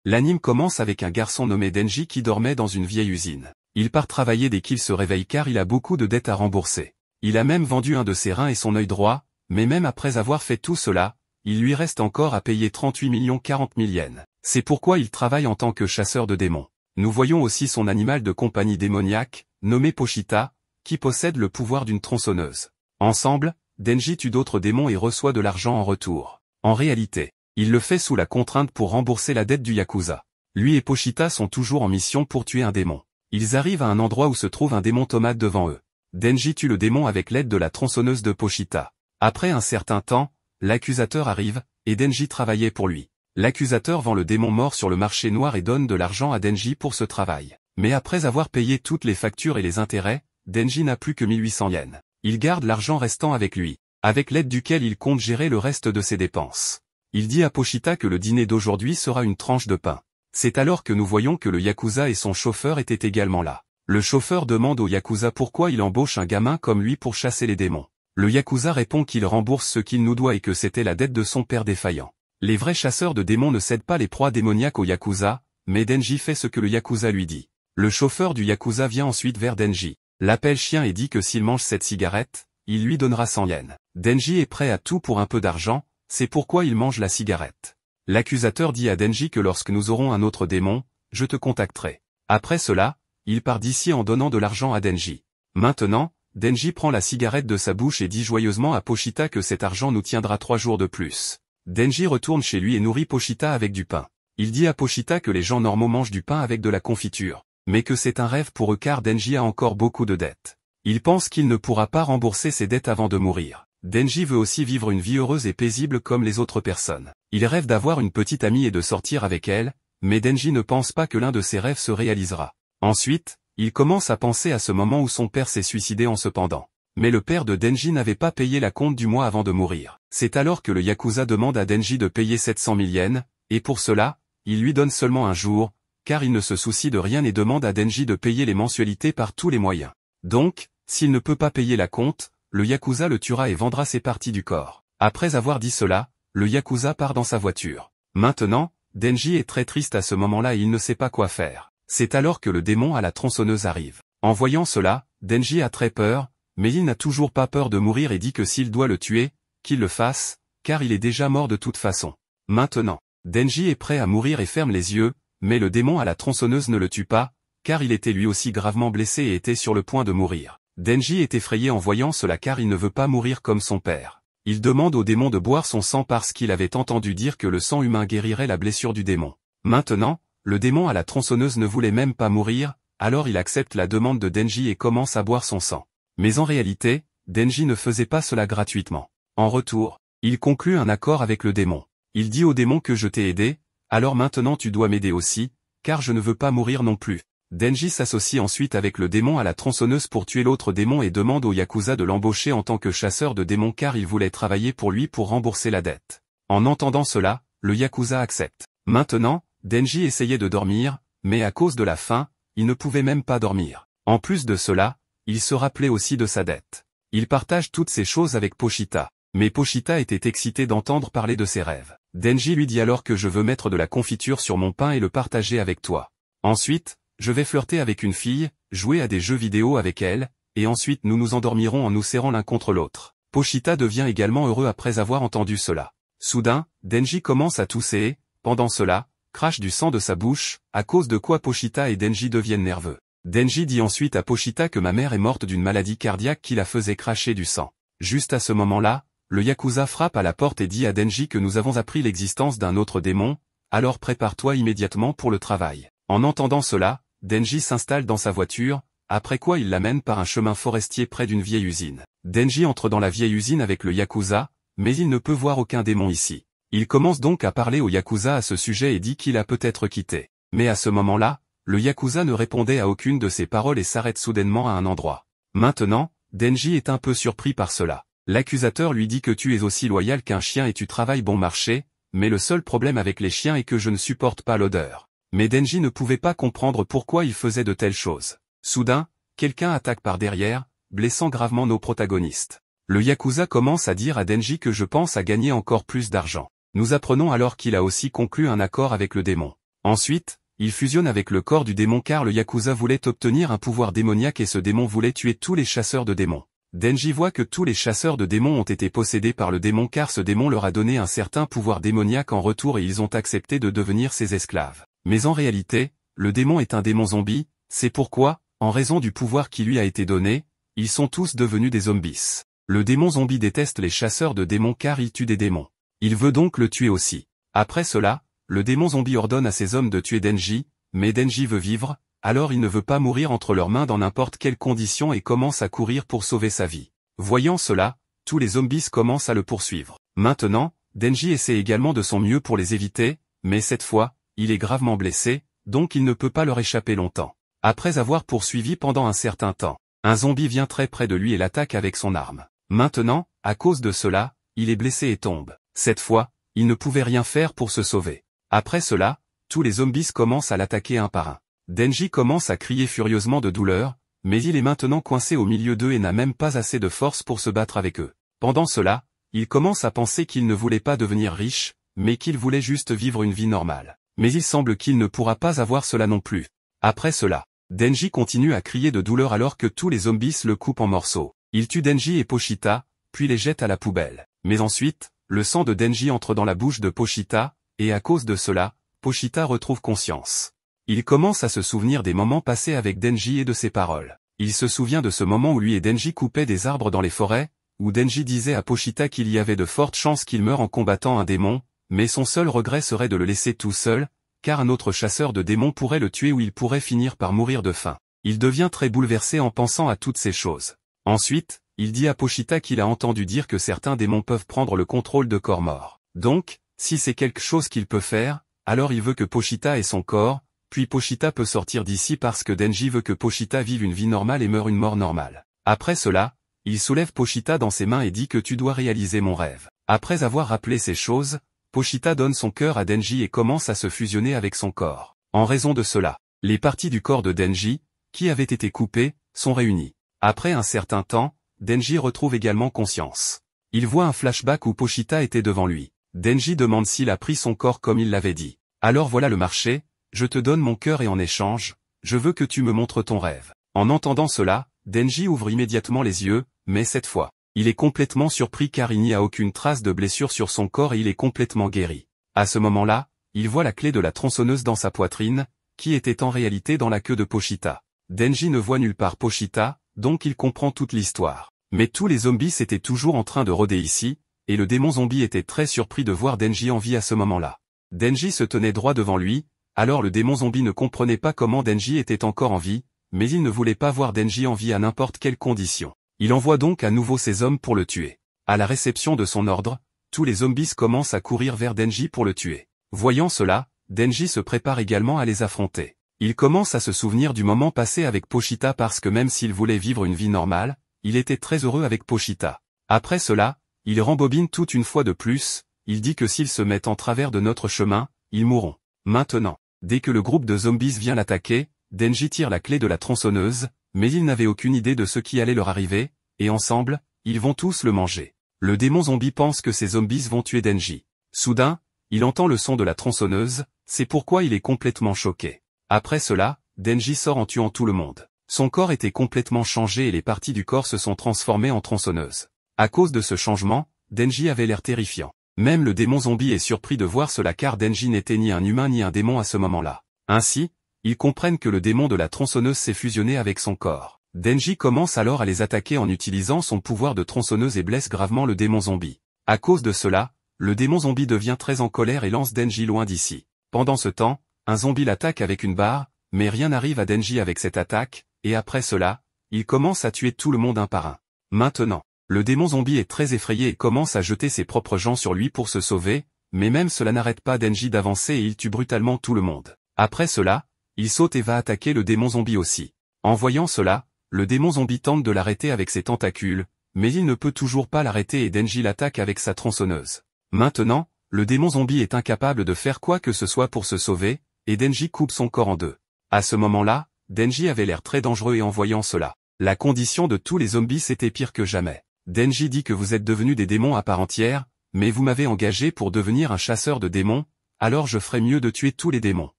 L'anime commence avec un garçon nommé Denji qui dormait dans une vieille usine. Il part travailler dès qu'il se réveille car il a beaucoup de dettes à rembourser. Il a même vendu un de ses reins et son œil droit, mais même après avoir fait tout cela, il lui reste encore à payer 38 40 000 yens. C'est pourquoi il travaille en tant que chasseur de démons. Nous voyons aussi son animal de compagnie démoniaque, nommé Pochita, qui possède le pouvoir d'une tronçonneuse. Ensemble, Denji tue d'autres démons et reçoit de l'argent en retour. En réalité, il le fait sous la contrainte pour rembourser la dette du Yakuza. Lui et Pochita sont toujours en mission pour tuer un démon. Ils arrivent à un endroit où se trouve un démon tomate devant eux. Denji tue le démon avec l'aide de la tronçonneuse de Pochita. Après un certain temps, l'accusateur arrive, et Denji travaillait pour lui. L'accusateur vend le démon mort sur le marché noir et donne de l'argent à Denji pour ce travail. Mais après avoir payé toutes les factures et les intérêts, Denji n'a plus que 1800 yens. Il garde l'argent restant avec lui, avec l'aide duquel il compte gérer le reste de ses dépenses. Il dit à Pochita que le dîner d'aujourd'hui sera une tranche de pain. C'est alors que nous voyons que le Yakuza et son chauffeur étaient également là. Le chauffeur demande au Yakuza pourquoi il embauche un gamin comme lui pour chasser les démons. Le Yakuza répond qu'il rembourse ce qu'il nous doit et que c'était la dette de son père défaillant. Les vrais chasseurs de démons ne cèdent pas les proies démoniaques au Yakuza, mais Denji fait ce que le Yakuza lui dit. Le chauffeur du Yakuza vient ensuite vers Denji, l'appelle chien et dit que s'il mange cette cigarette, il lui donnera 100 yens. Denji est prêt à tout pour un peu d'argent, c'est pourquoi il mange la cigarette. L'accusateur dit à Denji que lorsque nous aurons un autre démon, je te contacterai. Après cela, il part d'ici en donnant de l'argent à Denji. Maintenant, Denji prend la cigarette de sa bouche et dit joyeusement à Pochita que cet argent nous tiendra 3 jours de plus. Denji retourne chez lui et nourrit Pochita avec du pain. Il dit à Pochita que les gens normaux mangent du pain avec de la confiture, mais que c'est un rêve pour eux car Denji a encore beaucoup de dettes. Il pense qu'il ne pourra pas rembourser ses dettes avant de mourir. Denji veut aussi vivre une vie heureuse et paisible comme les autres personnes. Il rêve d'avoir une petite amie et de sortir avec elle, mais Denji ne pense pas que l'un de ses rêves se réalisera. Ensuite, il commence à penser à ce moment où son père s'est suicidé en se pendant. Mais le père de Denji n'avait pas payé la compte du mois avant de mourir. C'est alors que le Yakuza demande à Denji de payer 700 000 yens, et pour cela, il lui donne seulement un jour, car il ne se soucie de rien et demande à Denji de payer les mensualités par tous les moyens. Donc, s'il ne peut pas payer la compte, le Yakuza le tuera et vendra ses parties du corps. Après avoir dit cela, le Yakuza part dans sa voiture. Maintenant, Denji est très triste à ce moment-là et il ne sait pas quoi faire. C'est alors que le démon à la tronçonneuse arrive. En voyant cela, Denji a très peur, mais il n'a toujours pas peur de mourir et dit que s'il doit le tuer, qu'il le fasse, car il est déjà mort de toute façon. Maintenant, Denji est prêt à mourir et ferme les yeux, mais le démon à la tronçonneuse ne le tue pas, car il était lui aussi gravement blessé et était sur le point de mourir. Denji est effrayé en voyant cela car il ne veut pas mourir comme son père. Il demande au démon de boire son sang parce qu'il avait entendu dire que le sang humain guérirait la blessure du démon. Maintenant, le démon à la tronçonneuse ne voulait même pas mourir, alors il accepte la demande de Denji et commence à boire son sang. Mais en réalité, Denji ne faisait pas cela gratuitement. En retour, il conclut un accord avec le démon. Il dit au démon que je t'ai aidé, alors maintenant tu dois m'aider aussi, car je ne veux pas mourir non plus. Denji s'associe ensuite avec le démon à la tronçonneuse pour tuer l'autre démon et demande au Yakuza de l'embaucher en tant que chasseur de démons car il voulait travailler pour lui pour rembourser la dette. En entendant cela, le Yakuza accepte. Maintenant, Denji essayait de dormir, mais à cause de la faim, il ne pouvait même pas dormir. En plus de cela, il se rappelait aussi de sa dette. Il partage toutes ces choses avec Pochita, mais Pochita était excité d'entendre parler de ses rêves. Denji lui dit alors que je veux mettre de la confiture sur mon pain et le partager avec toi. Ensuite, je vais flirter avec une fille, jouer à des jeux vidéo avec elle, et ensuite nous nous endormirons en nous serrant l'un contre l'autre. Pochita devient également heureux après avoir entendu cela. Soudain, Denji commence à tousser et, pendant cela, crache du sang de sa bouche, à cause de quoi Pochita et Denji deviennent nerveux. Denji dit ensuite à Pochita que ma mère est morte d'une maladie cardiaque qui la faisait cracher du sang. Juste à ce moment-là, le Yakuza frappe à la porte et dit à Denji que nous avons appris l'existence d'un autre démon, alors prépare-toi immédiatement pour le travail. En entendant cela, Denji s'installe dans sa voiture, après quoi il l'amène par un chemin forestier près d'une vieille usine. Denji entre dans la vieille usine avec le Yakuza, mais il ne peut voir aucun démon ici. Il commence donc à parler au Yakuza à ce sujet et dit qu'il a peut-être quitté. Mais à ce moment-là, le Yakuza ne répondait à aucune de ses paroles et s'arrête soudainement à un endroit. Maintenant, Denji est un peu surpris par cela. L'accusateur lui dit que tu es aussi loyal qu'un chien et tu travailles bon marché, mais le seul problème avec les chiens est que je ne supporte pas l'odeur. Mais Denji ne pouvait pas comprendre pourquoi il faisait de telles choses. Soudain, quelqu'un attaque par derrière, blessant gravement nos protagonistes. Le Yakuza commence à dire à Denji que je pense à gagner encore plus d'argent. Nous apprenons alors qu'il a aussi conclu un accord avec le démon. Ensuite, il fusionne avec le corps du démon car le Yakuza voulait obtenir un pouvoir démoniaque et ce démon voulait tuer tous les chasseurs de démons. Denji voit que tous les chasseurs de démons ont été possédés par le démon car ce démon leur a donné un certain pouvoir démoniaque en retour et ils ont accepté de devenir ses esclaves. Mais en réalité, le démon est un démon zombie, c'est pourquoi, en raison du pouvoir qui lui a été donné, ils sont tous devenus des zombies. Le démon zombie déteste les chasseurs de démons car il tue des démons. Il veut donc le tuer aussi. Après cela, le démon zombie ordonne à ses hommes de tuer Denji, mais Denji veut vivre, alors il ne veut pas mourir entre leurs mains dans n'importe quelle condition et commence à courir pour sauver sa vie. Voyant cela, tous les zombies commencent à le poursuivre. Maintenant, Denji essaie également de son mieux pour les éviter, mais cette fois, il est gravement blessé, donc il ne peut pas leur échapper longtemps. Après avoir poursuivi pendant un certain temps, un zombie vient très près de lui et l'attaque avec son arme. Maintenant, à cause de cela, il est blessé et tombe. Cette fois, il ne pouvait rien faire pour se sauver. Après cela, tous les zombies commencent à l'attaquer un par un. Denji commence à crier furieusement de douleur, mais il est maintenant coincé au milieu d'eux et n'a même pas assez de force pour se battre avec eux. Pendant cela, il commence à penser qu'il ne voulait pas devenir riche, mais qu'il voulait juste vivre une vie normale. Mais il semble qu'il ne pourra pas avoir cela non plus. Après cela, Denji continue à crier de douleur alors que tous les zombies le coupent en morceaux. Il tue Denji et Pochita, puis les jette à la poubelle. Mais ensuite, le sang de Denji entre dans la bouche de Pochita, et à cause de cela, Pochita retrouve conscience. Il commence à se souvenir des moments passés avec Denji et de ses paroles. Il se souvient de ce moment où lui et Denji coupaient des arbres dans les forêts, où Denji disait à Pochita qu'il y avait de fortes chances qu'il meure en combattant un démon, mais son seul regret serait de le laisser tout seul, car un autre chasseur de démons pourrait le tuer ou il pourrait finir par mourir de faim. Il devient très bouleversé en pensant à toutes ces choses. Ensuite, il dit à Pochita qu'il a entendu dire que certains démons peuvent prendre le contrôle de corps morts. Donc, si c'est quelque chose qu'il peut faire, alors il veut que Pochita ait son corps, puis Pochita peut sortir d'ici parce que Denji veut que Pochita vive une vie normale et meure une mort normale. Après cela, il soulève Pochita dans ses mains et dit que tu dois réaliser mon rêve. Après avoir rappelé ces choses, Pochita donne son cœur à Denji et commence à se fusionner avec son corps. En raison de cela, les parties du corps de Denji, qui avaient été coupées, sont réunies. Après un certain temps, Denji retrouve également conscience. Il voit un flashback où Pochita était devant lui. Denji demande s'il a pris son corps comme il l'avait dit. Alors voilà le marché, je te donne mon cœur et en échange, je veux que tu me montres ton rêve. En entendant cela, Denji ouvre immédiatement les yeux, mais cette fois, il est complètement surpris car il n'y a aucune trace de blessure sur son corps et il est complètement guéri. À ce moment-là, il voit la clé de la tronçonneuse dans sa poitrine, qui était en réalité dans la queue de Pochita. Denji ne voit nulle part Pochita, donc il comprend toute l'histoire. Mais tous les zombies étaient toujours en train de rôder ici, et le démon zombie était très surpris de voir Denji en vie à ce moment-là. Denji se tenait droit devant lui, alors le démon zombie ne comprenait pas comment Denji était encore en vie, mais il ne voulait pas voir Denji en vie à n'importe quelle condition. Il envoie donc à nouveau ses hommes pour le tuer. À la réception de son ordre, tous les zombies commencent à courir vers Denji pour le tuer. Voyant cela, Denji se prépare également à les affronter. Il commence à se souvenir du moment passé avec Pochita parce que même s'il voulait vivre une vie normale, il était très heureux avec Pochita. Après cela, il rembobine tout une fois de plus, il dit que s'ils se mettent en travers de notre chemin, ils mourront. Maintenant, dès que le groupe de zombies vient l'attaquer, Denji tire la clé de la tronçonneuse, mais il n'avait aucune idée de ce qui allait leur arriver, et ensemble, ils vont tous le manger. Le démon zombie pense que ces zombies vont tuer Denji. Soudain, il entend le son de la tronçonneuse, c'est pourquoi il est complètement choqué. Après cela, Denji sort en tuant tout le monde. Son corps était complètement changé et les parties du corps se sont transformées en tronçonneuses. À cause de ce changement, Denji avait l'air terrifiant. Même le démon zombie est surpris de voir cela car Denji n'était ni un humain ni un démon à ce moment-là. Ainsi, ils comprennent que le démon de la tronçonneuse s'est fusionné avec son corps. Denji commence alors à les attaquer en utilisant son pouvoir de tronçonneuse et blesse gravement le démon zombie. À cause de cela, le démon zombie devient très en colère et lance Denji loin d'ici. Pendant ce temps, un zombie l'attaque avec une barre, mais rien n'arrive à Denji avec cette attaque, et après cela, il commence à tuer tout le monde un par un. Maintenant, le démon zombie est très effrayé et commence à jeter ses propres gens sur lui pour se sauver, mais même cela n'arrête pas Denji d'avancer et il tue brutalement tout le monde. Après cela, il saute et va attaquer le démon zombie aussi. En voyant cela, le démon zombie tente de l'arrêter avec ses tentacules, mais il ne peut toujours pas l'arrêter et Denji l'attaque avec sa tronçonneuse. Maintenant, le démon zombie est incapable de faire quoi que ce soit pour se sauver, et Denji coupe son corps en deux. À ce moment-là, Denji avait l'air très dangereux et en voyant cela, la condition de tous les zombies était pire que jamais. Denji dit que vous êtes devenus des démons à part entière, mais vous m'avez engagé pour devenir un chasseur de démons, alors je ferais mieux de tuer tous les démons.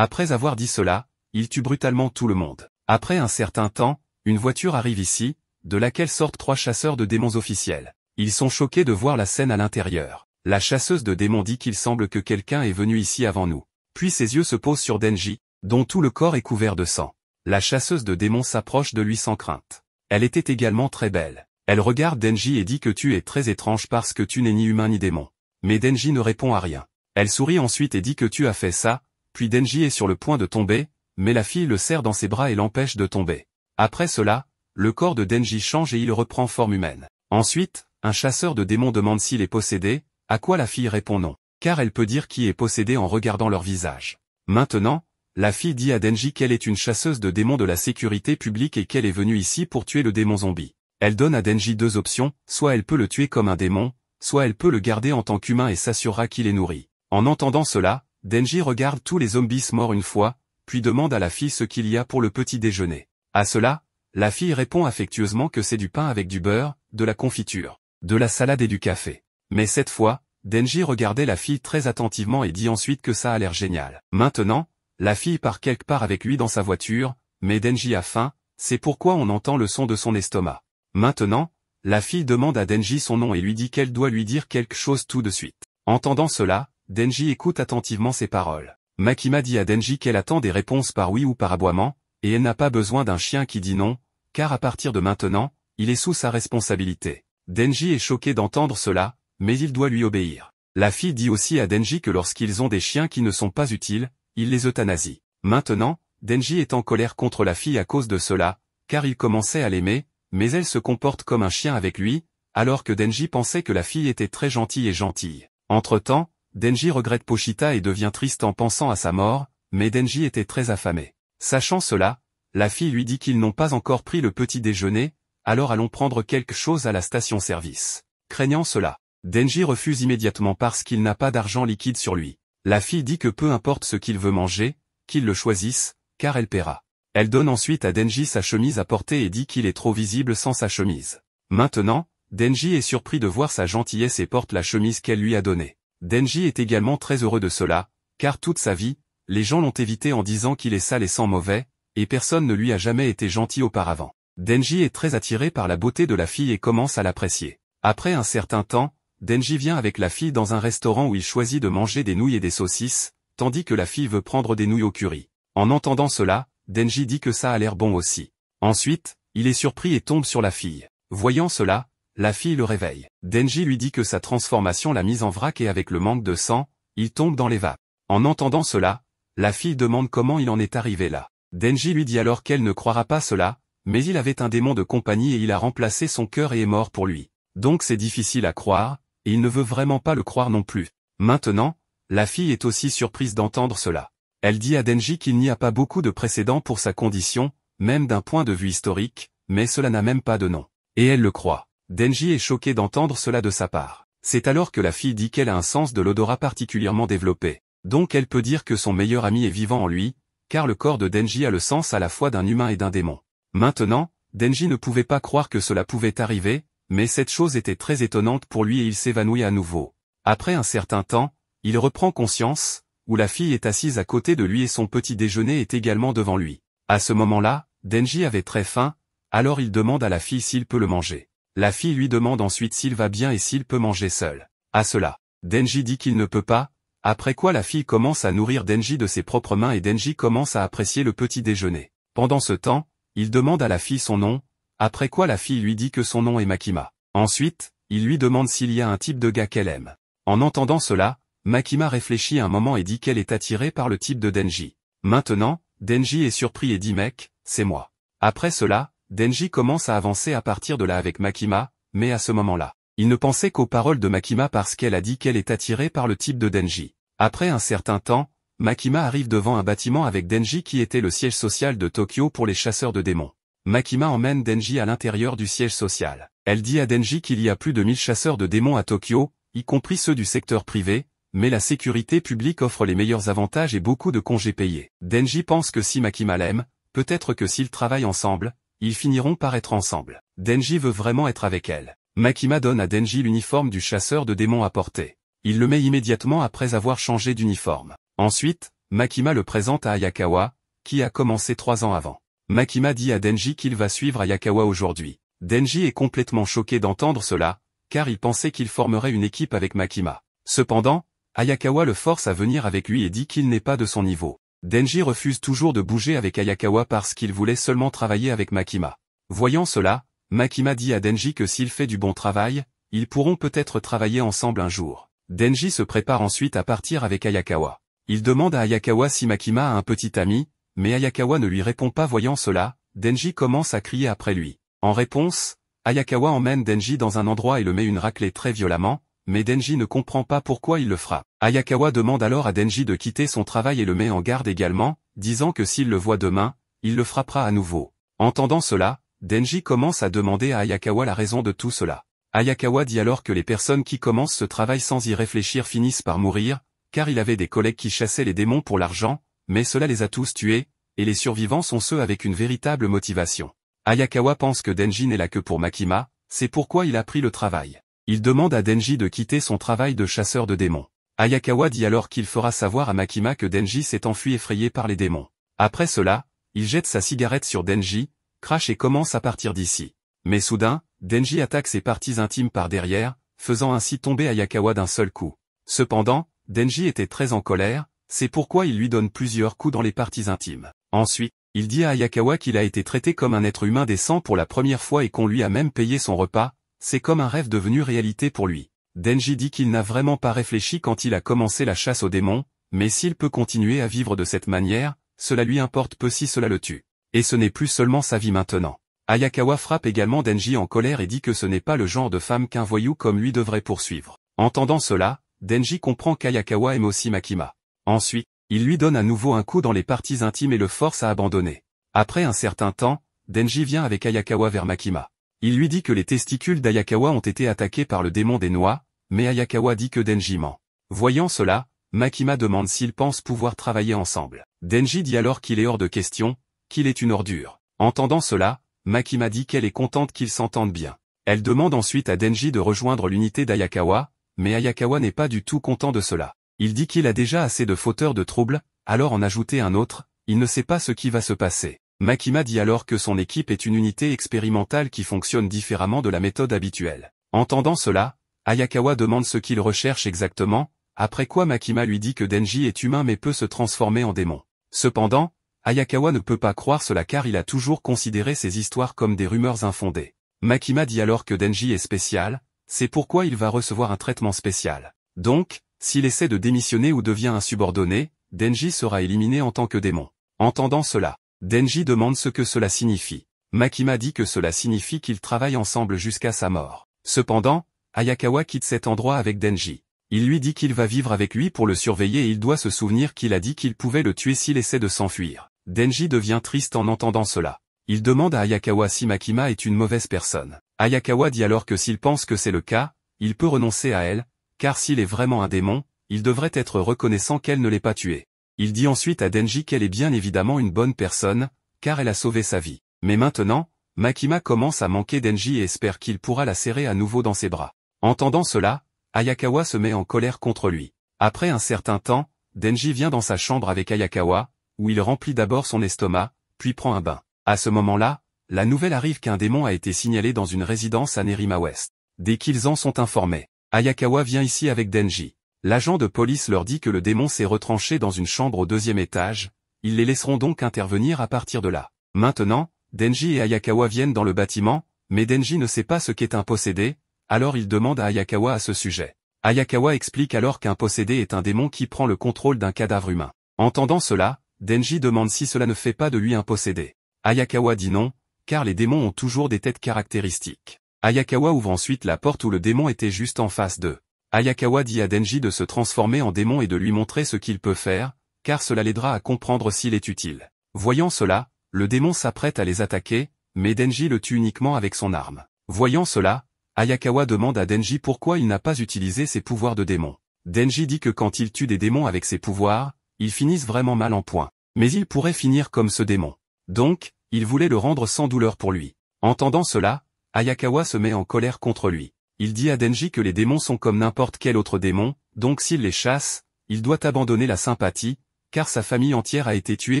Après avoir dit cela, il tue brutalement tout le monde. Après un certain temps, une voiture arrive ici, de laquelle sortent 3 chasseurs de démons officiels. Ils sont choqués de voir la scène à l'intérieur. La chasseuse de démons dit qu'il semble que quelqu'un est venu ici avant nous. Puis ses yeux se posent sur Denji, dont tout le corps est couvert de sang. La chasseuse de démons s'approche de lui sans crainte. Elle était également très belle. Elle regarde Denji et dit que tu es très étrange parce que tu n'es ni humain ni démon. Mais Denji ne répond à rien. Elle sourit ensuite et dit que tu as fait ça, puis Denji est sur le point de tomber, mais la fille le serre dans ses bras et l'empêche de tomber. Après cela, le corps de Denji change et il reprend forme humaine. Ensuite, un chasseur de démons demande s'il est possédé, à quoi la fille répond non, car elle peut dire qui est possédé en regardant leur visage. Maintenant, la fille dit à Denji qu'elle est une chasseuse de démons de la sécurité publique et qu'elle est venue ici pour tuer le démon zombie. Elle donne à Denji 2 options, soit elle peut le tuer comme un démon, soit elle peut le garder en tant qu'humain et s'assurera qu'il est nourri. En entendant cela, Denji regarde tous les zombies morts une fois, puis demande à la fille ce qu'il y a pour le petit déjeuner. À cela, la fille répond affectueusement que c'est du pain avec du beurre, de la confiture, de la salade et du café. Mais cette fois, Denji regardait la fille très attentivement et dit ensuite que ça a l'air génial. Maintenant, la fille part quelque part avec lui dans sa voiture, mais Denji a faim, c'est pourquoi on entend le son de son estomac. Maintenant, la fille demande à Denji son nom et lui dit qu'elle doit lui dire quelque chose tout de suite. Entendant cela, Denji écoute attentivement ses paroles. Makima dit à Denji qu'elle attend des réponses par oui ou par aboiement, et elle n'a pas besoin d'un chien qui dit non, car à partir de maintenant, il est sous sa responsabilité. Denji est choqué d'entendre cela, mais il doit lui obéir. La fille dit aussi à Denji que lorsqu'ils ont des chiens qui ne sont pas utiles, il les euthanasie. Maintenant, Denji est en colère contre la fille à cause de cela, car il commençait à l'aimer, mais elle se comporte comme un chien avec lui, alors que Denji pensait que la fille était très gentille. Entre-temps, Denji regrette Pochita et devient triste en pensant à sa mort, mais Denji était très affamé. Sachant cela, la fille lui dit qu'ils n'ont pas encore pris le petit déjeuner, alors allons prendre quelque chose à la station-service. Craignant cela, Denji refuse immédiatement parce qu'il n'a pas d'argent liquide sur lui. La fille dit que peu importe ce qu'il veut manger, qu'il le choisisse, car elle paiera. Elle donne ensuite à Denji sa chemise à porter et dit qu'il est trop visible sans sa chemise. Maintenant, Denji est surpris de voir sa gentillesse et porte la chemise qu'elle lui a donnée. Denji est également très heureux de cela, car toute sa vie, les gens l'ont évité en disant qu'il est sale et sans mauvais, et personne ne lui a jamais été gentil auparavant. Denji est très attiré par la beauté de la fille et commence à l'apprécier. Après un certain temps, Denji vient avec la fille dans un restaurant où il choisit de manger des nouilles et des saucisses, tandis que la fille veut prendre des nouilles au curry. En entendant cela, Denji dit que ça a l'air bon aussi. Ensuite, il est surpris et tombe sur la fille. Voyant cela, la fille le réveille. Denji lui dit que sa transformation l'a mise en vrac et avec le manque de sang, il tombe dans les vapes. En entendant cela, la fille demande comment il en est arrivé là. Denji lui dit alors qu'elle ne croira pas cela, mais il avait un démon de compagnie et il a remplacé son cœur et est mort pour lui. Donc c'est difficile à croire, et il ne veut vraiment pas le croire non plus. Maintenant, la fille est aussi surprise d'entendre cela. Elle dit à Denji qu'il n'y a pas beaucoup de précédents pour sa condition, même d'un point de vue historique, mais cela n'a même pas de nom. Et elle le croit. Denji est choqué d'entendre cela de sa part. C'est alors que la fille dit qu'elle a un sens de l'odorat particulièrement développé. Donc elle peut dire que son meilleur ami est vivant en lui, car le corps de Denji a le sens à la fois d'un humain et d'un démon. Maintenant, Denji ne pouvait pas croire que cela pouvait arriver, mais cette chose était très étonnante pour lui et il s'évanouit à nouveau. Après un certain temps, il reprend conscience, où la fille est assise à côté de lui et son petit déjeuner est également devant lui. À ce moment-là, Denji avait très faim, alors il demande à la fille s'il peut le manger. La fille lui demande ensuite s'il va bien et s'il peut manger seul. À cela, Denji dit qu'il ne peut pas, après quoi la fille commence à nourrir Denji de ses propres mains et Denji commence à apprécier le petit déjeuner. Pendant ce temps, il demande à la fille son nom, après quoi la fille lui dit que son nom est Makima. Ensuite, il lui demande s'il y a un type de gars qu'elle aime. En entendant cela, Makima réfléchit un moment et dit qu'elle est attirée par le type de Denji. Maintenant, Denji est surpris et dit mec, c'est moi. Après cela, Denji commence à avancer à partir de là avec Makima, mais à ce moment-là, il ne pensait qu'aux paroles de Makima parce qu'elle a dit qu'elle est attirée par le type de Denji. Après un certain temps, Makima arrive devant un bâtiment avec Denji qui était le siège social de Tokyo pour les chasseurs de démons. Makima emmène Denji à l'intérieur du siège social. Elle dit à Denji qu'il y a plus de 1000 chasseurs de démons à Tokyo, y compris ceux du secteur privé, mais la sécurité publique offre les meilleurs avantages et beaucoup de congés payés. Denji pense que si Makima l'aime, peut-être que s'ils travaillent ensemble, ils finiront par être ensemble. Denji veut vraiment être avec elle. Makima donne à Denji l'uniforme du chasseur de démons à porter. Il le met immédiatement après avoir changé d'uniforme. Ensuite, Makima le présente à Ayakawa, qui a commencé 3 ans avant. Makima dit à Denji qu'il va suivre Ayakawa aujourd'hui. Denji est complètement choqué d'entendre cela, car il pensait qu'il formerait une équipe avec Makima. Cependant, Ayakawa le force à venir avec lui et dit qu'il n'est pas de son niveau. Denji refuse toujours de bouger avec Ayakawa parce qu'il voulait seulement travailler avec Makima. Voyant cela, Makima dit à Denji que s'il fait du bon travail, ils pourront peut-être travailler ensemble un jour. Denji se prépare ensuite à partir avec Ayakawa. Il demande à Ayakawa si Makima a un petit ami, mais Ayakawa ne lui répond pas. Voyant cela, Denji commence à crier après lui. En réponse, Ayakawa emmène Denji dans un endroit et le met une raclée très violemment, mais Denji ne comprend pas pourquoi il le frappe. Ayakawa demande alors à Denji de quitter son travail et le met en garde également, disant que s'il le voit demain, il le frappera à nouveau. Entendant cela, Denji commence à demander à Ayakawa la raison de tout cela. Ayakawa dit alors que les personnes qui commencent ce travail sans y réfléchir finissent par mourir, car il avait des collègues qui chassaient les démons pour l'argent, mais cela les a tous tués, et les survivants sont ceux avec une véritable motivation. Ayakawa pense que Denji n'est là que pour Makima, c'est pourquoi il a pris le travail. Il demande à Denji de quitter son travail de chasseur de démons. Ayakawa dit alors qu'il fera savoir à Makima que Denji s'est enfui effrayé par les démons. Après cela, il jette sa cigarette sur Denji, crache et commence à partir d'ici. Mais soudain, Denji attaque ses parties intimes par derrière, faisant ainsi tomber Ayakawa d'un seul coup. Cependant, Denji était très en colère, c'est pourquoi il lui donne plusieurs coups dans les parties intimes. Ensuite, il dit à Ayakawa qu'il a été traité comme un être humain décent pour la première fois et qu'on lui a même payé son repas, c'est comme un rêve devenu réalité pour lui. Denji dit qu'il n'a vraiment pas réfléchi quand il a commencé la chasse aux démons, mais s'il peut continuer à vivre de cette manière, cela lui importe peu si cela le tue. Et ce n'est plus seulement sa vie maintenant. Ayakawa frappe également Denji en colère et dit que ce n'est pas le genre de femme qu'un voyou comme lui devrait poursuivre. Entendant cela, Denji comprend qu'Ayakawa aime aussi Makima. Ensuite, il lui donne à nouveau un coup dans les parties intimes et le force à abandonner. Après un certain temps, Denji vient avec Ayakawa vers Makima. Il lui dit que les testicules d'Ayakawa ont été attaqués par le démon des noix, mais Ayakawa dit que Denji ment. Voyant cela, Makima demande s'ils pensent pouvoir travailler ensemble. Denji dit alors qu'il est hors de question, qu'il est une ordure. Entendant cela, Makima dit qu'elle est contente qu'ils s'entendent bien. Elle demande ensuite à Denji de rejoindre l'unité d'Ayakawa, mais Ayakawa n'est pas du tout content de cela. Il dit qu'il a déjà assez de fauteurs de troubles, alors en ajouter un autre, il ne sait pas ce qui va se passer. Makima dit alors que son équipe est une unité expérimentale qui fonctionne différemment de la méthode habituelle. Entendant cela, Ayakawa demande ce qu'il recherche exactement, après quoi Makima lui dit que Denji est humain mais peut se transformer en démon. Cependant, Ayakawa ne peut pas croire cela car il a toujours considéré ces histoires comme des rumeurs infondées. Makima dit alors que Denji est spécial, c'est pourquoi il va recevoir un traitement spécial. Donc, s'il essaie de démissionner ou devient un subordonné, Denji sera éliminé en tant que démon. Entendant cela, Denji demande ce que cela signifie. Makima dit que cela signifie qu'ils travaillent ensemble jusqu'à sa mort. Cependant, Ayakawa quitte cet endroit avec Denji. Il lui dit qu'il va vivre avec lui pour le surveiller et il doit se souvenir qu'il a dit qu'il pouvait le tuer s'il essaie de s'enfuir. Denji devient triste en entendant cela. Il demande à Ayakawa si Makima est une mauvaise personne. Ayakawa dit alors que s'il pense que c'est le cas, il peut renoncer à elle, car s'il est vraiment un démon, il devrait être reconnaissant qu'elle ne l'ait pas tué. Il dit ensuite à Denji qu'elle est bien évidemment une bonne personne, car elle a sauvé sa vie. Mais maintenant, Makima commence à manquer Denji et espère qu'il pourra la serrer à nouveau dans ses bras. Entendant cela, Ayakawa se met en colère contre lui. Après un certain temps, Denji vient dans sa chambre avec Ayakawa, où il remplit d'abord son estomac, puis prend un bain. À ce moment-là, la nouvelle arrive qu'un démon a été signalé dans une résidence à Nerima West. Dès qu'ils en sont informés, Ayakawa vient ici avec Denji. L'agent de police leur dit que le démon s'est retranché dans une chambre au 2e étage, ils les laisseront donc intervenir à partir de là. Maintenant, Denji et Ayakawa viennent dans le bâtiment, mais Denji ne sait pas ce qu'est un possédé, alors il demande à Ayakawa à ce sujet. Ayakawa explique alors qu'un possédé est un démon qui prend le contrôle d'un cadavre humain. Entendant cela, Denji demande si cela ne fait pas de lui un possédé. Ayakawa dit non, car les démons ont toujours des têtes caractéristiques. Ayakawa ouvre ensuite la porte où le démon était juste en face d'eux. Ayakawa dit à Denji de se transformer en démon et de lui montrer ce qu'il peut faire, car cela l'aidera à comprendre s'il est utile. Voyant cela, le démon s'apprête à les attaquer, mais Denji le tue uniquement avec son arme. Voyant cela, Ayakawa demande à Denji pourquoi il n'a pas utilisé ses pouvoirs de démon. Denji dit que quand il tue des démons avec ses pouvoirs, ils finissent vraiment mal en point. Mais il pourrait finir comme ce démon. Donc, il voulait le rendre sans douleur pour lui. Entendant cela, Ayakawa se met en colère contre lui. Il dit à Denji que les démons sont comme n'importe quel autre démon, donc s'il les chasse, il doit abandonner la sympathie, car sa famille entière a été tuée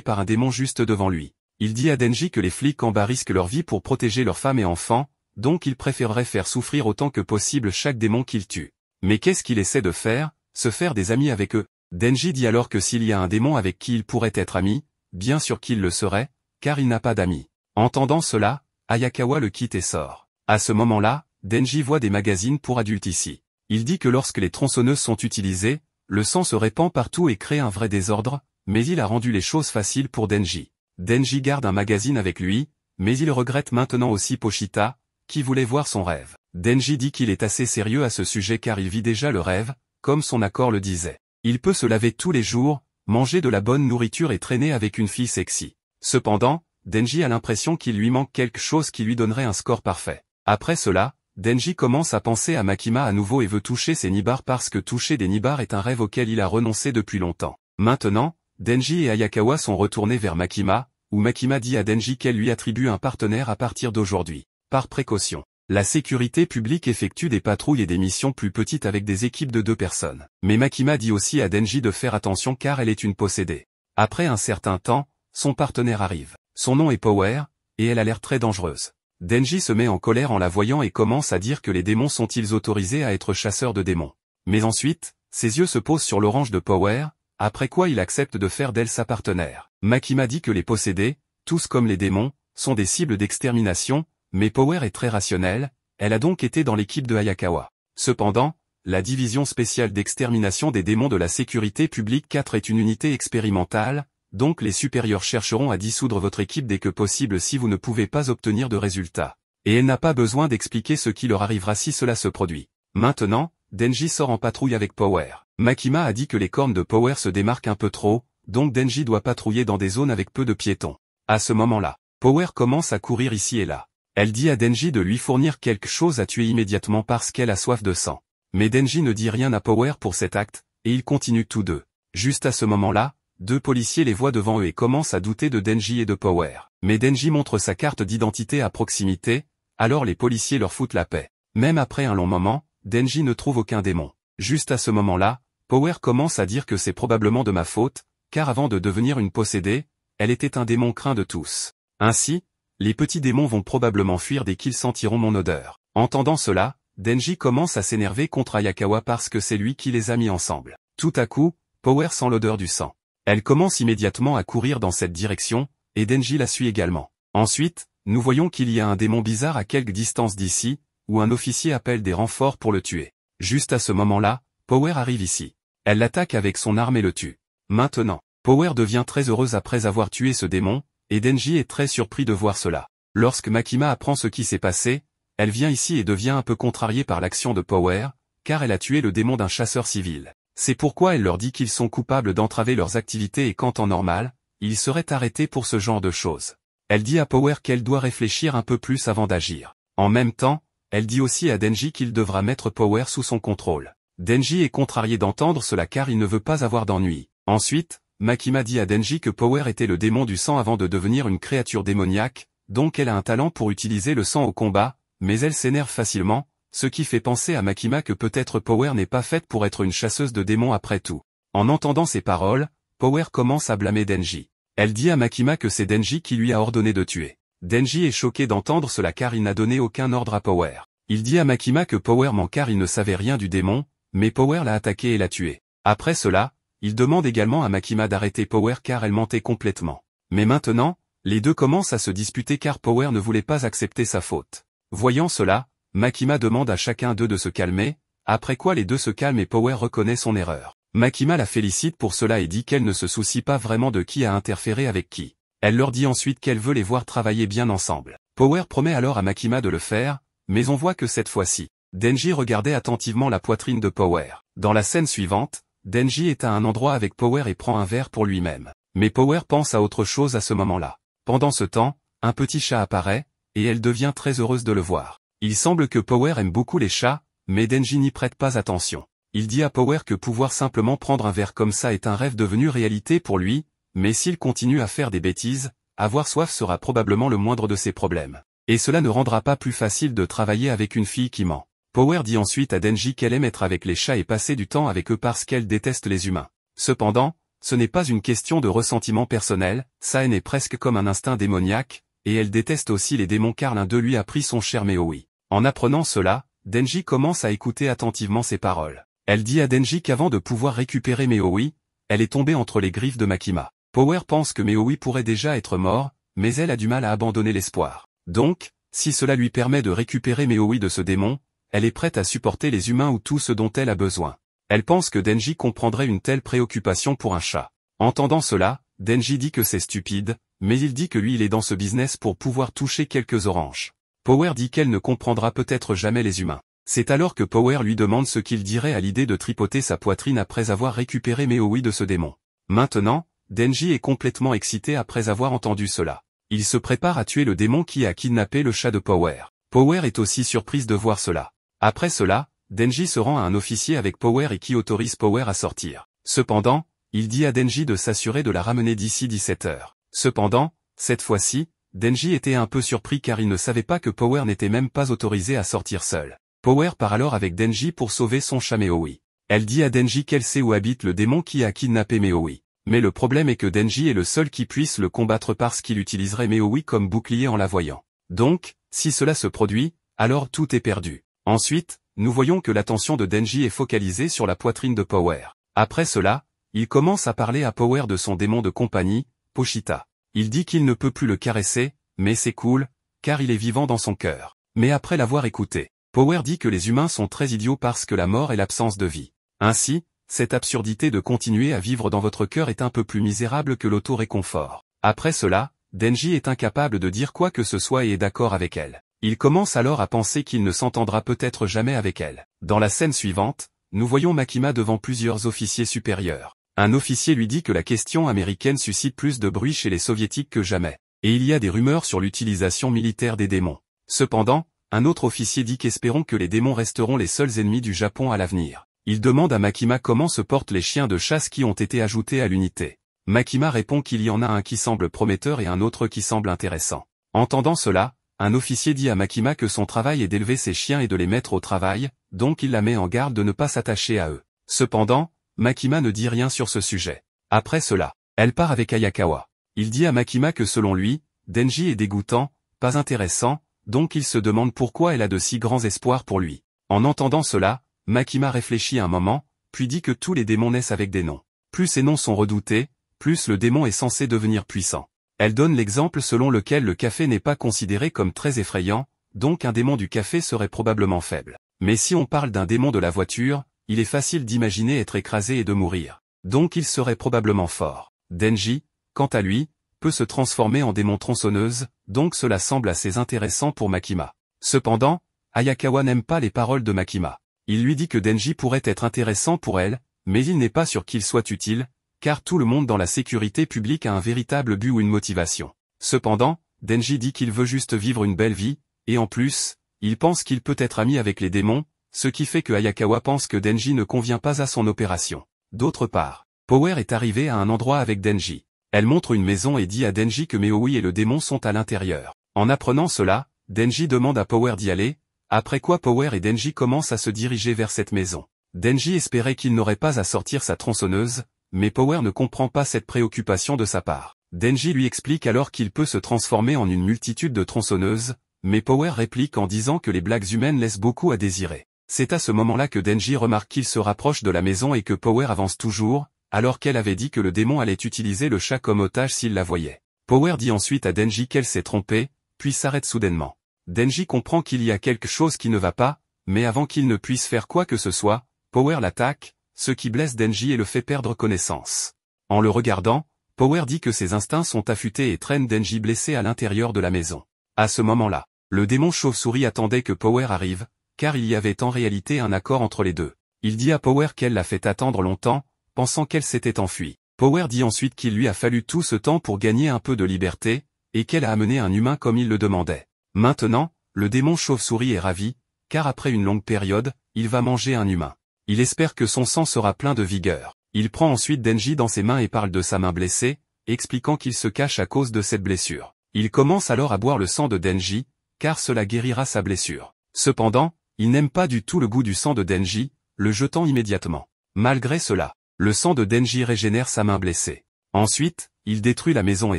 par un démon juste devant lui. Il dit à Denji que les flics en bas risquent leur vie pour protéger leurs femmes et enfants, donc il préférerait faire souffrir autant que possible chaque démon qu'il tue. Mais qu'est-ce qu'il essaie de faire? Se faire des amis avec eux. Denji dit alors que s'il y a un démon avec qui il pourrait être ami, bien sûr qu'il le serait, car il n'a pas d'amis. Entendant cela, Ayakawa le quitte et sort. À ce moment-là, Denji voit des magazines pour adultes ici. Il dit que lorsque les tronçonneuses sont utilisées, le sang se répand partout et crée un vrai désordre, mais il a rendu les choses faciles pour Denji. Denji garde un magazine avec lui, mais il regrette maintenant aussi Pochita, qui voulait voir son rêve. Denji dit qu'il est assez sérieux à ce sujet car il vit déjà le rêve, comme son accord le disait. Il peut se laver tous les jours, manger de la bonne nourriture et traîner avec une fille sexy. Cependant, Denji a l'impression qu'il lui manque quelque chose qui lui donnerait un score parfait. Après cela, Denji commence à penser à Makima à nouveau et veut toucher ses nibbars parce que toucher des nibbars est un rêve auquel il a renoncé depuis longtemps. Maintenant, Denji et Ayakawa sont retournés vers Makima, où Makima dit à Denji qu'elle lui attribue un partenaire à partir d'aujourd'hui. Par précaution, la sécurité publique effectue des patrouilles et des missions plus petites avec des équipes de 2 personnes. Mais Makima dit aussi à Denji de faire attention car elle est une possédée. Après un certain temps, son partenaire arrive. Son nom est Power, et elle a l'air très dangereuse. Denji se met en colère en la voyant et commence à dire que les démons sont-ils autorisés à être chasseurs de démons. Mais ensuite, ses yeux se posent sur l'orange de Power, après quoi il accepte de faire d'elle sa partenaire. Makima dit que les possédés, tous comme les démons, sont des cibles d'extermination, mais Power est très rationnelle, elle a donc été dans l'équipe de Ayakawa. Cependant, la division spéciale d'extermination des démons de la sécurité publique 4 est une unité expérimentale, donc les supérieurs chercheront à dissoudre votre équipe dès que possible si vous ne pouvez pas obtenir de résultats. Et elle n'a pas besoin d'expliquer ce qui leur arrivera si cela se produit. Maintenant, Denji sort en patrouille avec Power. Makima a dit que les cornes de Power se démarquent un peu trop, donc Denji doit patrouiller dans des zones avec peu de piétons. À ce moment-là, Power commence à courir ici et là. Elle dit à Denji de lui fournir quelque chose à tuer immédiatement parce qu'elle a soif de sang. Mais Denji ne dit rien à Power pour cet acte, et ils continuent tous deux. Juste à ce moment-là, 2 policiers les voient devant eux et commencent à douter de Denji et de Power. Mais Denji montre sa carte d'identité à proximité, alors les policiers leur foutent la paix. Même après un long moment, Denji ne trouve aucun démon. Juste à ce moment-là, Power commence à dire que c'est probablement de ma faute, car avant de devenir une possédée, elle était un démon craint de tous. Ainsi, les petits démons vont probablement fuir dès qu'ils sentiront mon odeur. Entendant cela, Denji commence à s'énerver contre Ayakawa parce que c'est lui qui les a mis ensemble. Tout à coup, Power sent l'odeur du sang. Elle commence immédiatement à courir dans cette direction, et Denji la suit également. Ensuite, nous voyons qu'il y a un démon bizarre à quelque distance d'ici, où un officier appelle des renforts pour le tuer. Juste à ce moment-là, Power arrive ici. Elle l'attaque avec son arme et le tue. Maintenant, Power devient très heureuse après avoir tué ce démon, et Denji est très surpris de voir cela. Lorsque Makima apprend ce qui s'est passé, elle vient ici et devient un peu contrariée par l'action de Power, car elle a tué le démon d'un chasseur civil. C'est pourquoi elle leur dit qu'ils sont coupables d'entraver leurs activités et qu'en temps normal, ils seraient arrêtés pour ce genre de choses. Elle dit à Power qu'elle doit réfléchir un peu plus avant d'agir. En même temps, elle dit aussi à Denji qu'il devra mettre Power sous son contrôle. Denji est contrarié d'entendre cela car il ne veut pas avoir d'ennui. Ensuite, Makima dit à Denji que Power était le démon du sang avant de devenir une créature démoniaque, donc elle a un talent pour utiliser le sang au combat, mais elle s'énerve facilement, ce qui fait penser à Makima que peut-être Power n'est pas faite pour être une chasseuse de démons après tout. En entendant ces paroles, Power commence à blâmer Denji. Elle dit à Makima que c'est Denji qui lui a ordonné de tuer. Denji est choqué d'entendre cela car il n'a donné aucun ordre à Power. Il dit à Makima que Power ment car il ne savait rien du démon, mais Power l'a attaqué et l'a tué. Après cela, il demande également à Makima d'arrêter Power car elle mentait complètement. Mais maintenant, les deux commencent à se disputer car Power ne voulait pas accepter sa faute. Voyant cela, Makima demande à chacun d'eux de se calmer, après quoi les deux se calment et Power reconnaît son erreur. Makima la félicite pour cela et dit qu'elle ne se soucie pas vraiment de qui a interféré avec qui. Elle leur dit ensuite qu'elle veut les voir travailler bien ensemble. Power promet alors à Makima de le faire, mais on voit que cette fois-ci, Denji regardait attentivement la poitrine de Power. Dans la scène suivante, Denji est à un endroit avec Power et prend un verre pour lui-même. Mais Power pense à autre chose à ce moment-là. Pendant ce temps, un petit chat apparaît, et elle devient très heureuse de le voir. Il semble que Power aime beaucoup les chats, mais Denji n'y prête pas attention. Il dit à Power que pouvoir simplement prendre un verre comme ça est un rêve devenu réalité pour lui, mais s'il continue à faire des bêtises, avoir soif sera probablement le moindre de ses problèmes. Et cela ne rendra pas plus facile de travailler avec une fille qui ment. Power dit ensuite à Denji qu'elle aime être avec les chats et passer du temps avec eux parce qu'elle déteste les humains. Cependant, ce n'est pas une question de ressentiment personnel, sa haine est presque comme un instinct démoniaque, et elle déteste aussi les démons car l'un d'eux lui a pris son cher Maui. En apprenant cela, Denji commence à écouter attentivement ses paroles. Elle dit à Denji qu'avant de pouvoir récupérer Maui, elle est tombée entre les griffes de Makima. Power pense que Maui pourrait déjà être mort, mais elle a du mal à abandonner l'espoir. Donc, si cela lui permet de récupérer Maui de ce démon, elle est prête à supporter les humains ou tout ce dont elle a besoin. Elle pense que Denji comprendrait une telle préoccupation pour un chat. Entendant cela, Denji dit que c'est stupide, mais il dit que lui il est dans ce business pour pouvoir toucher quelques oranges. Power dit qu'elle ne comprendra peut-être jamais les humains. C'est alors que Power lui demande ce qu'il dirait à l'idée de tripoter sa poitrine après avoir récupéré Maui de ce démon. Maintenant, Denji est complètement excité après avoir entendu cela. Il se prépare à tuer le démon qui a kidnappé le chat de Power. Power est aussi surprise de voir cela. Après cela, Denji se rend à un officier avec Power et qui autorise Power à sortir. Cependant, il dit à Denji de s'assurer de la ramener d'ici 17 heures. Cependant, cette fois-ci, Denji était un peu surpris car il ne savait pas que Power n'était même pas autorisé à sortir seul. Power part alors avec Denji pour sauver son chat Maui. Elle dit à Denji qu'elle sait où habite le démon qui a kidnappé Maui. Mais le problème est que Denji est le seul qui puisse le combattre parce qu'il utiliserait Maui comme bouclier en la voyant. Donc, si cela se produit, alors tout est perdu. Ensuite, nous voyons que l'attention de Denji est focalisée sur la poitrine de Power. Après cela, il commence à parler à Power de son démon de compagnie, Pochita. Il dit qu'il ne peut plus le caresser, mais c'est cool, car il est vivant dans son cœur. Mais après l'avoir écouté, Power dit que les humains sont très idiots parce que la mort est l'absence de vie. Ainsi, cette absurdité de continuer à vivre dans votre cœur est un peu plus misérable que l'auto-réconfort. Après cela, Denji est incapable de dire quoi que ce soit et est d'accord avec elle. Il commence alors à penser qu'il ne s'entendra peut-être jamais avec elle. Dans la scène suivante, nous voyons Makima devant plusieurs officiers supérieurs. Un officier lui dit que la question américaine suscite plus de bruit chez les soviétiques que jamais, et il y a des rumeurs sur l'utilisation militaire des démons. Cependant, un autre officier dit qu'espérons que les démons resteront les seuls ennemis du Japon à l'avenir. Il demande à Makima comment se portent les chiens de chasse qui ont été ajoutés à l'unité. Makima répond qu'il y en a un qui semble prometteur et un autre qui semble intéressant. Entendant cela, un officier dit à Makima que son travail est d'élever ses chiens et de les mettre au travail, donc il la met en garde de ne pas s'attacher à eux. Cependant, Makima ne dit rien sur ce sujet. Après cela, elle part avec Ayakawa. Il dit à Makima que selon lui, Denji est dégoûtant, pas intéressant, donc il se demande pourquoi elle a de si grands espoirs pour lui. En entendant cela, Makima réfléchit un moment, puis dit que tous les démons naissent avec des noms. Plus ces noms sont redoutés, plus le démon est censé devenir puissant. Elle donne l'exemple selon lequel le café n'est pas considéré comme très effrayant, donc un démon du café serait probablement faible. Mais si on parle d'un démon de la voiture, il est facile d'imaginer être écrasé et de mourir. Donc il serait probablement fort. Denji, quant à lui, peut se transformer en démon tronçonneuse, donc cela semble assez intéressant pour Makima. Cependant, Ayakawa n'aime pas les paroles de Makima. Il lui dit que Denji pourrait être intéressant pour elle, mais il n'est pas sûr qu'il soit utile, car tout le monde dans la sécurité publique a un véritable but ou une motivation. Cependant, Denji dit qu'il veut juste vivre une belle vie, et en plus, il pense qu'il peut être ami avec les démons, ce qui fait que Ayakawa pense que Denji ne convient pas à son opération. D'autre part, Power est arrivée à un endroit avec Denji. Elle montre une maison et dit à Denji que Maui et le démon sont à l'intérieur. En apprenant cela, Denji demande à Power d'y aller, après quoi Power et Denji commencent à se diriger vers cette maison. Denji espérait qu'il n'aurait pas à sortir sa tronçonneuse, mais Power ne comprend pas cette préoccupation de sa part. Denji lui explique alors qu'il peut se transformer en une multitude de tronçonneuses, mais Power réplique en disant que les blagues humaines laissent beaucoup à désirer. C'est à ce moment-là que Denji remarque qu'il se rapproche de la maison et que Power avance toujours, alors qu'elle avait dit que le démon allait utiliser le chat comme otage s'il la voyait. Power dit ensuite à Denji qu'elle s'est trompée, puis s'arrête soudainement. Denji comprend qu'il y a quelque chose qui ne va pas, mais avant qu'il ne puisse faire quoi que ce soit, Power l'attaque, ce qui blesse Denji et le fait perdre connaissance. En le regardant, Power dit que ses instincts sont affûtés et traîne Denji blessé à l'intérieur de la maison. À ce moment-là, le démon chauve-souris attendait que Power arrive, car il y avait en réalité un accord entre les deux. Il dit à Power qu'elle l'a fait attendre longtemps, pensant qu'elle s'était enfuie. Power dit ensuite qu'il lui a fallu tout ce temps pour gagner un peu de liberté, et qu'elle a amené un humain comme il le demandait. Maintenant, le démon chauve-souris est ravi, car après une longue période, il va manger un humain. Il espère que son sang sera plein de vigueur. Il prend ensuite Denji dans ses mains et parle de sa main blessée, expliquant qu'il se cache à cause de cette blessure. Il commence alors à boire le sang de Denji, car cela guérira sa blessure. Cependant, il n'aime pas du tout le goût du sang de Denji, le jetant immédiatement. Malgré cela, Le sang de Denji régénère sa main blessée. Ensuite, il détruit la maison et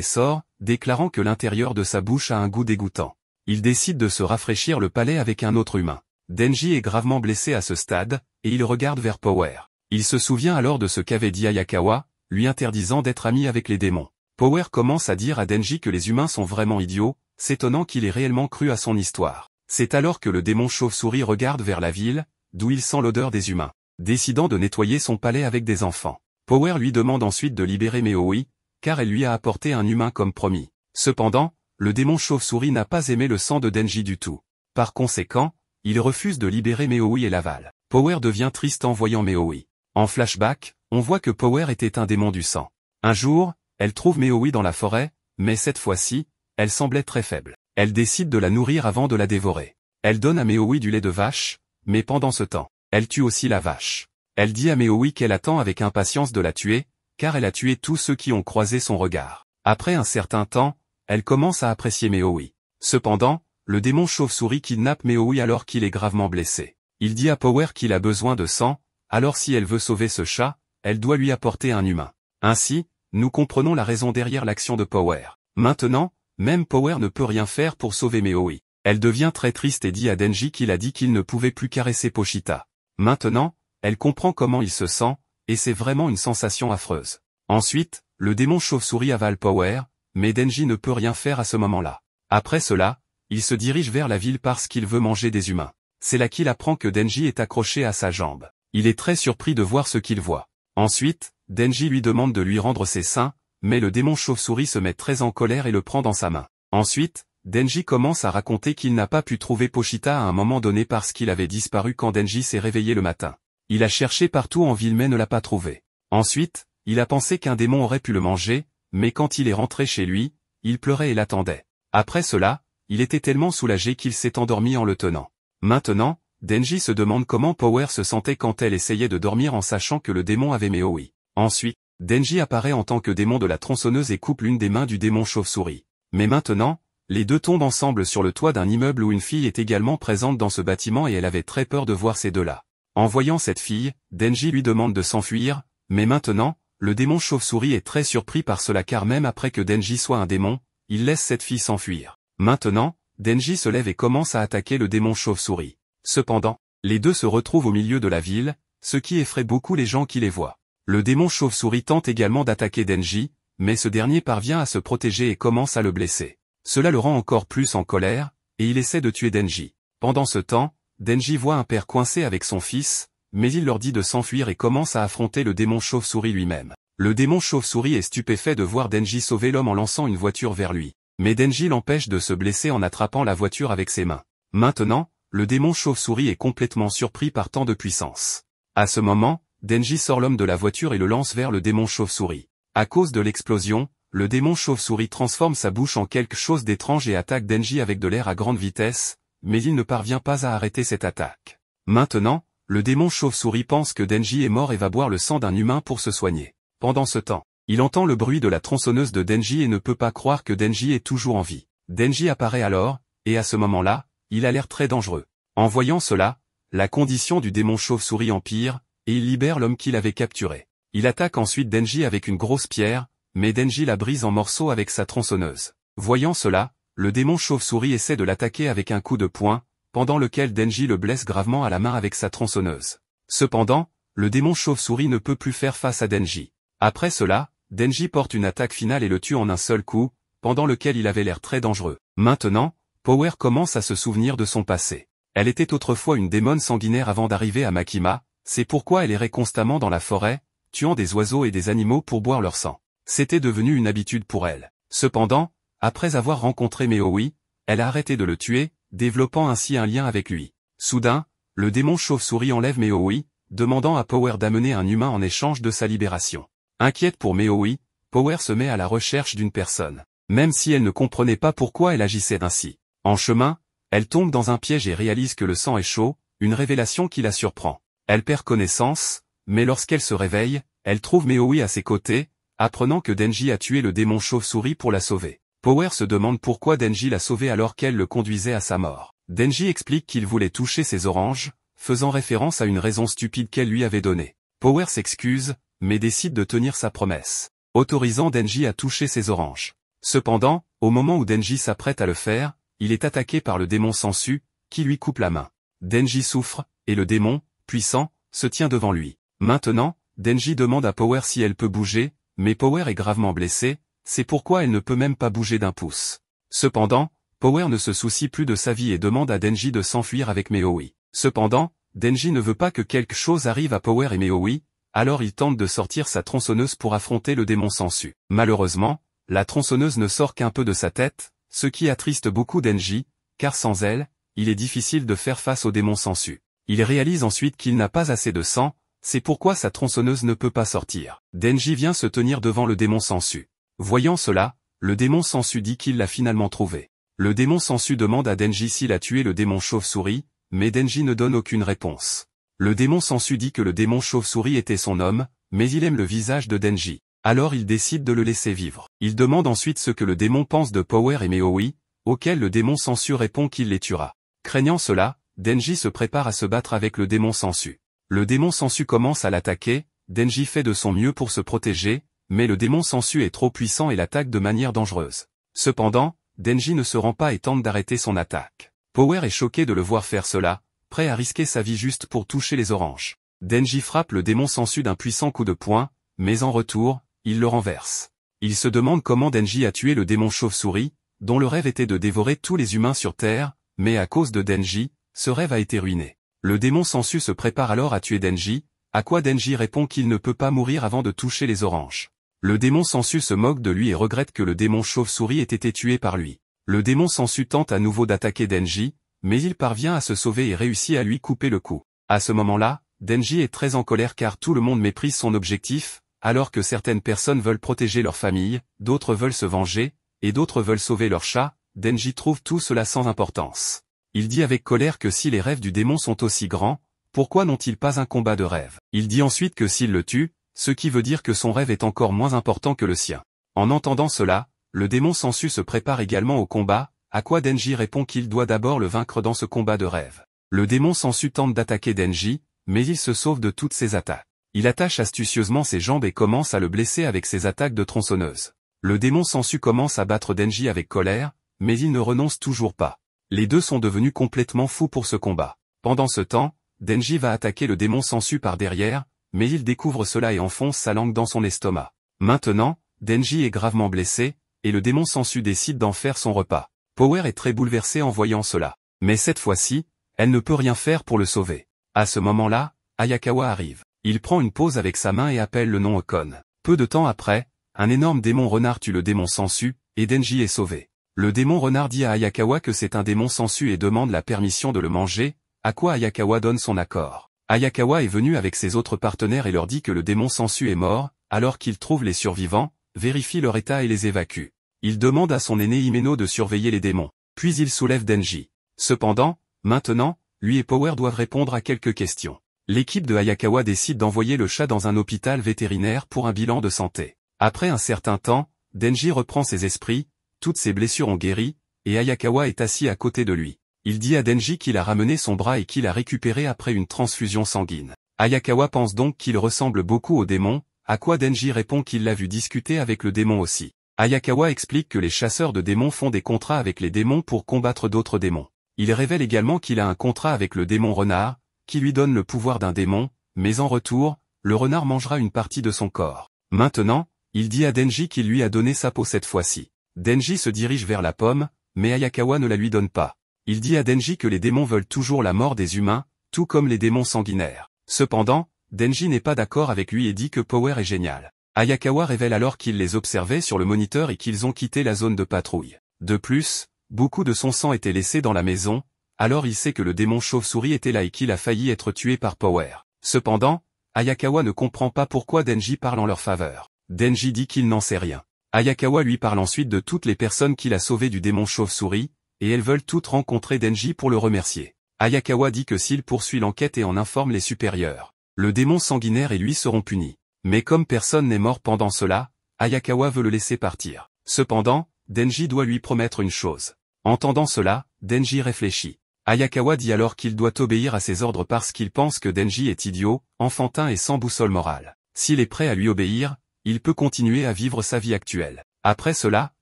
sort, déclarant que l'intérieur de sa bouche a un goût dégoûtant. Il décide de se rafraîchir le palais avec un autre humain. Denji est gravement blessé à ce stade, et il regarde vers Power. Il se souvient alors de ce qu'avait dit Ayakawa, lui interdisant d'être ami avec les démons. Power commence à dire à Denji que les humains sont vraiment idiots, s'étonnant qu'il ait réellement cru à son histoire. C'est alors que le démon chauve-souris regarde vers la ville, d'où il sent l'odeur des humains. Décidant de nettoyer son palais avec des enfants. Power lui demande ensuite de libérer Meoi, car elle lui a apporté un humain comme promis. Cependant, le démon chauve-souris n'a pas aimé le sang de Denji du tout. Par conséquent, il refuse de libérer Meoi et l'aval. Power devient triste en voyant Meoi. En flashback, on voit que Power était un démon du sang. Un jour, elle trouve Meoi dans la forêt, mais cette fois-ci, elle semblait très faible. Elle décide de la nourrir avant de la dévorer. Elle donne à Meoi du lait de vache, mais pendant ce temps, elle tue aussi la vache. Elle dit à Meoi qu'elle attend avec impatience de la tuer, car elle a tué tous ceux qui ont croisé son regard. Après un certain temps, elle commence à apprécier Meoi. Cependant, le démon chauve-souris kidnappe Meoi alors qu'il est gravement blessé. Il dit à Power qu'il a besoin de sang, alors si elle veut sauver ce chat, elle doit lui apporter un humain. Ainsi, nous comprenons la raison derrière l'action de Power. Maintenant, même Power ne peut rien faire pour sauver Meoi. Elle devient très triste et dit à Denji qu'il a dit qu'il ne pouvait plus caresser Pochita. Maintenant, elle comprend comment il se sent, et c'est vraiment une sensation affreuse. Ensuite, le démon chauve-souris avale Power, mais Denji ne peut rien faire à ce moment-là. Après cela, il se dirige vers la ville parce qu'il veut manger des humains. C'est là qu'il apprend que Denji est accroché à sa jambe. Il est très surpris de voir ce qu'il voit. Ensuite, Denji lui demande de lui rendre ses seins, mais le démon chauve-souris se met très en colère et le prend dans sa main. Ensuite, Denji commence à raconter qu'il n'a pas pu trouver Pochita à un moment donné parce qu'il avait disparu quand Denji s'est réveillé le matin. Il a cherché partout en ville mais ne l'a pas trouvé. Ensuite, il a pensé qu'un démon aurait pu le manger, mais quand il est rentré chez lui, il pleurait et l'attendait. Après cela, il était tellement soulagé qu'il s'est endormi en le tenant. Maintenant, Denji se demande comment Power se sentait quand elle essayait de dormir en sachant que le démon avait Meoi. Ensuite, Denji apparaît en tant que démon de la tronçonneuse et coupe l'une des mains du démon chauve-souris. Mais maintenant, les deux tombent ensemble sur le toit d'un immeuble où une fille est également présente dans ce bâtiment et elle avait très peur de voir ces deux-là. En voyant cette fille, Denji lui demande de s'enfuir, mais maintenant, le démon chauve-souris est très surpris par cela car même après que Denji soit un démon, il laisse cette fille s'enfuir. Maintenant, Denji se lève et commence à attaquer le démon chauve-souris. Cependant, les deux se retrouvent au milieu de la ville, ce qui effraie beaucoup les gens qui les voient. Le démon chauve-souris tente également d'attaquer Denji, mais ce dernier parvient à se protéger et commence à le blesser. Cela le rend encore plus en colère, et il essaie de tuer Denji. Pendant ce temps, Denji voit un père coincé avec son fils, mais il leur dit de s'enfuir et commence à affronter le démon chauve-souris lui-même. Le démon chauve-souris est stupéfait de voir Denji sauver l'homme en lançant une voiture vers lui. Mais Denji l'empêche de se blesser en attrapant la voiture avec ses mains. Maintenant, le démon chauve-souris est complètement surpris par tant de puissance. À ce moment, Denji sort l'homme de la voiture et le lance vers le démon chauve-souris. À cause de l'explosion, le démon chauve-souris transforme sa bouche en quelque chose d'étrange et attaque Denji avec de l'air à grande vitesse, mais il ne parvient pas à arrêter cette attaque. Maintenant, le démon chauve-souris pense que Denji est mort et va boire le sang d'un humain pour se soigner. Pendant ce temps, il entend le bruit de la tronçonneuse de Denji et ne peut pas croire que Denji est toujours en vie. Denji apparaît alors, et à ce moment-là, il a l'air très dangereux. En voyant cela, la condition du démon chauve-souris empire, et il libère l'homme qu'il avait capturé. Il attaque ensuite Denji avec une grosse pierre, mais Denji la brise en morceaux avec sa tronçonneuse. Voyant cela, le démon chauve-souris essaie de l'attaquer avec un coup de poing, pendant lequel Denji le blesse gravement à la main avec sa tronçonneuse. Cependant, le démon chauve-souris ne peut plus faire face à Denji. Après cela, Denji porte une attaque finale et le tue en un seul coup, pendant lequel il avait l'air très dangereux. Maintenant, Power commence à se souvenir de son passé. Elle était autrefois une démone sanguinaire avant d'arriver à Makima, c'est pourquoi elle errait constamment dans la forêt, tuant des oiseaux et des animaux pour boire leur sang. C'était devenu une habitude pour elle. Cependant, après avoir rencontré Meoi, elle a arrêté de le tuer, développant ainsi un lien avec lui. Soudain, le démon chauve-souris enlève Meoi, demandant à Power d'amener un humain en échange de sa libération. Inquiète pour Meoi, Power se met à la recherche d'une personne, même si elle ne comprenait pas pourquoi elle agissait ainsi. En chemin, elle tombe dans un piège et réalise que le sang est chaud, une révélation qui la surprend. Elle perd connaissance, mais lorsqu'elle se réveille, elle trouve Meoi à ses côtés, apprenant que Denji a tué le démon chauve-souris pour la sauver. Power se demande pourquoi Denji l'a sauvé alors qu'elle le conduisait à sa mort. Denji explique qu'il voulait toucher ses oranges, faisant référence à une raison stupide qu'elle lui avait donnée. Power s'excuse, mais décide de tenir sa promesse, autorisant Denji à toucher ses oranges. Cependant, au moment où Denji s'apprête à le faire, il est attaqué par le démon Sensu, qui lui coupe la main. Denji souffre, et le démon, puissant, se tient devant lui. Maintenant, Denji demande à Power si elle peut bouger, mais Power est gravement blessée, c'est pourquoi elle ne peut même pas bouger d'un pouce. Cependant, Power ne se soucie plus de sa vie et demande à Denji de s'enfuir avec Meowi. Cependant, Denji ne veut pas que quelque chose arrive à Power et Meowi, alors il tente de sortir sa tronçonneuse pour affronter le démon Sensu. Malheureusement, la tronçonneuse ne sort qu'un peu de sa tête, ce qui attriste beaucoup Denji, car sans elle, il est difficile de faire face au démon Sensu. Il réalise ensuite qu'il n'a pas assez de sang, c'est pourquoi sa tronçonneuse ne peut pas sortir. Denji vient se tenir devant le démon Sensu. Voyant cela, le démon Sensu dit qu'il l'a finalement trouvé. Le démon Sensu demande à Denji s'il a tué le démon chauve-souris, mais Denji ne donne aucune réponse. Le démon Sensu dit que le démon chauve-souris était son homme, mais il aime le visage de Denji. Alors il décide de le laisser vivre. Il demande ensuite ce que le démon pense de Power et Meowi, auquel le démon Sensu répond qu'il les tuera. Craignant cela, Denji se prépare à se battre avec le démon Sensu. Le démon Sensu commence à l'attaquer, Denji fait de son mieux pour se protéger, mais le démon Sensu est trop puissant et l'attaque de manière dangereuse. Cependant, Denji ne se rend pas et tente d'arrêter son attaque. Power est choqué de le voir faire cela, prêt à risquer sa vie juste pour toucher les oranges. Denji frappe le démon Sensu d'un puissant coup de poing, mais en retour, il le renverse. Il se demande comment Denji a tué le démon chauve-souris, dont le rêve était de dévorer tous les humains sur Terre, mais à cause de Denji, ce rêve a été ruiné. Le démon Sensu se prépare alors à tuer Denji, à quoi Denji répond qu'il ne peut pas mourir avant de toucher les oranges. Le démon Sensu se moque de lui et regrette que le démon chauve-souris ait été tué par lui. Le démon Sensu tente à nouveau d'attaquer Denji, mais il parvient à se sauver et réussit à lui couper le cou. À ce moment-là, Denji est très en colère car tout le monde méprise son objectif, alors que certaines personnes veulent protéger leur famille, d'autres veulent se venger, et d'autres veulent sauver leur chat. Denji trouve tout cela sans importance. Il dit avec colère que si les rêves du démon sont aussi grands, pourquoi n'ont-ils pas un combat de rêve? Il dit ensuite que s'il le tue, ce qui veut dire que son rêve est encore moins important que le sien. En entendant cela, le démon Sensu se prépare également au combat, à quoi Denji répond qu'il doit d'abord le vaincre dans ce combat de rêve. Le démon Sensu tente d'attaquer Denji, mais il se sauve de toutes ses attaques. Il attache astucieusement ses jambes et commence à le blesser avec ses attaques de tronçonneuse. Le démon Sensu commence à battre Denji avec colère, mais il ne renonce toujours pas. Les deux sont devenus complètement fous pour ce combat. Pendant ce temps, Denji va attaquer le démon Sensu par derrière, mais il découvre cela et enfonce sa langue dans son estomac. Maintenant, Denji est gravement blessé, et le démon Sensu décide d'en faire son repas. Power est très bouleversée en voyant cela. Mais cette fois-ci, elle ne peut rien faire pour le sauver. À ce moment-là, Ayakawa arrive. Il prend une pause avec sa main et appelle le nom Okon. Peu de temps après, un énorme démon renard tue le démon Sensu, et Denji est sauvé. Le démon renard dit à Ayakawa que c'est un démon Sensu et demande la permission de le manger, à quoi Ayakawa donne son accord. Ayakawa est venu avec ses autres partenaires et leur dit que le démon Sensu est mort, alors qu'il trouve les survivants, vérifie leur état et les évacue. Il demande à son aîné Himeno de surveiller les démons, puis il soulève Denji. Cependant, maintenant, lui et Power doivent répondre à quelques questions. L'équipe de Ayakawa décide d'envoyer le chat dans un hôpital vétérinaire pour un bilan de santé. Après un certain temps, Denji reprend ses esprits, toutes ses blessures ont guéri, et Ayakawa est assis à côté de lui. Il dit à Denji qu'il a ramené son bras et qu'il a récupéré après une transfusion sanguine. Ayakawa pense donc qu'il ressemble beaucoup au démon, à quoi Denji répond qu'il l'a vu discuter avec le démon aussi. Ayakawa explique que les chasseurs de démons font des contrats avec les démons pour combattre d'autres démons. Il révèle également qu'il a un contrat avec le démon renard, qui lui donne le pouvoir d'un démon, mais en retour, le renard mangera une partie de son corps. Maintenant, il dit à Denji qu'il lui a donné sa peau cette fois-ci. Denji se dirige vers la pomme, mais Ayakawa ne la lui donne pas. Il dit à Denji que les démons veulent toujours la mort des humains, tout comme les démons sanguinaires. Cependant, Denji n'est pas d'accord avec lui et dit que Power est génial. Ayakawa révèle alors qu'il les observait sur le moniteur et qu'ils ont quitté la zone de patrouille. De plus, beaucoup de son sang était laissé dans la maison, alors il sait que le démon chauve-souris était là et qu'il a failli être tué par Power. Cependant, Ayakawa ne comprend pas pourquoi Denji parle en leur faveur. Denji dit qu'il n'en sait rien. Ayakawa lui parle ensuite de toutes les personnes qu'il a sauvées du démon chauve-souris, et elles veulent toutes rencontrer Denji pour le remercier. Ayakawa dit que s'il poursuit l'enquête et en informe les supérieurs, le démon sanguinaire et lui seront punis. Mais comme personne n'est mort pendant cela, Ayakawa veut le laisser partir. Cependant, Denji doit lui promettre une chose. Entendant cela, Denji réfléchit. Ayakawa dit alors qu'il doit obéir à ses ordres parce qu'il pense que Denji est idiot, enfantin et sans boussole morale. S'il est prêt à lui obéir, il peut continuer à vivre sa vie actuelle. Après cela,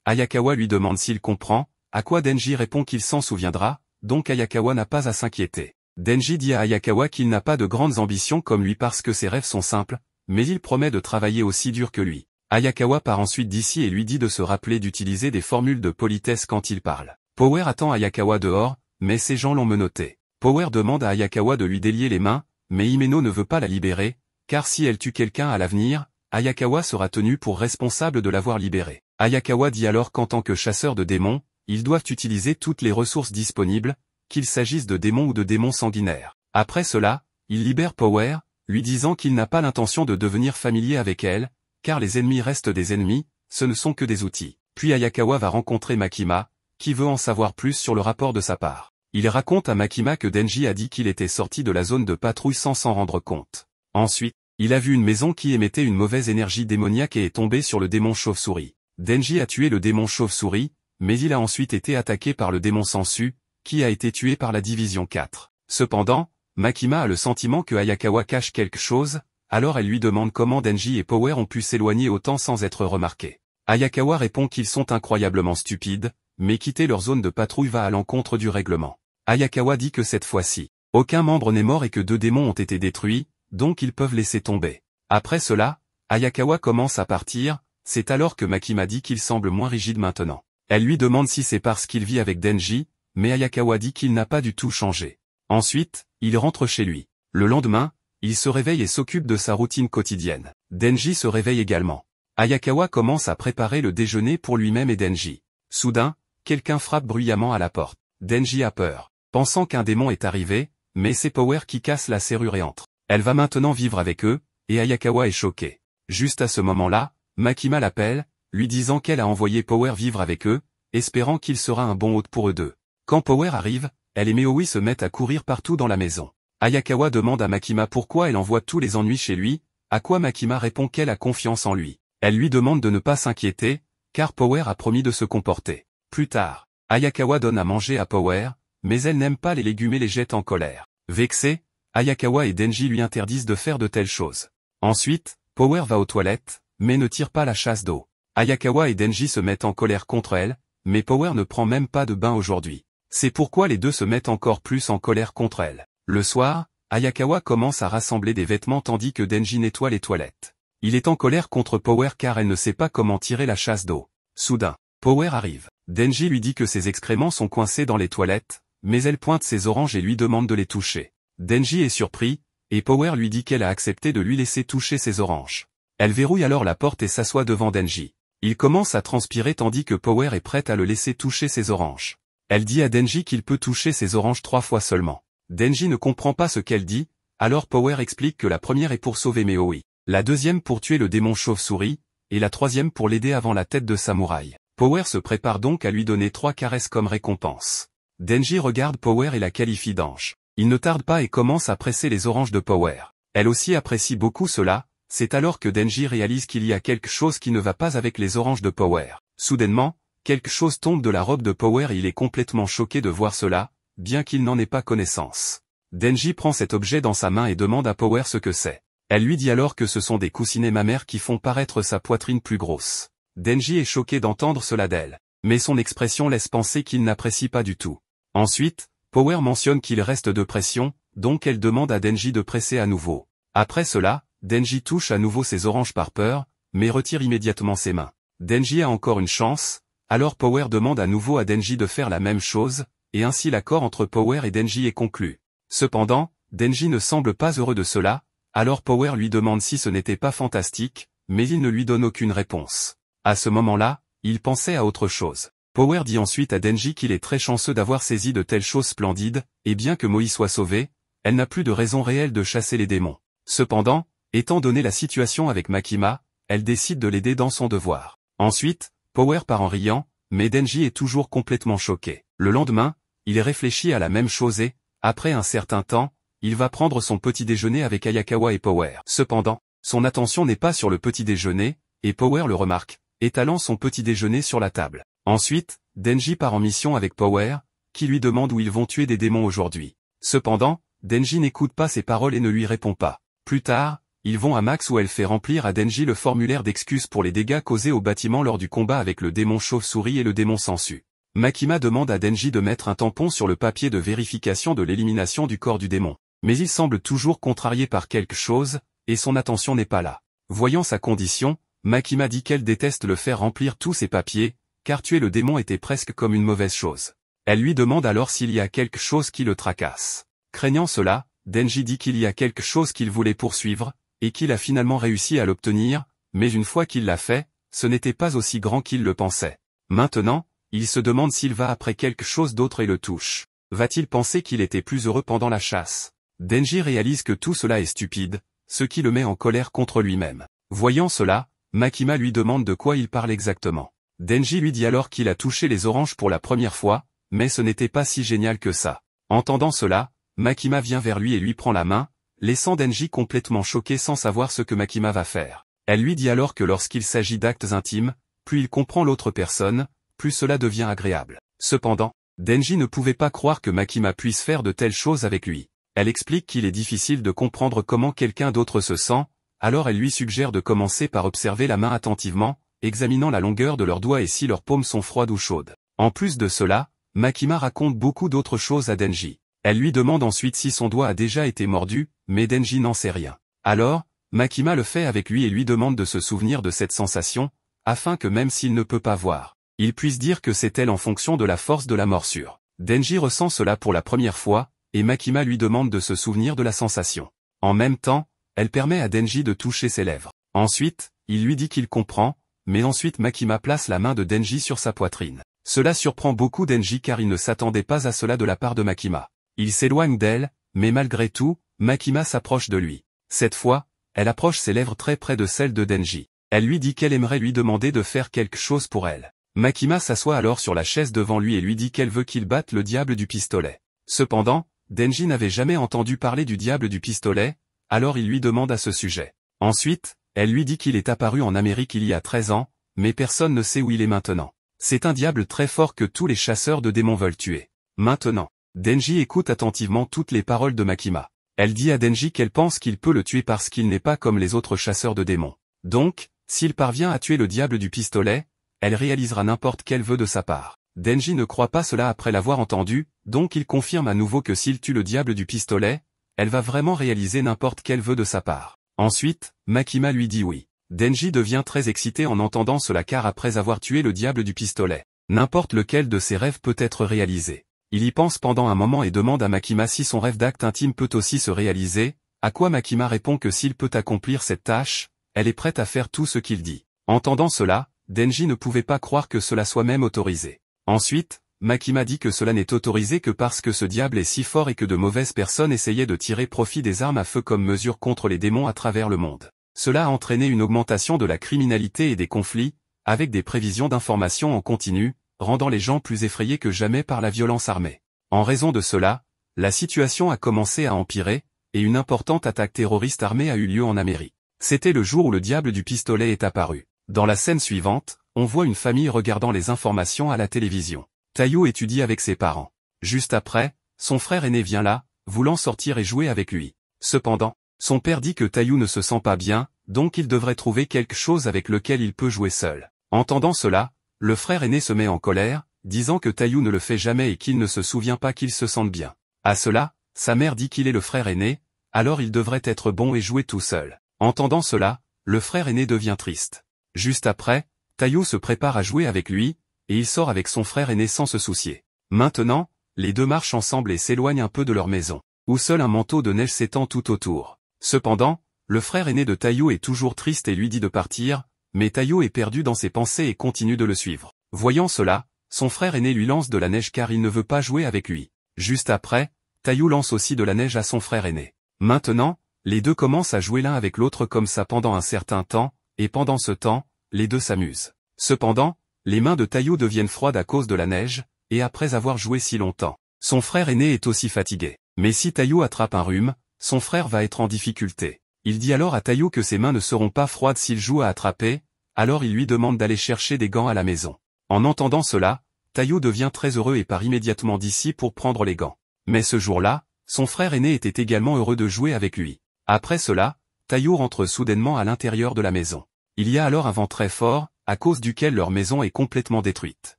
Hayakawa lui demande s'il comprend, à quoi Denji répond qu'il s'en souviendra, donc Hayakawa n'a pas à s'inquiéter. Denji dit à Hayakawa qu'il n'a pas de grandes ambitions comme lui parce que ses rêves sont simples, mais il promet de travailler aussi dur que lui. Hayakawa part ensuite d'ici et lui dit de se rappeler d'utiliser des formules de politesse quand il parle. Power attend Hayakawa dehors, mais ces gens l'ont menotté. Power demande à Hayakawa de lui délier les mains, mais Himeno ne veut pas la libérer, car si elle tue quelqu'un à l'avenir, Hayakawa sera tenu pour responsable de l'avoir libérée. Hayakawa dit alors qu'en tant que chasseur de démons, ils doivent utiliser toutes les ressources disponibles, qu'il s'agisse de démons ou de démons sanguinaires. Après cela, il libère Power, lui disant qu'il n'a pas l'intention de devenir familier avec elle, car les ennemis restent des ennemis, ce ne sont que des outils. Puis Hayakawa va rencontrer Makima, qui veut en savoir plus sur le rapport de sa part. Il raconte à Makima que Denji a dit qu'il était sorti de la zone de patrouille sans s'en rendre compte. Ensuite, il a vu une maison qui émettait une mauvaise énergie démoniaque et est tombé sur le démon chauve-souris. Denji a tué le démon chauve-souris, mais il a ensuite été attaqué par le démon Sansu, qui a été tué par la division 4. Cependant, Makima a le sentiment que Hayakawa cache quelque chose, alors elle lui demande comment Denji et Power ont pu s'éloigner autant sans être remarqués. Hayakawa répond qu'ils sont incroyablement stupides, mais quitter leur zone de patrouille va à l'encontre du règlement. Hayakawa dit que cette fois-ci, aucun membre n'est mort et que 2 démons ont été détruits, donc ils peuvent laisser tomber. Après cela, Hayakawa commence à partir, c'est alors que Makima dit qu'il semble moins rigide maintenant. Elle lui demande si c'est parce qu'il vit avec Denji, mais Hayakawa dit qu'il n'a pas du tout changé. Ensuite, il rentre chez lui. Le lendemain, il se réveille et s'occupe de sa routine quotidienne. Denji se réveille également. Hayakawa commence à préparer le déjeuner pour lui-même et Denji. Soudain, quelqu'un frappe bruyamment à la porte. Denji a peur, pensant qu'un démon est arrivé, mais c'est Power qui casse la serrure et entre. Elle va maintenant vivre avec eux, et Hayakawa est choqué. Juste à ce moment-là, Makima l'appelle, lui disant qu'elle a envoyé Power vivre avec eux, espérant qu'il sera un bon hôte pour eux deux. Quand Power arrive, elle et Meoi se mettent à courir partout dans la maison. Hayakawa demande à Makima pourquoi elle envoie tous les ennuis chez lui, à quoi Makima répond qu'elle a confiance en lui. Elle lui demande de ne pas s'inquiéter, car Power a promis de se comporter. Plus tard, Hayakawa donne à manger à Power, mais elle n'aime pas les légumes et les jette en colère. Vexé, Hayakawa et Denji lui interdisent de faire de telles choses. Ensuite, Power va aux toilettes, mais ne tire pas la chasse d'eau. Hayakawa et Denji se mettent en colère contre elle, mais Power ne prend même pas de bain aujourd'hui. C'est pourquoi les deux se mettent encore plus en colère contre elle. Le soir, Hayakawa commence à rassembler des vêtements tandis que Denji nettoie les toilettes. Il est en colère contre Power car elle ne sait pas comment tirer la chasse d'eau. Soudain, Power arrive. Denji lui dit que ses excréments sont coincés dans les toilettes, mais elle pointe ses oranges et lui demande de les toucher. Denji est surpris, et Power lui dit qu'elle a accepté de lui laisser toucher ses oranges. Elle verrouille alors la porte et s'assoit devant Denji. Il commence à transpirer tandis que Power est prête à le laisser toucher ses oranges. Elle dit à Denji qu'il peut toucher ses oranges 3 fois seulement. Denji ne comprend pas ce qu'elle dit, alors Power explique que la première est pour sauver Meoi, la deuxième pour tuer le démon chauve-souris, et la troisième pour l'aider avant la tête de samouraï. Power se prépare donc à lui donner 3 caresses comme récompense. Denji regarde Power et la qualifie d'ange. Il ne tarde pas et commence à presser les oranges de Power. Elle aussi apprécie beaucoup cela, c'est alors que Denji réalise qu'il y a quelque chose qui ne va pas avec les oranges de Power. Soudainement, quelque chose tombe de la robe de Power et il est complètement choqué de voir cela, bien qu'il n'en ait pas connaissance. Denji prend cet objet dans sa main et demande à Power ce que c'est. Elle lui dit alors que ce sont des coussinets mammaires qui font paraître sa poitrine plus grosse. Denji est choqué d'entendre cela d'elle, mais son expression laisse penser qu'il n'apprécie pas du tout. Ensuite, Power mentionne qu'il reste de pression, donc elle demande à Denji de presser à nouveau. Après cela, Denji touche à nouveau ses oranges par peur, mais retire immédiatement ses mains. Denji a encore une chance, alors Power demande à nouveau à Denji de faire la même chose, et ainsi l'accord entre Power et Denji est conclu. Cependant, Denji ne semble pas heureux de cela, alors Power lui demande si ce n'était pas fantastique, mais il ne lui donne aucune réponse. À ce moment-là, il pensait à autre chose. Power dit ensuite à Denji qu'il est très chanceux d'avoir saisi de telles choses splendides, et bien que Moi soit sauvé, elle n'a plus de raison réelle de chasser les démons. Cependant, étant donné la situation avec Makima, elle décide de l'aider dans son devoir. Ensuite, Power part en riant, mais Denji est toujours complètement choqué. Le lendemain, il réfléchit à la même chose et, après un certain temps, il va prendre son petit déjeuner avec Hayakawa et Power. Cependant, son attention n'est pas sur le petit déjeuner, et Power le remarque, étalant son petit déjeuner sur la table. Ensuite, Denji part en mission avec Power, qui lui demande où ils vont tuer des démons aujourd'hui. Cependant, Denji n'écoute pas ses paroles et ne lui répond pas. Plus tard, ils vont à Max où elle fait remplir à Denji le formulaire d'excuses pour les dégâts causés au bâtiment lors du combat avec le démon chauve-souris et le démon sangsue. Makima demande à Denji de mettre un tampon sur le papier de vérification de l'élimination du corps du démon. Mais il semble toujours contrarié par quelque chose, et son attention n'est pas là. Voyant sa condition, Makima dit qu'elle déteste le faire remplir tous ces papiers, car tuer le démon était presque comme une mauvaise chose. Elle lui demande alors s'il y a quelque chose qui le tracasse. Craignant cela, Denji dit qu'il y a quelque chose qu'il voulait poursuivre, et qu'il a finalement réussi à l'obtenir, mais une fois qu'il l'a fait, ce n'était pas aussi grand qu'il le pensait. Maintenant, il se demande s'il va après quelque chose d'autre et le touche. Va-t-il penser qu'il était plus heureux pendant la chasse? Denji réalise que tout cela est stupide, ce qui le met en colère contre lui-même. Voyant cela, Makima lui demande de quoi il parle exactement. Denji lui dit alors qu'il a touché les oranges pour la première fois, mais ce n'était pas si génial que ça. Entendant cela, Makima vient vers lui et lui prend la main, laissant Denji complètement choqué sans savoir ce que Makima va faire. Elle lui dit alors que lorsqu'il s'agit d'actes intimes, plus il comprend l'autre personne, plus cela devient agréable. Cependant, Denji ne pouvait pas croire que Makima puisse faire de telles choses avec lui. Elle explique qu'il est difficile de comprendre comment quelqu'un d'autre se sent, alors elle lui suggère de commencer par observer la main attentivement, examinant la longueur de leurs doigts et si leurs paumes sont froides ou chaudes. En plus de cela, Makima raconte beaucoup d'autres choses à Denji. Elle lui demande ensuite si son doigt a déjà été mordu, mais Denji n'en sait rien. Alors, Makima le fait avec lui et lui demande de se souvenir de cette sensation, afin que même s'il ne peut pas voir, il puisse dire que c'est elle en fonction de la force de la morsure. Denji ressent cela pour la première fois, et Makima lui demande de se souvenir de la sensation. En même temps, elle permet à Denji de toucher ses lèvres. Ensuite, il lui dit qu'il comprend, mais ensuite Makima place la main de Denji sur sa poitrine. Cela surprend beaucoup Denji car il ne s'attendait pas à cela de la part de Makima. Il s'éloigne d'elle, mais malgré tout, Makima s'approche de lui. Cette fois, elle approche ses lèvres très près de celles de Denji. Elle lui dit qu'elle aimerait lui demander de faire quelque chose pour elle. Makima s'assoit alors sur la chaise devant lui et lui dit qu'elle veut qu'il batte le diable du pistolet. Cependant, Denji n'avait jamais entendu parler du diable du pistolet, alors il lui demande à ce sujet. Ensuite, elle lui dit qu'il est apparu en Amérique il y a 13 ans, mais personne ne sait où il est maintenant. C'est un diable très fort que tous les chasseurs de démons veulent tuer. Maintenant, Denji écoute attentivement toutes les paroles de Makima. Elle dit à Denji qu'elle pense qu'il peut le tuer parce qu'il n'est pas comme les autres chasseurs de démons. Donc, s'il parvient à tuer le diable du pistolet, elle réalisera n'importe quel vœu de sa part. Denji ne croit pas cela après l'avoir entendu, donc il confirme à nouveau que s'il tue le diable du pistolet, elle va vraiment réaliser n'importe quel vœu de sa part. Ensuite, Makima lui dit oui. Denji devient très excité en entendant cela car après avoir tué le diable du pistolet, n'importe lequel de ses rêves peut être réalisé. Il y pense pendant un moment et demande à Makima si son rêve d'acte intime peut aussi se réaliser, à quoi Makima répond que s'il peut accomplir cette tâche, elle est prête à faire tout ce qu'il dit. Entendant cela, Denji ne pouvait pas croire que cela soit même autorisé. Ensuite, Makima dit que cela n'est autorisé que parce que ce diable est si fort et que de mauvaises personnes essayaient de tirer profit des armes à feu comme mesure contre les démons à travers le monde. Cela a entraîné une augmentation de la criminalité et des conflits, avec des prévisions d'information en continu, rendant les gens plus effrayés que jamais par la violence armée. En raison de cela, la situation a commencé à empirer, et une importante attaque terroriste armée a eu lieu en Amérique. C'était le jour où le diable du pistolet est apparu. Dans la scène suivante, on voit une famille regardant les informations à la télévision. Tayu étudie avec ses parents. Juste après, son frère aîné vient là, voulant sortir et jouer avec lui. Cependant, son père dit que Tayu ne se sent pas bien, donc il devrait trouver quelque chose avec lequel il peut jouer seul. Entendant cela, le frère aîné se met en colère, disant que Tayu ne le fait jamais et qu'il ne se souvient pas qu'il se sente bien. À cela, sa mère dit qu'il est le frère aîné, alors il devrait être bon et jouer tout seul. Entendant cela, le frère aîné devient triste. Juste après, Tayu se prépare à jouer avec lui, et il sort avec son frère aîné sans se soucier. Maintenant, les deux marchent ensemble et s'éloignent un peu de leur maison, où seul un manteau de neige s'étend tout autour. Cependant, le frère aîné de Tayu est toujours triste et lui dit de partir, mais Tayu est perdu dans ses pensées et continue de le suivre. Voyant cela, son frère aîné lui lance de la neige car il ne veut pas jouer avec lui. Juste après, Tayu lance aussi de la neige à son frère aîné. Maintenant, les deux commencent à jouer l'un avec l'autre comme ça pendant un certain temps, et pendant ce temps, les deux s'amusent. Cependant, les mains de Tayu deviennent froides à cause de la neige, et après avoir joué si longtemps, son frère aîné est aussi fatigué. Mais si Tayu attrape un rhume, son frère va être en difficulté. Il dit alors à Tayu que ses mains ne seront pas froides s'il joue à attraper, alors il lui demande d'aller chercher des gants à la maison. En entendant cela, Tayu devient très heureux et part immédiatement d'ici pour prendre les gants. Mais ce jour-là, son frère aîné était également heureux de jouer avec lui. Après cela, Taiyo rentre soudainement à l'intérieur de la maison. Il y a alors un vent très fort, à cause duquel leur maison est complètement détruite.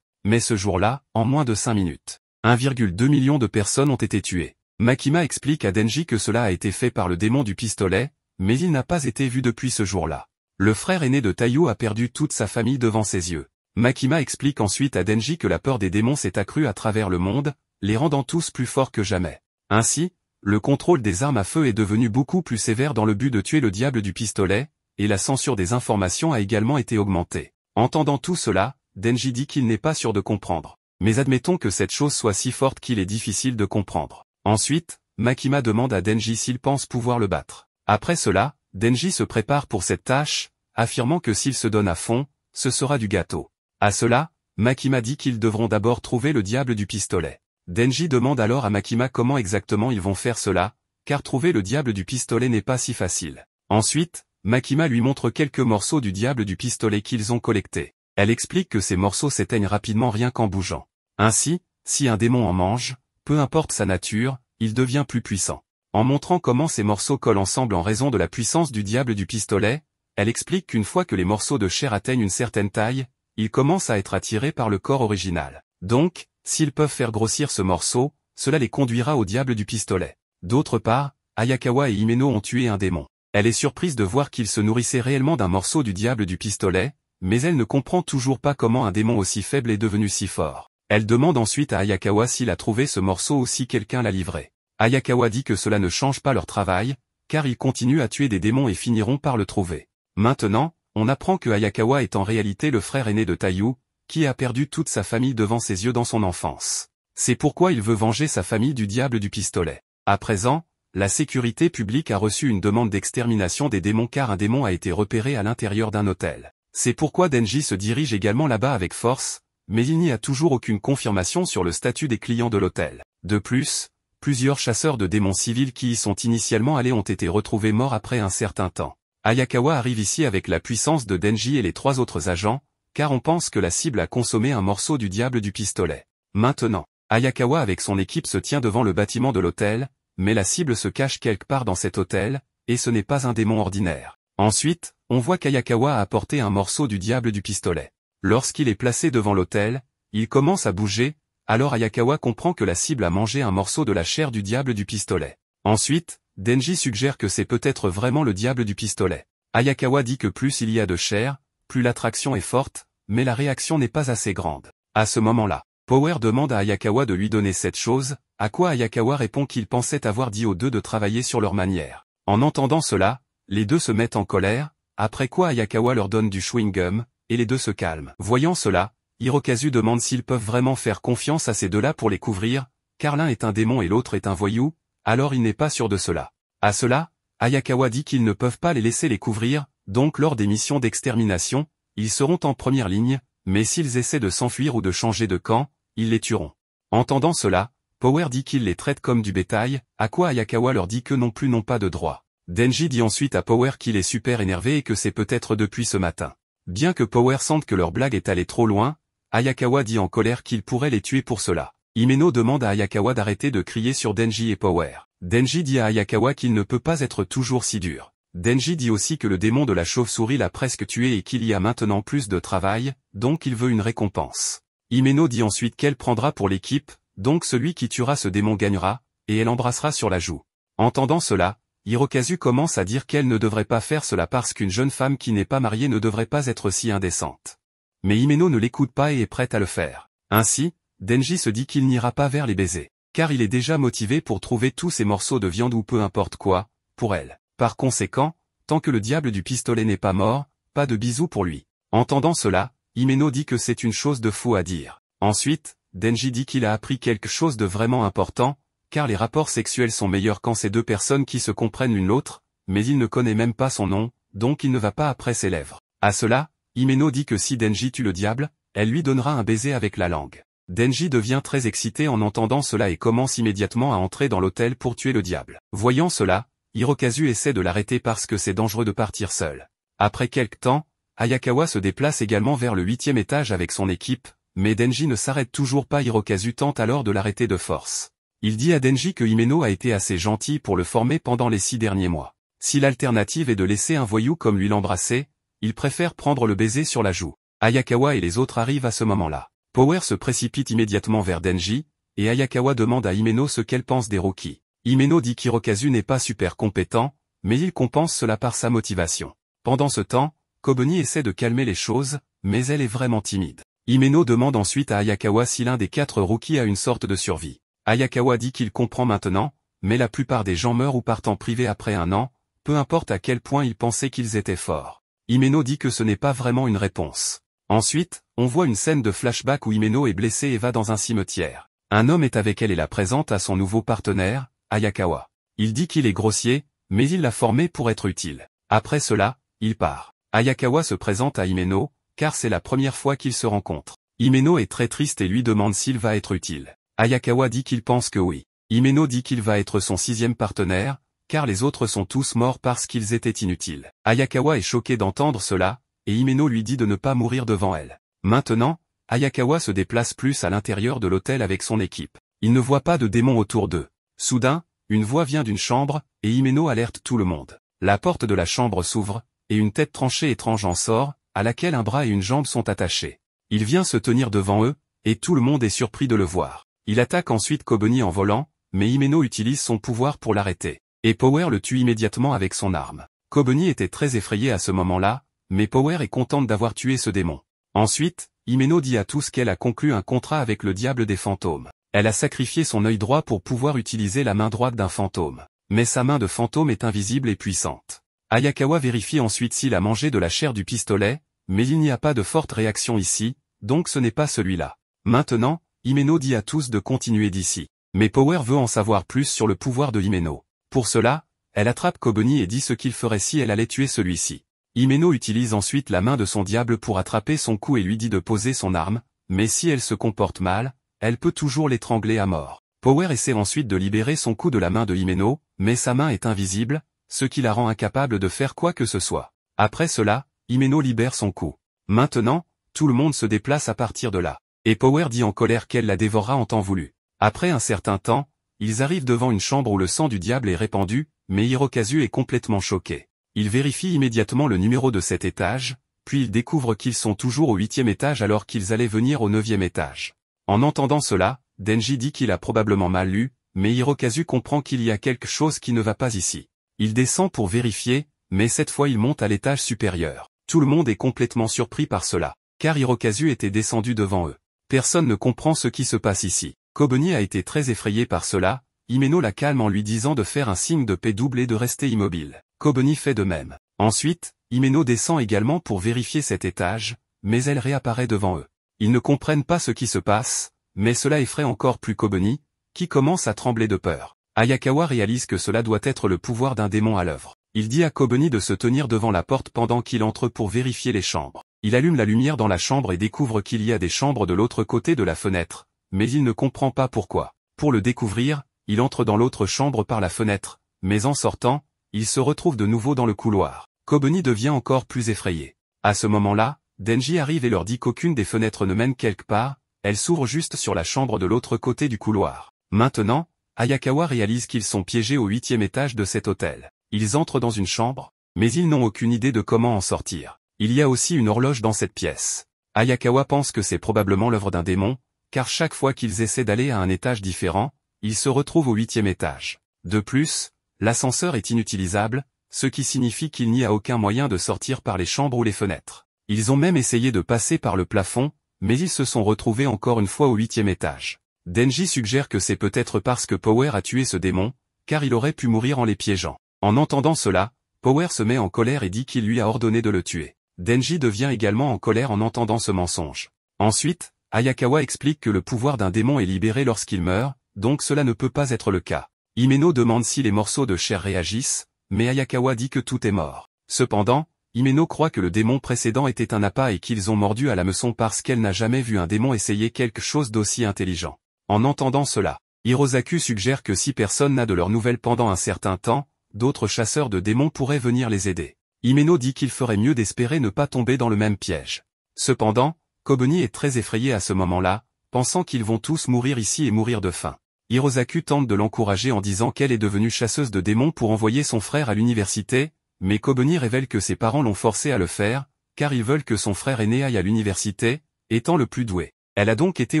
Mais ce jour-là, en moins de 5 minutes, 1,2 million de personnes ont été tuées. Makima explique à Denji que cela a été fait par le démon du pistolet, mais il n'a pas été vu depuis ce jour-là. Le frère aîné de Taiyo a perdu toute sa famille devant ses yeux. Makima explique ensuite à Denji que la peur des démons s'est accrue à travers le monde, les rendant tous plus forts que jamais. Ainsi, le contrôle des armes à feu est devenu beaucoup plus sévère dans le but de tuer le diable du pistolet, et la censure des informations a également été augmentée. Entendant tout cela, Denji dit qu'il n'est pas sûr de comprendre. Mais admettons que cette chose soit si forte qu'il est difficile de comprendre. Ensuite, Makima demande à Denji s'il pense pouvoir le battre. Après cela, Denji se prépare pour cette tâche, affirmant que s'il se donne à fond, ce sera du gâteau. À cela, Makima dit qu'ils devront d'abord trouver le diable du pistolet. Denji demande alors à Makima comment exactement ils vont faire cela, car trouver le diable du pistolet n'est pas si facile. Ensuite, Makima lui montre quelques morceaux du diable du pistolet qu'ils ont collectés. Elle explique que ces morceaux s'éteignent rapidement rien qu'en bougeant. Ainsi, si un démon en mange, peu importe sa nature, il devient plus puissant. En montrant comment ces morceaux collent ensemble en raison de la puissance du diable du pistolet, elle explique qu'une fois que les morceaux de chair atteignent une certaine taille, ils commencent à être attirés par le corps original. Donc, s'ils peuvent faire grossir ce morceau, cela les conduira au diable du pistolet. D'autre part, Ayakawa et Himeno ont tué un démon. Elle est surprise de voir qu'il se nourrissait réellement d'un morceau du diable du pistolet, mais elle ne comprend toujours pas comment un démon aussi faible est devenu si fort. Elle demande ensuite à Ayakawa s'il a trouvé ce morceau ou si quelqu'un l'a livré. Ayakawa dit que cela ne change pas leur travail, car ils continuent à tuer des démons et finiront par le trouver. Maintenant, on apprend que Ayakawa est en réalité le frère aîné de Taiyo, qui a perdu toute sa famille devant ses yeux dans son enfance. C'est pourquoi il veut venger sa famille du diable du pistolet. À présent, la sécurité publique a reçu une demande d'extermination des démons car un démon a été repéré à l'intérieur d'un hôtel. C'est pourquoi Denji se dirige également là-bas avec force, mais il n'y a toujours aucune confirmation sur le statut des clients de l'hôtel. De plus, plusieurs chasseurs de démons civils qui y sont initialement allés ont été retrouvés morts après un certain temps. Ayakawa arrive ici avec la puissance de Denji et les 3 autres agents, car on pense que la cible a consommé un morceau du diable du pistolet. Maintenant, Ayakawa avec son équipe se tient devant le bâtiment de l'hôtel, mais la cible se cache quelque part dans cet hôtel, et ce n'est pas un démon ordinaire. Ensuite, on voit qu'Ayakawa a apporté un morceau du diable du pistolet. Lorsqu'il est placé devant l'hôtel, il commence à bouger, alors Ayakawa comprend que la cible a mangé un morceau de la chair du diable du pistolet. Ensuite, Denji suggère que c'est peut-être vraiment le diable du pistolet. Ayakawa dit que plus il y a de chair, plus l'attraction est forte, mais la réaction n'est pas assez grande. À ce moment-là, Power demande à Ayakawa de lui donner cette chose, à quoi Ayakawa répond qu'il pensait avoir dit aux deux de travailler sur leur manière. En entendant cela, les deux se mettent en colère, après quoi Ayakawa leur donne du chewing-gum, et les deux se calment. Voyant cela, Hirokazu demande s'ils peuvent vraiment faire confiance à ces deux-là pour les couvrir, car l'un est un démon et l'autre est un voyou, alors il n'est pas sûr de cela. À cela, Ayakawa dit qu'ils ne peuvent pas les laisser les couvrir, donc lors des missions d'extermination, ils seront en première ligne, mais s'ils essaient de s'enfuir ou de changer de camp, ils les tueront. Entendant cela, Power dit qu'il les traite comme du bétail, à quoi Ayakawa leur dit que non plus n'ont pas de droit. Denji dit ensuite à Power qu'il est super énervé et que c'est peut-être depuis ce matin. Bien que Power sente que leur blague est allée trop loin, Ayakawa dit en colère qu'il pourrait les tuer pour cela. Himeno demande à Ayakawa d'arrêter de crier sur Denji et Power. Denji dit à Ayakawa qu'il ne peut pas être toujours si dur. Denji dit aussi que le démon de la chauve-souris l'a presque tué et qu'il y a maintenant plus de travail, donc il veut une récompense. Himeno dit ensuite qu'elle prendra pour l'équipe, donc celui qui tuera ce démon gagnera, et elle embrassera sur la joue. Entendant cela, Hirokazu commence à dire qu'elle ne devrait pas faire cela parce qu'une jeune femme qui n'est pas mariée ne devrait pas être si indécente. Mais Himeno ne l'écoute pas et est prête à le faire. Ainsi, Denji se dit qu'il n'ira pas vers les baisers, car il est déjà motivé pour trouver tous ces morceaux de viande ou peu importe quoi, pour elle. Par conséquent, tant que le diable du pistolet n'est pas mort, pas de bisous pour lui. Entendant cela, Himeno dit que c'est une chose de fou à dire. Ensuite, Denji dit qu'il a appris quelque chose de vraiment important, car les rapports sexuels sont meilleurs quand c'est deux personnes qui se comprennent l'une l'autre, mais il ne connaît même pas son nom, donc il ne va pas après ses lèvres. À cela, Himeno dit que si Denji tue le diable, elle lui donnera un baiser avec la langue. Denji devient très excité en entendant cela et commence immédiatement à entrer dans l'hôtel pour tuer le diable. Voyant cela, Hirokazu essaie de l'arrêter parce que c'est dangereux de partir seul. Après quelque temps, Ayakawa se déplace également vers le 8e étage avec son équipe, mais Denji ne s'arrête toujours pas. Hirokazu tente alors de l'arrêter de force. Il dit à Denji que Himeno a été assez gentil pour le former pendant les 6 derniers mois. Si l'alternative est de laisser un voyou comme lui l'embrasser, il préfère prendre le baiser sur la joue. Ayakawa et les autres arrivent à ce moment-là. Power se précipite immédiatement vers Denji, et Ayakawa demande à Himeno ce qu'elle pense des Rookies. Himeno dit qu'Hirokazu n'est pas super compétent, mais il compense cela par sa motivation. Pendant ce temps, Kobeni essaie de calmer les choses, mais elle est vraiment timide. Himeno demande ensuite à Ayakawa si l'un des 4 Rookies a une sorte de survie. Ayakawa dit qu'il comprend maintenant, mais la plupart des gens meurent ou partent en privé après un an, peu importe à quel point ils pensaient qu'ils étaient forts. Himeno dit que ce n'est pas vraiment une réponse. Ensuite, on voit une scène de flashback où Himeno est blessée et va dans un cimetière. Un homme est avec elle et la présente à son nouveau partenaire, Ayakawa. Il dit qu'il est grossier, mais il l'a formé pour être utile. Après cela, il part. Ayakawa se présente à Himeno, car c'est la première fois qu'ils se rencontrent. Himeno est très triste et lui demande s'il va être utile. Ayakawa dit qu'il pense que oui. Himeno dit qu'il va être son 6e partenaire, car les autres sont tous morts parce qu'ils étaient inutiles. Ayakawa est choqué d'entendre cela, et Himeno lui dit de ne pas mourir devant elle. Maintenant, Ayakawa se déplace plus à l'intérieur de l'hôtel avec son équipe. Il ne voit pas de démons autour d'eux. Soudain, une voix vient d'une chambre, et Himeno alerte tout le monde. La porte de la chambre s'ouvre, et une tête tranchée étrange en sort, à laquelle un bras et une jambe sont attachés. Il vient se tenir devant eux, et tout le monde est surpris de le voir. Il attaque ensuite Kobeni en volant, mais Himeno utilise son pouvoir pour l'arrêter. Et Power le tue immédiatement avec son arme. Kobeni était très effrayée à ce moment-là, mais Power est contente d'avoir tué ce démon. Ensuite, Himeno dit à tous qu'elle a conclu un contrat avec le diable des fantômes. Elle a sacrifié son œil droit pour pouvoir utiliser la main droite d'un fantôme. Mais sa main de fantôme est invisible et puissante. Ayakawa vérifie ensuite s'il a mangé de la chair du pistolet, mais il n'y a pas de forte réaction ici, donc ce n'est pas celui-là. Maintenant, Himeno dit à tous de continuer d'ici. Mais Power veut en savoir plus sur le pouvoir de Himeno. Pour cela, elle attrape Kobeni et dit ce qu'il ferait si elle allait tuer celui-ci. Himeno utilise ensuite la main de son diable pour attraper son cou et lui dit de poser son arme, mais si elle se comporte mal, elle peut toujours l'étrangler à mort. Power essaie ensuite de libérer son cou de la main de Himeno, mais sa main est invisible, ce qui la rend incapable de faire quoi que ce soit. Après cela, Himeno libère son cou. Maintenant, tout le monde se déplace à partir de là. Et Power dit en colère qu'elle la dévorera en temps voulu. Après un certain temps, ils arrivent devant une chambre où le sang du diable est répandu, mais Hirokazu est complètement choqué. Il vérifie immédiatement le numéro de cet étage, puis il découvre qu'ils sont toujours au 8e étage alors qu'ils allaient venir au 9e étage. En entendant cela, Denji dit qu'il a probablement mal lu, mais Hirokazu comprend qu'il y a quelque chose qui ne va pas ici. Il descend pour vérifier, mais cette fois il monte à l'étage supérieur. Tout le monde est complètement surpris par cela, car Hirokazu était descendu devant eux. Personne ne comprend ce qui se passe ici. Kobeni a été très effrayé par cela, Himeno la calme en lui disant de faire un signe de paix double et de rester immobile. Kobeni fait de même. Ensuite, Himeno descend également pour vérifier cet étage, mais elle réapparaît devant eux. Ils ne comprennent pas ce qui se passe, mais cela effraie encore plus Kobeni, qui commence à trembler de peur. Ayakawa réalise que cela doit être le pouvoir d'un démon à l'œuvre. Il dit à Kobeni de se tenir devant la porte pendant qu'il entre pour vérifier les chambres. Il allume la lumière dans la chambre et découvre qu'il y a des chambres de l'autre côté de la fenêtre, mais il ne comprend pas pourquoi. Pour le découvrir, il entre dans l'autre chambre par la fenêtre, mais en sortant, il se retrouve de nouveau dans le couloir. Kobeni devient encore plus effrayé. À ce moment-là, Denji arrive et leur dit qu'aucune des fenêtres ne mène quelque part, elle s'ouvre juste sur la chambre de l'autre côté du couloir. Maintenant, Ayakawa réalise qu'ils sont piégés au 8e étage de cet hôtel. Ils entrent dans une chambre, mais ils n'ont aucune idée de comment en sortir. Il y a aussi une horloge dans cette pièce. Ayakawa pense que c'est probablement l'œuvre d'un démon, car chaque fois qu'ils essaient d'aller à un étage différent, ils se retrouvent au 8e étage. De plus, l'ascenseur est inutilisable, ce qui signifie qu'il n'y a aucun moyen de sortir par les chambres ou les fenêtres. Ils ont même essayé de passer par le plafond, mais ils se sont retrouvés encore une fois au 8e étage. Denji suggère que c'est peut-être parce que Power a tué ce démon, car il aurait pu mourir en les piégeant. En entendant cela, Power se met en colère et dit qu'il lui a ordonné de le tuer. Denji devient également en colère en entendant ce mensonge. Ensuite, Ayakawa explique que le pouvoir d'un démon est libéré lorsqu'il meurt, donc cela ne peut pas être le cas. Himeno demande si les morceaux de chair réagissent, mais Ayakawa dit que tout est mort. Cependant, Himeno croit que le démon précédent était un appât et qu'ils ont mordu à l'hameçon parce qu'elle n'a jamais vu un démon essayer quelque chose d'aussi intelligent. En entendant cela, Hirozaku suggère que si personne n'a de leurs nouvelles pendant un certain temps, d'autres chasseurs de démons pourraient venir les aider. Himeno dit qu'il ferait mieux d'espérer ne pas tomber dans le même piège. Cependant, Kobeni est très effrayé à ce moment-là, pensant qu'ils vont tous mourir ici et mourir de faim. Hirosaku tente de l'encourager en disant qu'elle est devenue chasseuse de démons pour envoyer son frère à l'université, mais Kobeni révèle que ses parents l'ont forcée à le faire, car ils veulent que son frère aîné aille à l'université, étant le plus doué. Elle a donc été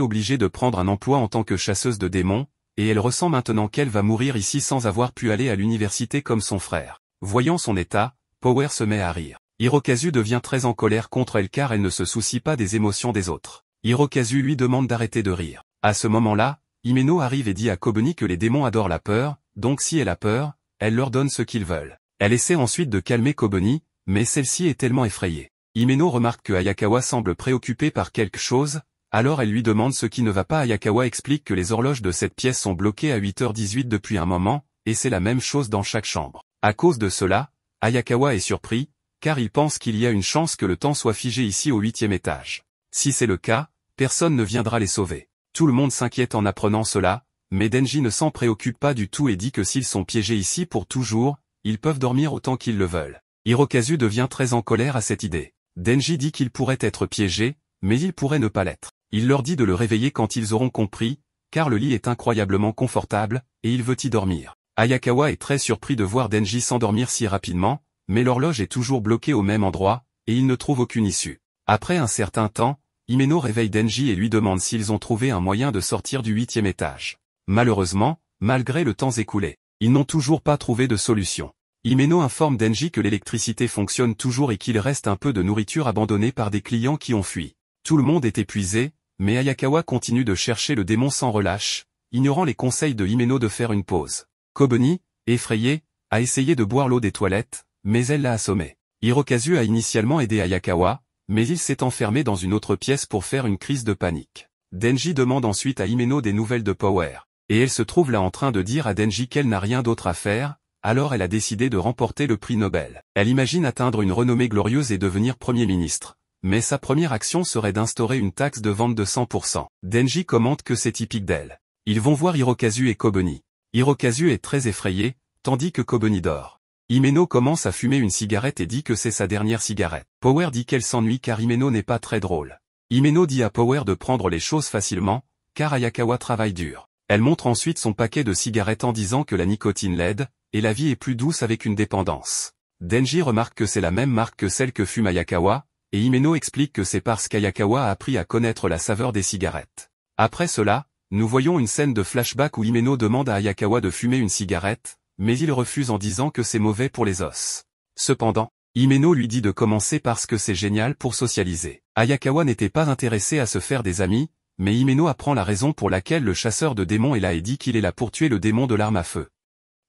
obligée de prendre un emploi en tant que chasseuse de démons, et elle ressent maintenant qu'elle va mourir ici sans avoir pu aller à l'université comme son frère. Voyant son état, Power se met à rire. Hirokazu devient très en colère contre elle car elle ne se soucie pas des émotions des autres. Hirokazu lui demande d'arrêter de rire. À ce moment-là, Himeno arrive et dit à Kobeni que les démons adorent la peur, donc si elle a peur, elle leur donne ce qu'ils veulent. Elle essaie ensuite de calmer Kobeni, mais celle-ci est tellement effrayée. Himeno remarque que Hayakawa semble préoccupé par quelque chose, alors elle lui demande ce qui ne va pas. Hayakawa explique que les horloges de cette pièce sont bloquées à 8h18 depuis un moment, et c'est la même chose dans chaque chambre. À cause de cela, Hayakawa est surpris, car il pense qu'il y a une chance que le temps soit figé ici au 8e étage. Si c'est le cas, personne ne viendra les sauver. Tout le monde s'inquiète en apprenant cela, mais Denji ne s'en préoccupe pas du tout et dit que s'ils sont piégés ici pour toujours, ils peuvent dormir autant qu'ils le veulent. Hirokazu devient très en colère à cette idée. Denji dit qu'il pourrait être piégé, mais il pourrait ne pas l'être. Il leur dit de le réveiller quand ils auront compris, car le lit est incroyablement confortable, et il veut y dormir. Hayakawa est très surpris de voir Denji s'endormir si rapidement, mais l'horloge est toujours bloquée au même endroit, et il ne trouve aucune issue. Après un certain temps, Himeno réveille Denji et lui demande s'ils ont trouvé un moyen de sortir du 8e étage. Malheureusement, malgré le temps écoulé, ils n'ont toujours pas trouvé de solution. Himeno informe Denji que l'électricité fonctionne toujours et qu'il reste un peu de nourriture abandonnée par des clients qui ont fui. Tout le monde est épuisé, mais Hayakawa continue de chercher le démon sans relâche, ignorant les conseils de Himeno de faire une pause. Kobeni, effrayée, a essayé de boire l'eau des toilettes, mais elle l'a assommé. Hirokazu a initialement aidé Hayakawa, mais il s'est enfermé dans une autre pièce pour faire une crise de panique. Denji demande ensuite à Himeno des nouvelles de Power, et elle se trouve là en train de dire à Denji qu'elle n'a rien d'autre à faire, alors elle a décidé de remporter le prix Nobel. Elle imagine atteindre une renommée glorieuse et devenir Premier ministre, mais sa première action serait d'instaurer une taxe de vente de 100%. Denji commente que c'est typique d'elle. Ils vont voir Hirokazu et Kobeni. Hirokazu est très effrayé, tandis que Kobeni dort. Himeno commence à fumer une cigarette et dit que c'est sa dernière cigarette. Power dit qu'elle s'ennuie car Himeno n'est pas très drôle. Himeno dit à Power de prendre les choses facilement, car Hayakawa travaille dur. Elle montre ensuite son paquet de cigarettes en disant que la nicotine l'aide, et la vie est plus douce avec une dépendance. Denji remarque que c'est la même marque que celle que fume Hayakawa, et Himeno explique que c'est parce qu'Hayakawa a appris à connaître la saveur des cigarettes. Après cela, nous voyons une scène de flashback où Himeno demande à Hayakawa de fumer une cigarette, mais il refuse en disant que c'est mauvais pour les os. Cependant, Himeno lui dit de commencer parce que c'est génial pour socialiser. Hayakawa n'était pas intéressé à se faire des amis, mais Himeno apprend la raison pour laquelle le chasseur de démons est là et dit qu'il est là pour tuer le démon de l'arme à feu.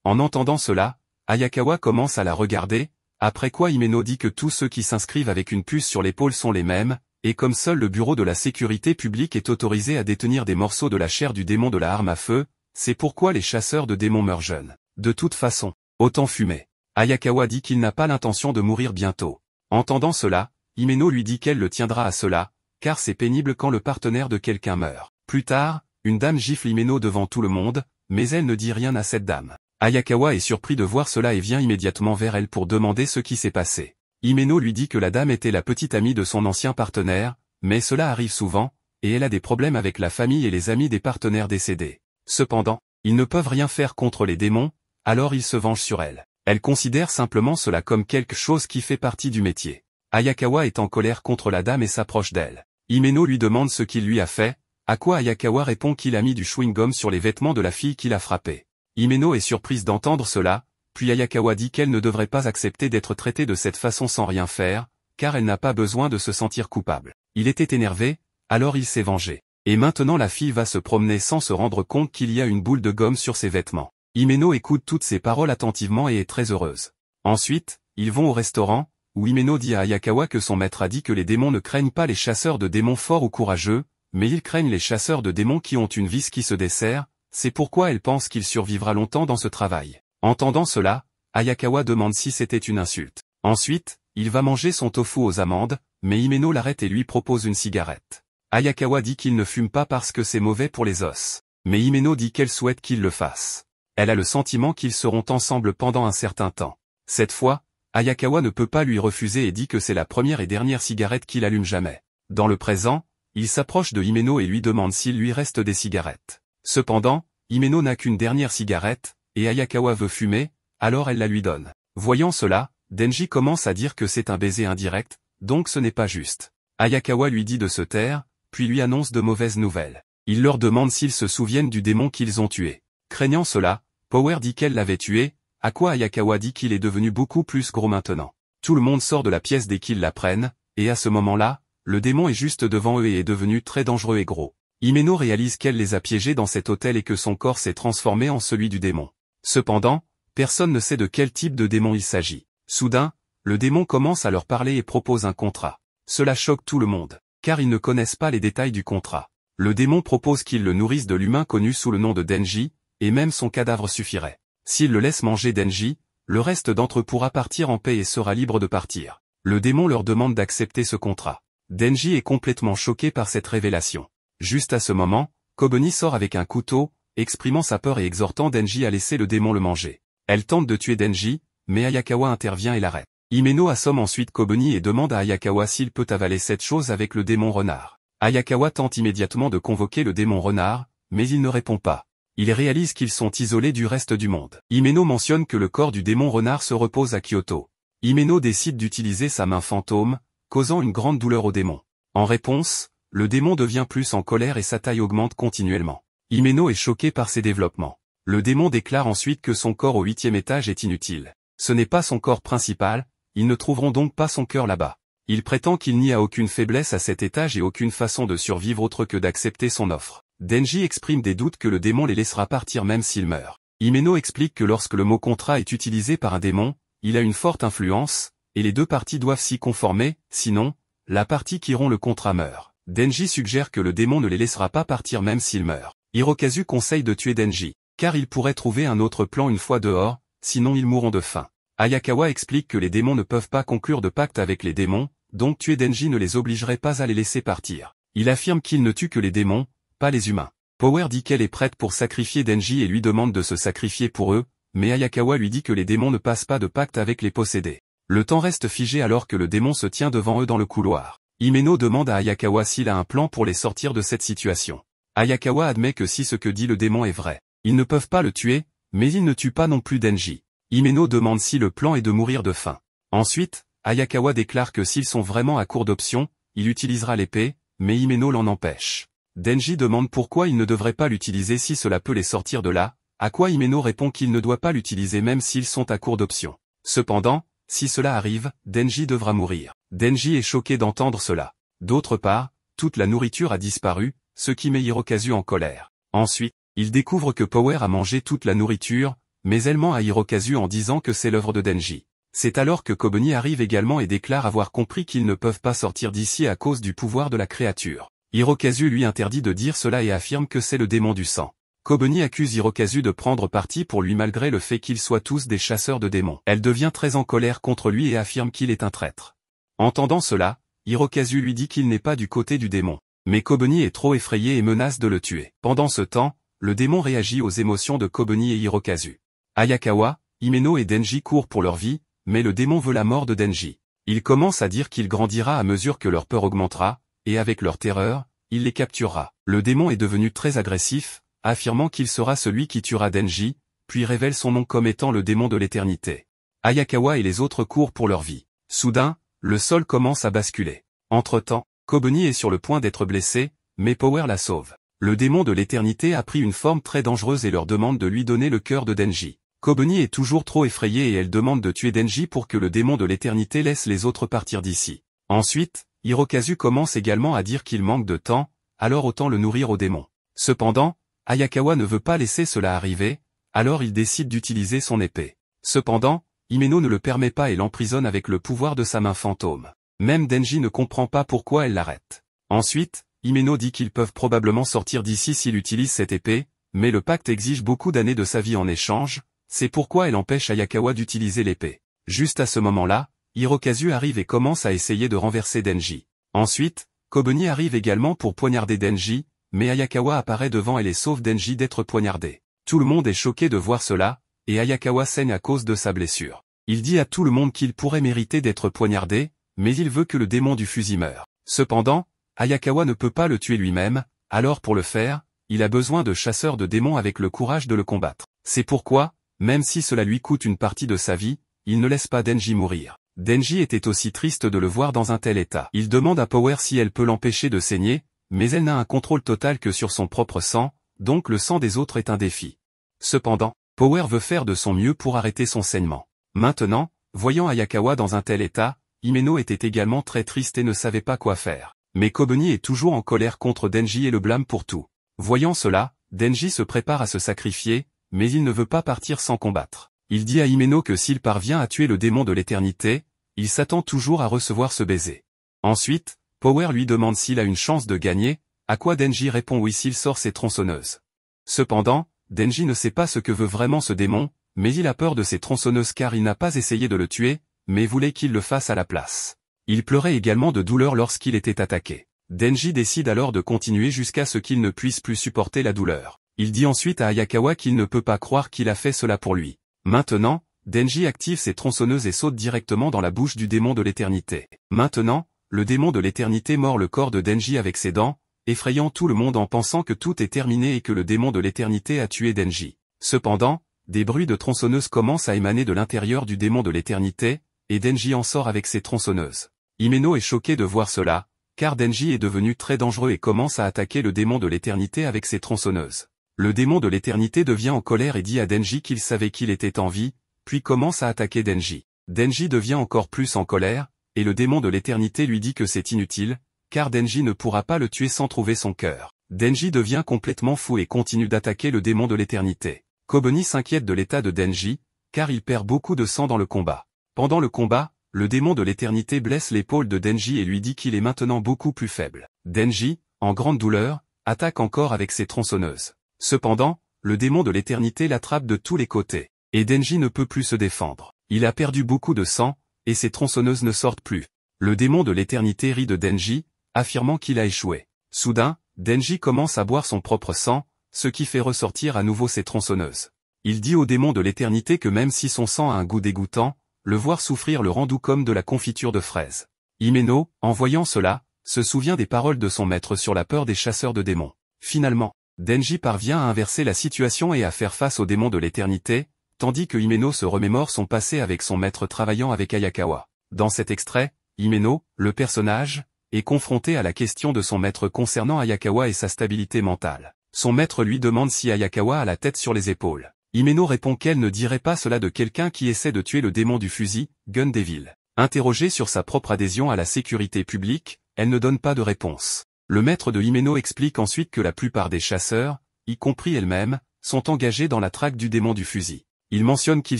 En entendant cela, Hayakawa commence à la regarder, après quoi Himeno dit que tous ceux qui s'inscrivent avec une puce sur l'épaule sont les mêmes, et comme seul le bureau de la sécurité publique est autorisé à détenir des morceaux de la chair du démon de la arme à feu, c'est pourquoi les chasseurs de démons meurent jeunes. De toute façon, autant fumer. Hayakawa dit qu'il n'a pas l'intention de mourir bientôt. Entendant cela, Himeno lui dit qu'elle le tiendra à cela, car c'est pénible quand le partenaire de quelqu'un meurt. Plus tard, une dame gifle Himeno devant tout le monde, mais elle ne dit rien à cette dame. Hayakawa est surpris de voir cela et vient immédiatement vers elle pour demander ce qui s'est passé. Himeno lui dit que la dame était la petite amie de son ancien partenaire, mais cela arrive souvent, et elle a des problèmes avec la famille et les amis des partenaires décédés. Cependant, ils ne peuvent rien faire contre les démons, alors ils se vengent sur elle. Elle considère simplement cela comme quelque chose qui fait partie du métier. Hayakawa est en colère contre la dame et s'approche d'elle. Himeno lui demande ce qu'il lui a fait, à quoi Hayakawa répond qu'il a mis du chewing-gum sur les vêtements de la fille qu'il a frappée. Himeno est surprise d'entendre cela, puis Hayakawa dit qu'elle ne devrait pas accepter d'être traitée de cette façon sans rien faire, car elle n'a pas besoin de se sentir coupable. Il était énervé, alors il s'est vengé. Et maintenant la fille va se promener sans se rendre compte qu'il y a une boule de gomme sur ses vêtements. Himeno écoute toutes ces paroles attentivement et est très heureuse. Ensuite, ils vont au restaurant, où Himeno dit à Hayakawa que son maître a dit que les démons ne craignent pas les chasseurs de démons forts ou courageux, mais ils craignent les chasseurs de démons qui ont une vis qui se dessert, c'est pourquoi elle pense qu'il survivra longtemps dans ce travail. Entendant cela, Hayakawa demande si c'était une insulte. Ensuite, il va manger son tofu aux amandes, mais Himeno l'arrête et lui propose une cigarette. Hayakawa dit qu'il ne fume pas parce que c'est mauvais pour les os, mais Himeno dit qu'elle souhaite qu'il le fasse. Elle a le sentiment qu'ils seront ensemble pendant un certain temps. Cette fois, Hayakawa ne peut pas lui refuser et dit que c'est la première et dernière cigarette qu'il allume jamais. Dans le présent, il s'approche de Himeno et lui demande s'il lui reste des cigarettes. Cependant, Himeno n'a qu'une dernière cigarette, et Ayakawa veut fumer, alors elle la lui donne. Voyant cela, Denji commence à dire que c'est un baiser indirect, donc ce n'est pas juste. Ayakawa lui dit de se taire, puis lui annonce de mauvaises nouvelles. Il leur demande s'ils se souviennent du démon qu'ils ont tué. Craignant cela, Power dit qu'elle l'avait tué, à quoi Ayakawa dit qu'il est devenu beaucoup plus gros maintenant. Tout le monde sort de la pièce dès qu'ils l'apprennent, et à ce moment-là, le démon est juste devant eux et est devenu très dangereux et gros. Himeno réalise qu'elle les a piégés dans cet hôtel et que son corps s'est transformé en celui du démon. Cependant, personne ne sait de quel type de démon il s'agit. Soudain, le démon commence à leur parler et propose un contrat. Cela choque tout le monde, car ils ne connaissent pas les détails du contrat. Le démon propose qu'ils le nourrissent de l'humain connu sous le nom de Denji, et même son cadavre suffirait. S'ils le laissent manger Denji, le reste d'entre eux pourra partir en paix et sera libre de partir. Le démon leur demande d'accepter ce contrat. Denji est complètement choqué par cette révélation. Juste à ce moment, Kobeni sort avec un couteau, exprimant sa peur et exhortant Denji à laisser le démon le manger. Elle tente de tuer Denji, mais Ayakawa intervient et l'arrête. Himeno assomme ensuite Kobeni et demande à Ayakawa s'il peut avaler cette chose avec le démon renard. Ayakawa tente immédiatement de convoquer le démon renard, mais il ne répond pas. Il réalise qu'ils sont isolés du reste du monde. Himeno mentionne que le corps du démon renard se repose à Kyoto. Himeno décide d'utiliser sa main fantôme, causant une grande douleur au démon. En réponse, le démon devient plus en colère et sa taille augmente continuellement. Himeno est choqué par ces développements. Le démon déclare ensuite que son corps au 8e étage est inutile. Ce n'est pas son corps principal, ils ne trouveront donc pas son cœur là-bas. Il prétend qu'il n'y a aucune faiblesse à cet étage et aucune façon de survivre autre que d'accepter son offre. Denji exprime des doutes que le démon les laissera partir même s'il meurt. Himeno explique que lorsque le mot contrat est utilisé par un démon, il a une forte influence, et les deux parties doivent s'y conformer, sinon, la partie qui rompt le contrat meurt. Denji suggère que le démon ne les laissera pas partir même s'ils meurent. Hirokazu conseille de tuer Denji, car il pourrait trouver un autre plan une fois dehors, sinon ils mourront de faim. Ayakawa explique que les démons ne peuvent pas conclure de pacte avec les démons, donc tuer Denji ne les obligerait pas à les laisser partir. Il affirme qu'il ne tue que les démons, pas les humains. Power dit qu'elle est prête pour sacrifier Denji et lui demande de se sacrifier pour eux, mais Ayakawa lui dit que les démons ne passent pas de pacte avec les possédés. Le temps reste figé alors que le démon se tient devant eux dans le couloir. Himeno demande à Ayakawa s'il a un plan pour les sortir de cette situation. Ayakawa admet que si ce que dit le démon est vrai, ils ne peuvent pas le tuer, mais ils ne tuent pas non plus Denji. Himeno demande si le plan est de mourir de faim. Ensuite, Ayakawa déclare que s'ils sont vraiment à court d'options, il utilisera l'épée, mais Himeno l'en empêche. Denji demande pourquoi il ne devrait pas l'utiliser si cela peut les sortir de là, à quoi Himeno répond qu'il ne doit pas l'utiliser même s'ils sont à court d'options. Cependant, si cela arrive, Denji devra mourir. Denji est choqué d'entendre cela. D'autre part, toute la nourriture a disparu, ce qui met Hirokazu en colère. Ensuite, il découvre que Power a mangé toute la nourriture, mais elle ment à Hirokazu en disant que c'est l'œuvre de Denji. C'est alors que Kobeni arrive également et déclare avoir compris qu'ils ne peuvent pas sortir d'ici à cause du pouvoir de la créature. Hirokazu lui interdit de dire cela et affirme que c'est le démon du sang. Kobeni accuse Hirokazu de prendre parti pour lui malgré le fait qu'ils soient tous des chasseurs de démons. Elle devient très en colère contre lui et affirme qu'il est un traître. Entendant cela, Hirokazu lui dit qu'il n'est pas du côté du démon. Mais Kobeni est trop effrayé et menace de le tuer. Pendant ce temps, le démon réagit aux émotions de Kobeni et Hirokazu. Ayakawa, Himeno et Denji courent pour leur vie, mais le démon veut la mort de Denji. Il commence à dire qu'il grandira à mesure que leur peur augmentera, et avec leur terreur, il les capturera. Le démon est devenu très agressif, affirmant qu'il sera celui qui tuera Denji, puis révèle son nom comme étant le démon de l'éternité. Ayakawa et les autres courent pour leur vie. Soudain, le sol commence à basculer. Entre-temps, Kobeni est sur le point d'être blessé, mais Power la sauve. Le démon de l'éternité a pris une forme très dangereuse et leur demande de lui donner le cœur de Denji. Kobeni est toujours trop effrayée et elle demande de tuer Denji pour que le démon de l'éternité laisse les autres partir d'ici. Ensuite, Hirokazu commence également à dire qu'il manque de temps, alors autant le nourrir au démon. Cependant, Ayakawa ne veut pas laisser cela arriver, alors il décide d'utiliser son épée. Cependant, Himeno ne le permet pas et l'emprisonne avec le pouvoir de sa main fantôme. Même Denji ne comprend pas pourquoi elle l'arrête. Ensuite, Himeno dit qu'ils peuvent probablement sortir d'ici s'il utilise cette épée, mais le pacte exige beaucoup d'années de sa vie en échange, c'est pourquoi elle empêche Ayakawa d'utiliser l'épée. Juste à ce moment-là, Hirokazu arrive et commence à essayer de renverser Denji. Ensuite, Kobeni arrive également pour poignarder Denji, mais Ayakawa apparaît devant elle et sauve Denji d'être poignardé. Tout le monde est choqué de voir cela, et Ayakawa saigne à cause de sa blessure. Il dit à tout le monde qu'il pourrait mériter d'être poignardé, mais il veut que le démon du fusil meure. Cependant, Ayakawa ne peut pas le tuer lui-même, alors pour le faire, il a besoin de chasseurs de démons avec le courage de le combattre. C'est pourquoi, même si cela lui coûte une partie de sa vie, il ne laisse pas Denji mourir. Denji était aussi triste de le voir dans un tel état. Il demande à Power si elle peut l'empêcher de saigner, mais elle n'a un contrôle total que sur son propre sang, donc le sang des autres est un défi. Cependant, Power veut faire de son mieux pour arrêter son saignement. Maintenant, voyant Ayakawa dans un tel état, Himeno était également très triste et ne savait pas quoi faire. Mais Kobeni est toujours en colère contre Denji et le blâme pour tout. Voyant cela, Denji se prépare à se sacrifier, mais il ne veut pas partir sans combattre. Il dit à Himeno que s'il parvient à tuer le démon de l'éternité, il s'attend toujours à recevoir ce baiser. Ensuite, Power lui demande s'il a une chance de gagner, à quoi Denji répond oui s'il sort ses tronçonneuses. Cependant, Denji ne sait pas ce que veut vraiment ce démon, mais il a peur de ses tronçonneuses car il n'a pas essayé de le tuer, mais voulait qu'il le fasse à la place. Il pleurait également de douleur lorsqu'il était attaqué. Denji décide alors de continuer jusqu'à ce qu'il ne puisse plus supporter la douleur. Il dit ensuite à Ayakawa qu'il ne peut pas croire qu'il a fait cela pour lui. Maintenant, Denji active ses tronçonneuses et saute directement dans la bouche du démon de l'éternité. Maintenant, le démon de l'éternité mord le corps de Denji avec ses dents, effrayant tout le monde en pensant que tout est terminé et que le démon de l'éternité a tué Denji. Cependant, des bruits de tronçonneuses commencent à émaner de l'intérieur du démon de l'éternité, et Denji en sort avec ses tronçonneuses. Himeno est choqué de voir cela, car Denji est devenu très dangereux et commence à attaquer le démon de l'éternité avec ses tronçonneuses. Le démon de l'éternité devient en colère et dit à Denji qu'il savait qu'il était en vie, puis commence à attaquer Denji. Denji devient encore plus en colère, et le démon de l'éternité lui dit que c'est inutile, car Denji ne pourra pas le tuer sans trouver son cœur. Denji devient complètement fou et continue d'attaquer le démon de l'éternité. Kobeni s'inquiète de l'état de Denji, car il perd beaucoup de sang dans le combat. Pendant le combat, le démon de l'éternité blesse l'épaule de Denji et lui dit qu'il est maintenant beaucoup plus faible. Denji, en grande douleur, attaque encore avec ses tronçonneuses. Cependant, le démon de l'éternité l'attrape de tous les côtés, et Denji ne peut plus se défendre. Il a perdu beaucoup de sang, et ses tronçonneuses ne sortent plus. Le démon de l'éternité rit de Denji, affirmant qu'il a échoué. Soudain, Denji commence à boire son propre sang, ce qui fait ressortir à nouveau ses tronçonneuses. Il dit au démon de l'éternité que même si son sang a un goût dégoûtant, le voir souffrir le rend doux comme de la confiture de fraises. Himeno, en voyant cela, se souvient des paroles de son maître sur la peur des chasseurs de démons. Finalement, Denji parvient à inverser la situation et à faire face au démon de l'éternité, tandis que Himeno se remémore son passé avec son maître travaillant avec Ayakawa. Dans cet extrait, Himeno, le personnage, est confronté à la question de son maître concernant Ayakawa et sa stabilité mentale. Son maître lui demande si Ayakawa a la tête sur les épaules. Himeno répond qu'elle ne dirait pas cela de quelqu'un qui essaie de tuer le démon du fusil, Gun Devil. Interrogée sur sa propre adhésion à la sécurité publique, elle ne donne pas de réponse. Le maître de Himeno explique ensuite que la plupart des chasseurs, y compris elle-même, sont engagés dans la traque du démon du fusil. Il mentionne qu'ils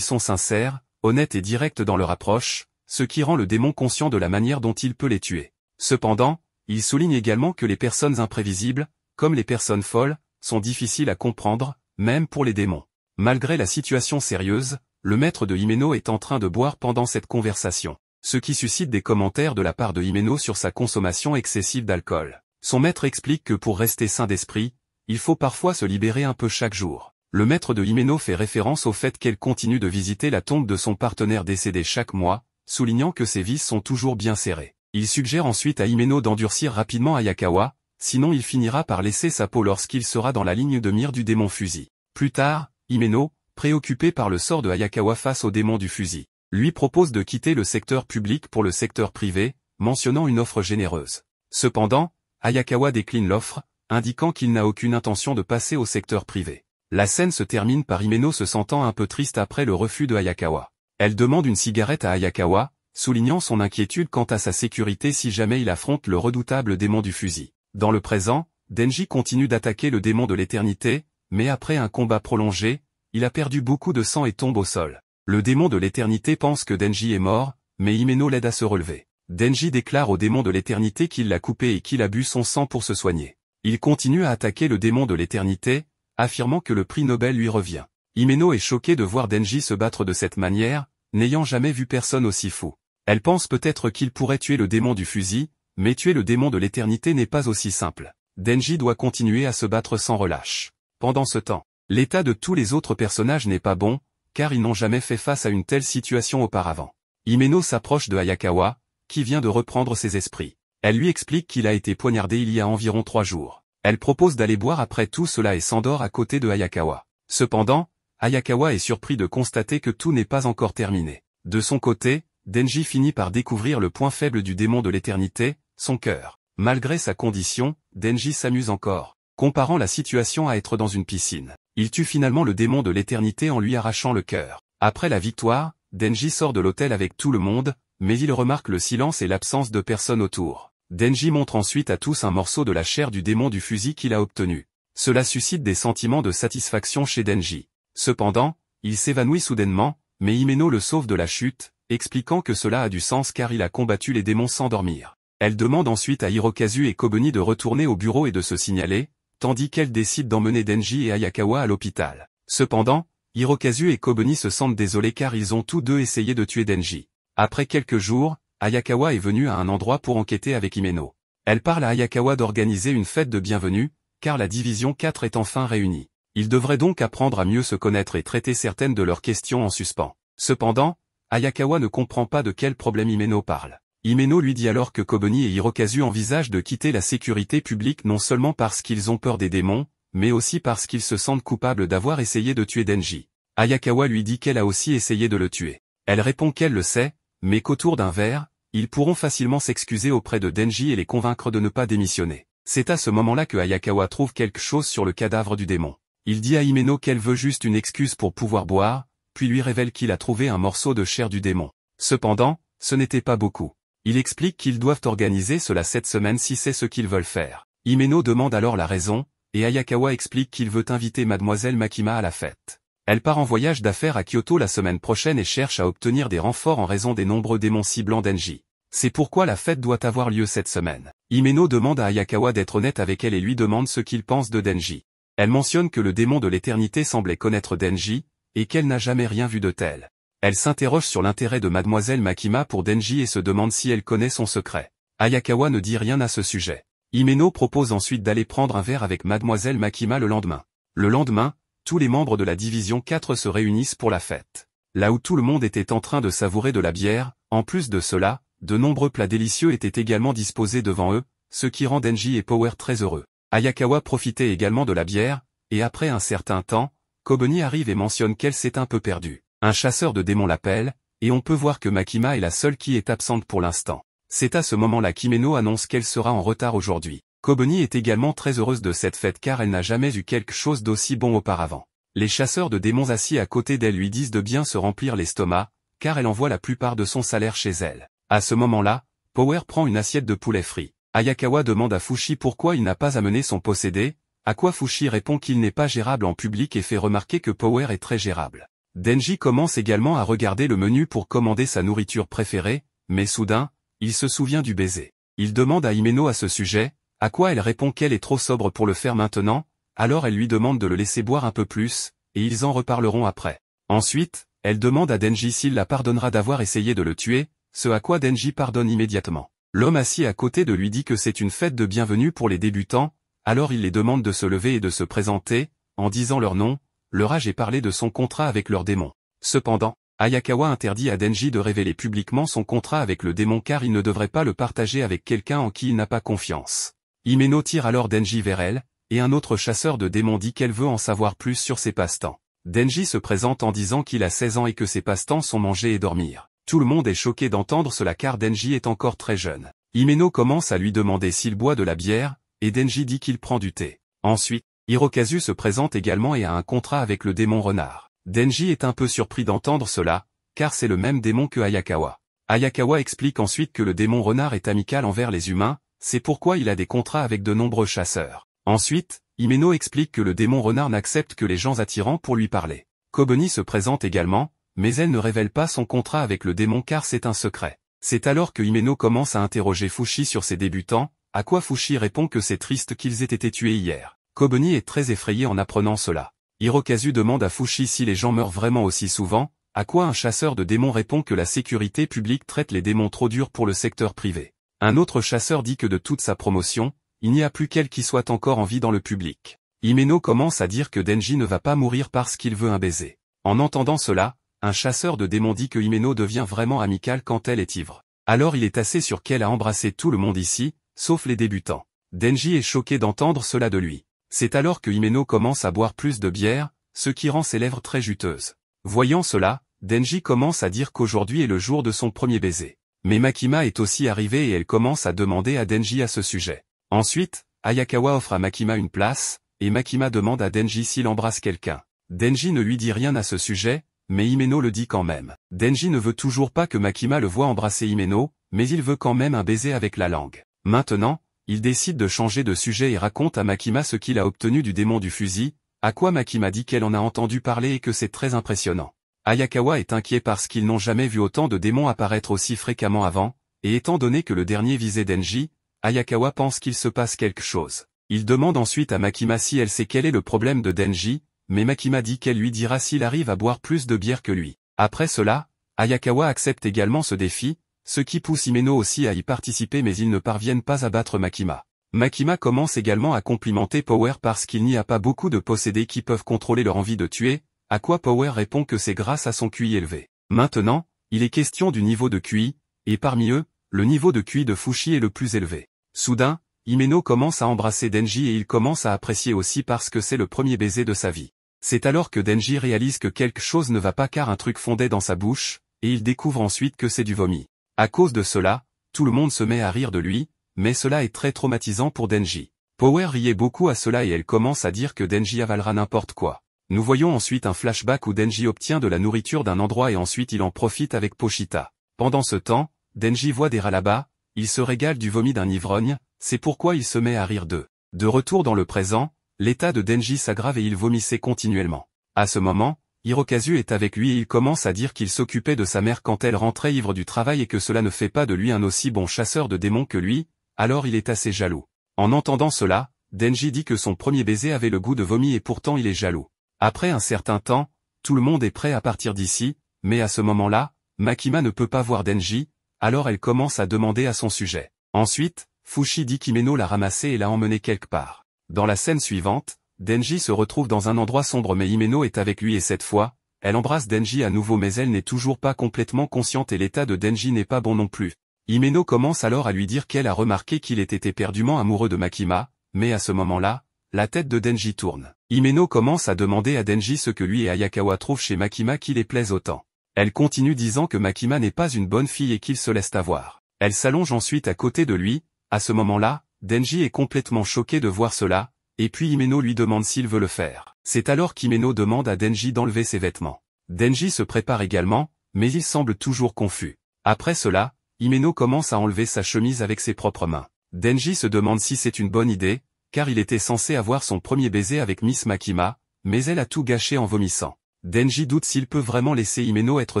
sont sincères, honnêtes et directs dans leur approche, ce qui rend le démon conscient de la manière dont il peut les tuer. Cependant, il souligne également que les personnes imprévisibles, comme les personnes folles, sont difficiles à comprendre, même pour les démons. Malgré la situation sérieuse, le maître de Himeno est en train de boire pendant cette conversation, ce qui suscite des commentaires de la part de Himeno sur sa consommation excessive d'alcool. Son maître explique que pour rester sain d'esprit, il faut parfois se libérer un peu chaque jour. Le maître de Himeno fait référence au fait qu'elle continue de visiter la tombe de son partenaire décédé chaque mois, soulignant que ses vis sont toujours bien serrées. Il suggère ensuite à Himeno d'endurcir rapidement Ayakawa, sinon il finira par laisser sa peau lorsqu'il sera dans la ligne de mire du démon fusil. Plus tard, Himeno, préoccupé par le sort de Ayakawa face au démon du fusil, lui propose de quitter le secteur public pour le secteur privé, mentionnant une offre généreuse. Cependant, Ayakawa décline l'offre, indiquant qu'il n'a aucune intention de passer au secteur privé. La scène se termine par Himeno se sentant un peu triste après le refus de Ayakawa. Elle demande une cigarette à Ayakawa, soulignant son inquiétude quant à sa sécurité si jamais il affronte le redoutable démon du fusil. Dans le présent, Denji continue d'attaquer le démon de l'éternité, mais après un combat prolongé, il a perdu beaucoup de sang et tombe au sol. Le démon de l'éternité pense que Denji est mort, mais Himeno l'aide à se relever. Denji déclare au démon de l'éternité qu'il l'a coupé et qu'il a bu son sang pour se soigner. Il continue à attaquer le démon de l'éternité, affirmant que le prix Nobel lui revient. Himeno est choquée de voir Denji se battre de cette manière, n'ayant jamais vu personne aussi fou. Elle pense peut-être qu'il pourrait tuer le démon du fusil, mais tuer le démon de l'éternité n'est pas aussi simple. Denji doit continuer à se battre sans relâche. Pendant ce temps, l'état de tous les autres personnages n'est pas bon, car ils n'ont jamais fait face à une telle situation auparavant. Himeno s'approche de Ayakawa, qui vient de reprendre ses esprits. Elle lui explique qu'il a été poignardé il y a environ 3 jours. Elle propose d'aller boire après tout cela et s'endort à côté de Hayakawa. Cependant, Hayakawa est surpris de constater que tout n'est pas encore terminé. De son côté, Denji finit par découvrir le point faible du démon de l'éternité, son cœur. Malgré sa condition, Denji s'amuse encore, comparant la situation à être dans une piscine. Il tue finalement le démon de l'éternité en lui arrachant le cœur. Après la victoire, Denji sort de l'hôtel avec tout le monde, mais il remarque le silence et l'absence de personne autour. Denji montre ensuite à tous un morceau de la chair du démon du fusil qu'il a obtenu. Cela suscite des sentiments de satisfaction chez Denji. Cependant, il s'évanouit soudainement, mais Himeno le sauve de la chute, expliquant que cela a du sens car il a combattu les démons sans dormir. Elle demande ensuite à Hirokazu et Kobeni de retourner au bureau et de se signaler, tandis qu'elle décide d'emmener Denji et Hayakawa à l'hôpital. Cependant, Hirokazu et Kobeni se sentent désolés car ils ont tous deux essayé de tuer Denji. Après quelques jours, Hayakawa est venue à un endroit pour enquêter avec Himeno. Elle parle à Hayakawa d'organiser une fête de bienvenue, car la division 4 est enfin réunie. Ils devraient donc apprendre à mieux se connaître et traiter certaines de leurs questions en suspens. Cependant, Hayakawa ne comprend pas de quel problème Himeno parle. Himeno lui dit alors que Kobeni et Hirokazu envisagent de quitter la sécurité publique non seulement parce qu'ils ont peur des démons, mais aussi parce qu'ils se sentent coupables d'avoir essayé de tuer Denji. Hayakawa lui dit qu'elle a aussi essayé de le tuer. Elle répond qu'elle le sait, mais qu'autour d'un verre, ils pourront facilement s'excuser auprès de Denji et les convaincre de ne pas démissionner. C'est à ce moment-là que Hayakawa trouve quelque chose sur le cadavre du démon. Il dit à Himeno qu'elle veut juste une excuse pour pouvoir boire, puis lui révèle qu'il a trouvé un morceau de chair du démon. Cependant, ce n'était pas beaucoup. Il explique qu'ils doivent organiser cela cette semaine si c'est ce qu'ils veulent faire. Himeno demande alors la raison, et Hayakawa explique qu'il veut inviter Mademoiselle Makima à la fête. Elle part en voyage d'affaires à Kyoto la semaine prochaine et cherche à obtenir des renforts en raison des nombreux démons ciblant Denji. C'est pourquoi la fête doit avoir lieu cette semaine. Himeno demande à Hayakawa d'être honnête avec elle et lui demande ce qu'il pense de Denji. Elle mentionne que le démon de l'éternité semblait connaître Denji, et qu'elle n'a jamais rien vu de tel. Elle s'interroge sur l'intérêt de Mademoiselle Makima pour Denji et se demande si elle connaît son secret. Hayakawa ne dit rien à ce sujet. Himeno propose ensuite d'aller prendre un verre avec Mademoiselle Makima le lendemain. Le lendemain, tous les membres de la division 4 se réunissent pour la fête. Là où tout le monde était en train de savourer de la bière, en plus de cela, de nombreux plats délicieux étaient également disposés devant eux, ce qui rend Denji et Power très heureux. Hayakawa profitait également de la bière, et après un certain temps, Kobeni arrive et mentionne qu'elle s'est un peu perdue. Un chasseur de démons l'appelle, et on peut voir que Makima est la seule qui est absente pour l'instant. C'est à ce moment-là qu'Himeno annonce qu'elle sera en retard aujourd'hui. Kobeni est également très heureuse de cette fête car elle n'a jamais eu quelque chose d'aussi bon auparavant. Les chasseurs de démons assis à côté d'elle lui disent de bien se remplir l'estomac, car elle envoie la plupart de son salaire chez elle. À ce moment-là, Power prend une assiette de poulet frit. Hayakawa demande à Fushi pourquoi il n'a pas amené son possédé, à quoi Fushi répond qu'il n'est pas gérable en public et fait remarquer que Power est très gérable. Denji commence également à regarder le menu pour commander sa nourriture préférée, mais soudain, il se souvient du baiser. Il demande à Himeno à ce sujet, à quoi elle répond qu'elle est trop sobre pour le faire maintenant, alors elle lui demande de le laisser boire un peu plus, et ils en reparleront après. Ensuite, elle demande à Denji s'il la pardonnera d'avoir essayé de le tuer, ce à quoi Denji pardonne immédiatement. L'homme assis à côté de lui dit que c'est une fête de bienvenue pour les débutants, alors il les demande de se lever et de se présenter, en disant leur nom, leur âge et parler de son contrat avec leur démon. Cependant, Hayakawa interdit à Denji de révéler publiquement son contrat avec le démon car il ne devrait pas le partager avec quelqu'un en qui il n'a pas confiance. Himeno tire alors Denji vers elle, et un autre chasseur de démons dit qu'elle veut en savoir plus sur ses passe-temps. Denji se présente en disant qu'il a 16 ans et que ses passe-temps sont manger et dormir. Tout le monde est choqué d'entendre cela car Denji est encore très jeune. Himeno commence à lui demander s'il boit de la bière, et Denji dit qu'il prend du thé. Ensuite, Hirokazu se présente également et a un contrat avec le démon renard. Denji est un peu surpris d'entendre cela, car c'est le même démon que Hayakawa. Hayakawa explique ensuite que le démon renard est amical envers les humains, c'est pourquoi il a des contrats avec de nombreux chasseurs. Ensuite, Himeno explique que le démon renard n'accepte que les gens attirants pour lui parler. Kobeni se présente également, mais elle ne révèle pas son contrat avec le démon car c'est un secret. C'est alors que Himeno commence à interroger Fushi sur ses débutants, à quoi Fushi répond que c'est triste qu'ils aient été tués hier. Kobeni est très effrayé en apprenant cela. Hirokazu demande à Fushi si les gens meurent vraiment aussi souvent, à quoi un chasseur de démons répond que la sécurité publique traite les démons trop durs pour le secteur privé. Un autre chasseur dit que de toute sa promotion, il n'y a plus qu'elle qui soit encore en vie dans le public. Himeno commence à dire que Denji ne va pas mourir parce qu'il veut un baiser. En entendant cela, un chasseur de démons dit que Himeno devient vraiment amical quand elle est ivre. Alors il est assez sûr qu'elle a embrassé tout le monde ici, sauf les débutants. Denji est choqué d'entendre cela de lui. C'est alors que Himeno commence à boire plus de bière, ce qui rend ses lèvres très juteuses. Voyant cela, Denji commence à dire qu'aujourd'hui est le jour de son premier baiser. Mais Makima est aussi arrivée et elle commence à demander à Denji à ce sujet. Ensuite, Ayakawa offre à Makima une place, et Makima demande à Denji s'il embrasse quelqu'un. Denji ne lui dit rien à ce sujet, mais Himeno le dit quand même. Denji ne veut toujours pas que Makima le voie embrasser Himeno, mais il veut quand même un baiser avec la langue. Maintenant, il décide de changer de sujet et raconte à Makima ce qu'il a obtenu du démon du fusil, à quoi Makima dit qu'elle en a entendu parler et que c'est très impressionnant. Ayakawa est inquiet parce qu'ils n'ont jamais vu autant de démons apparaître aussi fréquemment avant, et étant donné que le dernier visait Denji, Ayakawa pense qu'il se passe quelque chose. Il demande ensuite à Makima si elle sait quel est le problème de Denji, mais Makima dit qu'elle lui dira s'il arrive à boire plus de bière que lui. Après cela, Ayakawa accepte également ce défi, ce qui pousse Himeno aussi à y participer mais ils ne parviennent pas à battre Makima. Makima commence également à complimenter Power parce qu'il n'y a pas beaucoup de possédés qui peuvent contrôler leur envie de tuer, à quoi Power répond que c'est grâce à son QI élevé. Maintenant, il est question du niveau de QI, et parmi eux, le niveau de QI de Fushi est le plus élevé. Soudain, Himeno commence à embrasser Denji et il commence à apprécier aussi parce que c'est le premier baiser de sa vie. C'est alors que Denji réalise que quelque chose ne va pas car un truc fondait dans sa bouche, et il découvre ensuite que c'est du vomi. À cause de cela, tout le monde se met à rire de lui, mais cela est très traumatisant pour Denji. Power riait beaucoup à cela et elle commence à dire que Denji avalera n'importe quoi. Nous voyons ensuite un flashback où Denji obtient de la nourriture d'un endroit et ensuite il en profite avec Pochita. Pendant ce temps, Denji voit des rats là-bas, il se régale du vomi d'un ivrogne, c'est pourquoi il se met à rire d'eux. De retour dans le présent, l'état de Denji s'aggrave et il vomissait continuellement. À ce moment, Hirokazu est avec lui et il commence à dire qu'il s'occupait de sa mère quand elle rentrait ivre du travail et que cela ne fait pas de lui un aussi bon chasseur de démons que lui, alors il est assez jaloux. En entendant cela, Denji dit que son premier baiser avait le goût de vomi et pourtant il est jaloux. Après un certain temps, tout le monde est prêt à partir d'ici, mais à ce moment-là, Makima ne peut pas voir Denji, alors elle commence à demander à son sujet. Ensuite, Fushi dit qu'Himeno l'a ramassé et l'a emmené quelque part. Dans la scène suivante, Denji se retrouve dans un endroit sombre mais Himeno est avec lui et cette fois, elle embrasse Denji à nouveau mais elle n'est toujours pas complètement consciente et l'état de Denji n'est pas bon non plus. Himeno commence alors à lui dire qu'elle a remarqué qu'il était éperdument amoureux de Makima, mais à ce moment-là, la tête de Denji tourne. Himeno commence à demander à Denji ce que lui et Ayakawa trouvent chez Makima qui les plaise autant. Elle continue disant que Makima n'est pas une bonne fille et qu'il se laisse avoir. Elle s'allonge ensuite à côté de lui, à ce moment-là, Denji est complètement choqué de voir cela, et puis Himeno lui demande s'il veut le faire. C'est alors qu'Himeno demande à Denji d'enlever ses vêtements. Denji se prépare également, mais il semble toujours confus. Après cela, Himeno commence à enlever sa chemise avec ses propres mains. Denji se demande si c'est une bonne idée, car il était censé avoir son premier baiser avec Miss Makima, mais elle a tout gâché en vomissant. Denji doute s'il peut vraiment laisser Himeno être